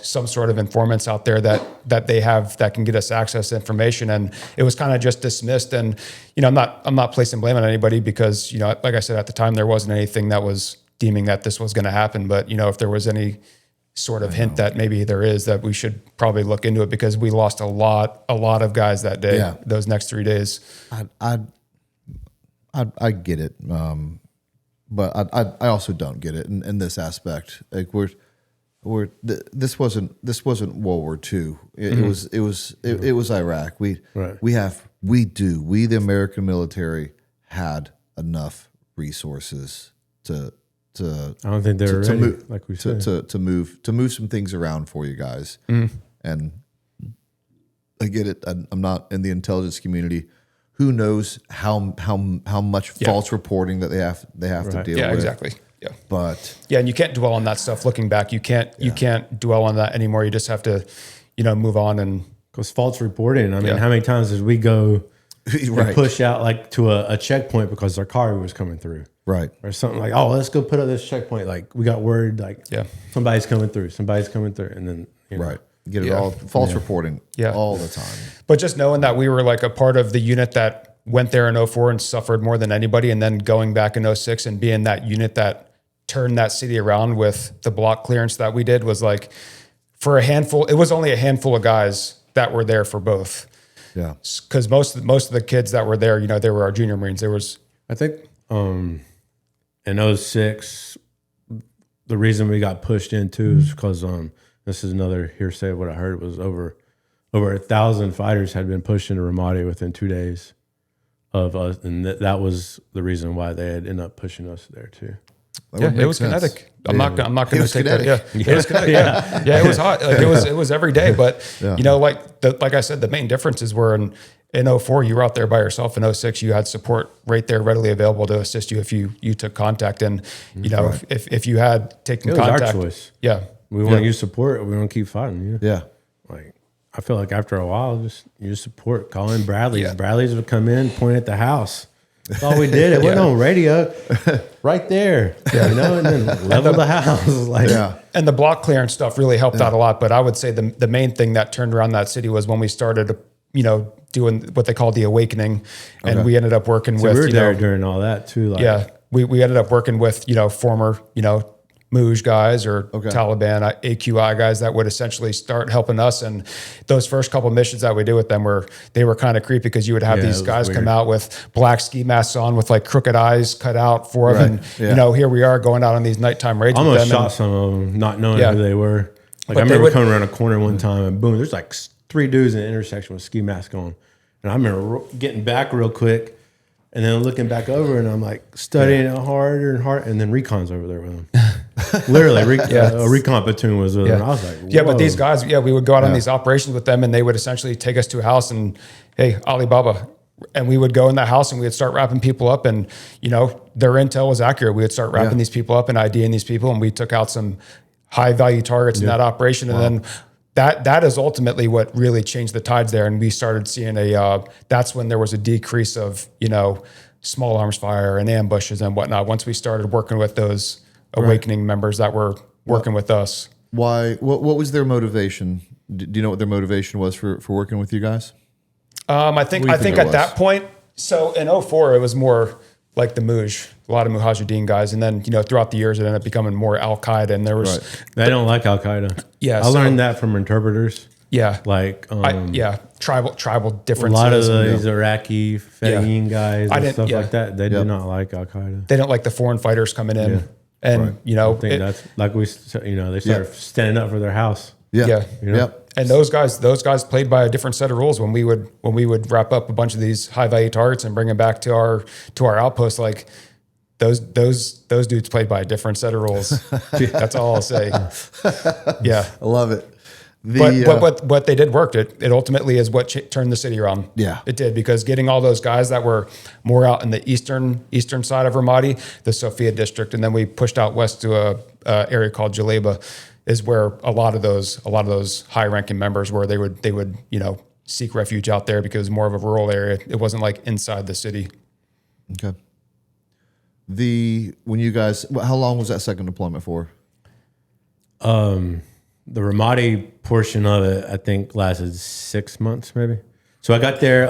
some sort of informants out there that they have that can get us access to information, and it was kind of just dismissed. And I'm not placing blame on anybody because like I said, at the time there wasn't anything that was deeming that this was going to happen. But if there was any sort of hint that maybe there is, that we should probably look into it, because we lost a lot of guys that day, those next 3 days. I get it. But I also don't get it in this aspect. Like this wasn't World War II. It was Iraq. We the American military had enough resources to I don't think they're ready, move, like we said, to move some things around for you guys. And I get it. I'm not in the intelligence community. who knows how much false reporting that they have to deal with. Yeah, exactly. Yeah. But yeah, and you can't dwell on that stuff. Looking back, you can't dwell on that anymore. You just have to, move on. And because false reporting. I mean, how many times did we go and push out like to a checkpoint because our car was coming through, right, or something like, oh, let's go put up this checkpoint. Like we got word, like somebody's coming through, and then right, get it all false reporting, all the time. But just knowing that we were like a part of the unit that went there in 04 and suffered more than anybody, and then going back in 06 and being that unit that turned that city around with the block clearance that we did was like for a handful. It was only a handful of guys that were there for both. Yeah, because most of the kids that were there, they were our junior Marines. There was, I think, in 06, the reason we got pushed into is because this is another hearsay of what I heard was over 1,000 fighters had been pushed into Ramadi within 2 days of us, and that was the reason why they had ended up pushing us there too. It was kinetic. I'm not going to take that. Yeah, it was kinetic. Yeah, it was hot. Like it was every day. But like I said, the main differences were in 04, you were out there by yourself. In 06, you had support right there, readily available to assist you if you took contact. And if you had taken contact, it was our choice. Yeah, we want to use support. We want to keep fighting. Yeah, like I feel like after a while, just use support. Call in Bradley's. Yeah. Bradley's would come in, point at the house. That's all we did. It went on radio right there, and then level the house. Like, and the block clearance stuff really helped out a lot. But I would say the main thing that turned around that city was when we started, doing what they call the awakening, and we ended up working with. We were there during all that too. Like, we ended up working with former Muj guys or Taliban AQI guys that would essentially start helping us. And those first couple of missions that we did with them were kind of creepy because you would have these guys come out with black ski masks on with like crooked eyes cut out for them. And, here we are going out on these nighttime raids. Almost shot some of them, not knowing who they were. Like I remember coming around a corner one time and boom, there's like 3 dudes in the intersection with ski masks on. And I remember getting back real quick and then looking back over and I'm like studying it harder and harder. And then Recon's over there with them. Literally, a recon platoon was with them. I was like, whoa. But these guys, we would go out on these operations with them and they would essentially take us to a house and, hey, Alibaba. And we would go in that house and we would start wrapping people up and, their intel was accurate. We would start wrapping these people up and IDing these people and we took out some high value targets in that operation. And then that is ultimately what really changed the tides there. And we started seeing that's when there was a decrease of, small arms fire and ambushes and whatnot. Once we started working with those awakening members that were working with us. Why? What was their motivation? Do you know what their motivation was for working with you guys? I think at that point, so in 04, it was more like the Muj, a lot of Mujahideen guys. And then, throughout the years, it ended up becoming more Al-Qaeda. And there was... They don't like Al-Qaeda. Yeah. I learned that from interpreters. Yeah. Like... tribal differences. A lot of these Iraqi, Fedayeen guys and stuff like that, they do not like Al-Qaeda. They don't like the foreign fighters coming in. Yeah. And, I think that's like they started standing up for their house. Yeah. And those guys played by a different set of rules when we would wrap up a bunch of these high value targets and bring them back to our outpost. Like those dudes played by a different set of rules. That's all I'll say. Yeah. I love it. But they did work. It ultimately is what turned the city around. Yeah, it did, because getting all those guys that were more out in the eastern side of Ramadi, the Sofia district, and then we pushed out west to a area called Jaleba, is where a lot of those high ranking members were. They would seek refuge out there because it was more of a rural area. It wasn't like inside the city. Okay. When you guys, how long was that second deployment for? The Ramadi portion of it, I think, lasted 6 months, maybe. So I got there.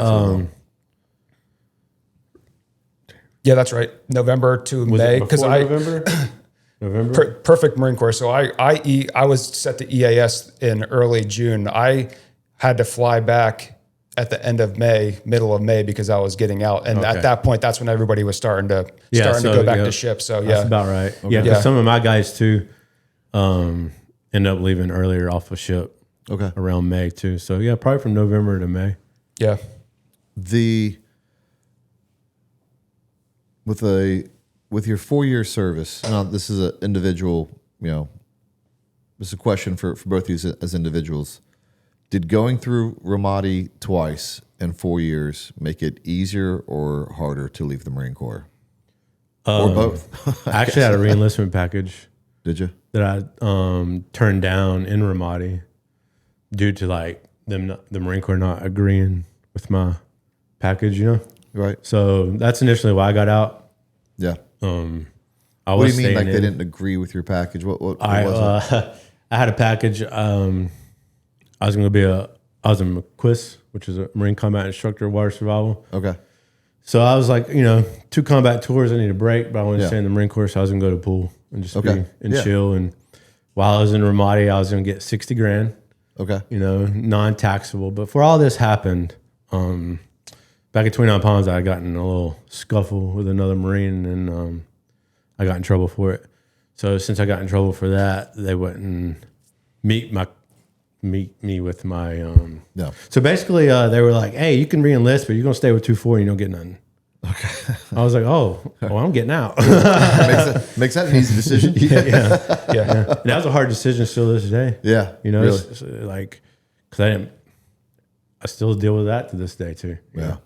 Yeah, that's right. November to May, because November. Perfect Marine Corps. So I was set to EAS in early June. I had to fly back at the end of May, middle of May, because I was getting out, and at that point, that's when everybody was starting to go back to ship. So that's about right. Okay. Yeah, because some of my guys too. End up leaving earlier off a ship. Okay. Around May too. So yeah, probably from November to May. Yeah. With your 4-year service, now this is an individual, this is a question for both of you as individuals. Did going through Ramadi twice and 4 years make it easier or harder to leave the Marine Corps? Or both? I actually had a reenlistment package. Did you? That I turned down in Ramadi due to like the Marine Corps not agreeing with my package, Right. So that's initially why I got out. Yeah. I What do was you mean, like staying they in. didn't agree with your package? What was it? I had a package. I was going to be I was a McQuist, which is a Marine Combat Instructor, Water Survival. Okay. So I was like, 2 combat tours, I need a break, but I wanted to Yeah. stay in the Marine Corps, so I was going to go to pool and just Okay. be and Yeah. chill. And while I was in Ramadi, I was going to get $60,000. Okay. Non-taxable. But before all this happened, back at 29 Palms, I got in a little scuffle with another Marine, and I got in trouble for it. So since I got in trouble for that, they wouldn't meet me with my. Yeah. So basically, they were like, "Hey, you can re-enlist, but you're gonna stay with 2-4, and you don't get nothing." Okay. I was like, "Oh, I'm getting out." Makes that an easy decision. yeah. And that was a hard decision still to this day. Yeah. Really? Really? Like, because I still deal with that to this day too. Yeah.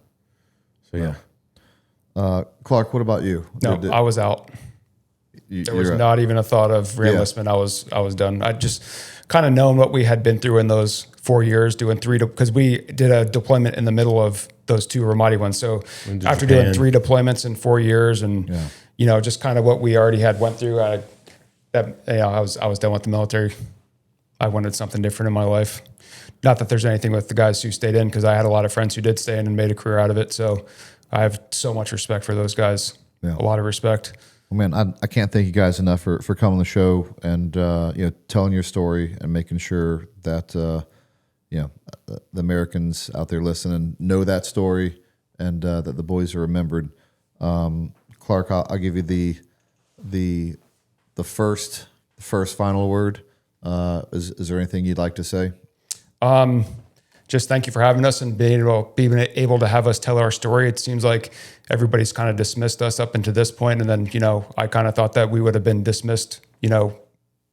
So yeah. Clark, what about you? No, I was out. There was not even a thought of reenlistment. I was done. I just kind of known what we had been through in those 4 years, doing because we did a deployment in the middle of those 2 Ramadi ones. So after doing 3 deployments in 4 years, and just kind of what we already had went through, I was done with the military. I wanted something different in my life. Not that there's anything with the guys who stayed in, because I had a lot of friends who did stay in and made a career out of it. So I have so much respect for those guys. Yeah. A lot of respect. Well, man, I can't thank you guys enough for coming on the show and telling your story and making sure that the Americans out there listening know that story and that the boys are remembered. Clark, I'll give you the first final word. Is there anything you'd like to say? Just thank you for having us and being able to have us tell our story. It seems like everybody's kind of dismissed us up until this point. And then, I kind of thought that we would have been dismissed,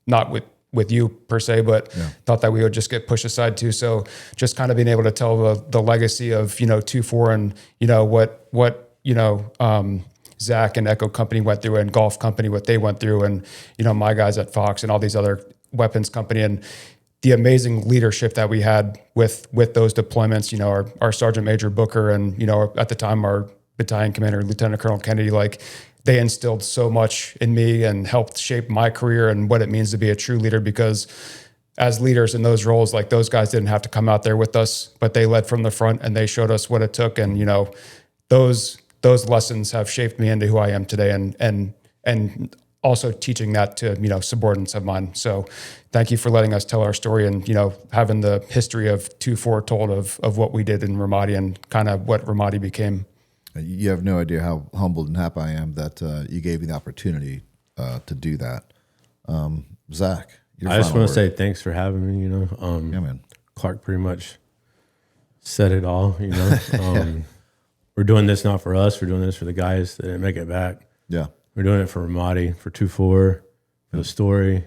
not with you per se, but thought that we would just get pushed aside too. So just kind of being able to tell the legacy of, 2-4 and, what Zach and Echo Company went through and Golf Company, what they went through, and, my guys at Fox and all these other weapons company, and the amazing leadership that we had with those deployments, our Sergeant Major Booker and, at the time our battalion commander, Lieutenant Colonel Kennedy, like they instilled so much in me and helped shape my career and what it means to be a true leader, because as leaders in those roles, like those guys didn't have to come out there with us, but they led from the front and they showed us what it took. And, those lessons have shaped me into who I am today, and also teaching that to, subordinates of mine. So thank you for letting us tell our story and, having the history of 2-4 told of what we did in Ramadi and kind of what Ramadi became. You have no idea how humbled and happy I am that you gave me the opportunity to do that. Zach, I just want to say thanks for having me, yeah, man. Clark pretty much said it all, We're doing this not for us. We're doing this for the guys that didn't make it back. Yeah. We're doing it for Ramadi, for 2-4, for the story,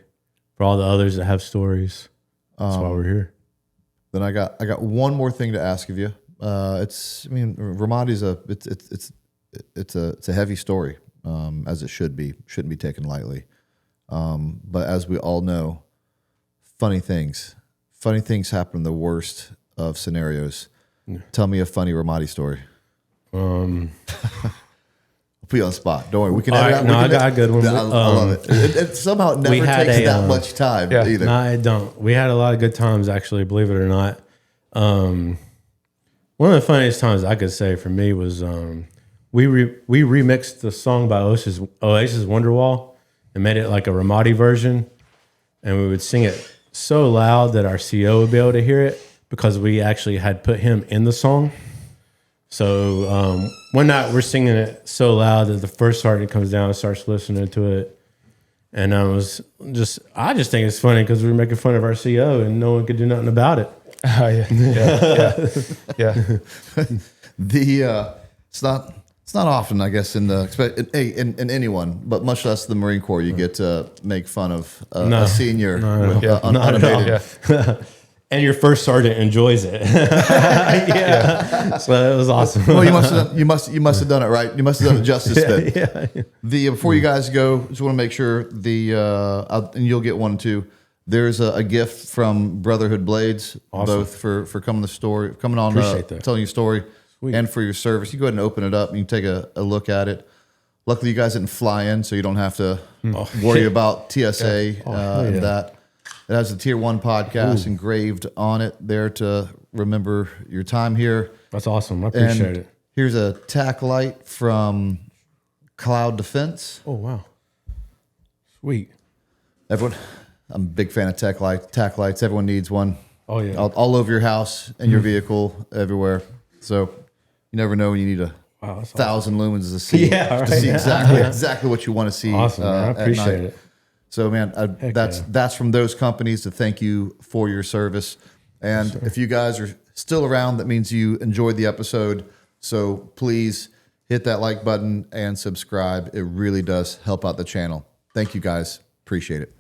for all the others that have stories. That's why we're here. Then I got one more thing to ask of you. Ramadi's it's a heavy story, as it should be. Shouldn't be taken lightly. But as we all know, funny things happen in the worst of scenarios. Tell me a funny Ramadi story. I'll put you on the spot. Don't worry. We can edit out. No, I got a good one. I love it. It somehow never takes that much time either. No, it don't. We had a lot of good times, actually, believe it or not. One of the funniest times I could say for me was we remixed the song by Oasis Wonderwall and made it like a Ramadi version. And we would sing it so loud that our CO would be able to hear it, because we actually had put him in the song. So one night we're singing it so loud that the first sergeant comes down and starts listening to it. And I just think it's funny because we were making fun of our CO and no one could do nothing about it. Oh, yeah. It's not often, I guess, in anyone, but much less the Marine Corps, you get to make fun of a senior with unabated. and your first sergeant enjoys it. So it was awesome. Well, you must have done it right. You must have done it justice. Then. Before you guys go, just want to make sure and you'll get one too. There's a gift from Brotherhood Blades, both for coming on, telling your story, and for your service. You go ahead and open it up, and you can take a look at it. Luckily, you guys didn't fly in, so you don't have to worry about TSA and that. It has the Tier 1 Podcast engraved on it there to remember your time here. That's awesome. I appreciate it. Here's a tack light from Cloud Defense. Oh, wow. Sweet. Everyone, I'm a big fan of tack lights. Everyone needs one. Oh, yeah. All over your house and your vehicle, everywhere. So you never know when you need 1,000 lumens to see, see exactly what you want to see. Awesome, man. I appreciate it. So, man, that's from those companies to thank you for your service. And if you guys are still around, that means you enjoyed the episode. So please hit that like button and subscribe. It really does help out the channel. Thank you, guys. Appreciate it.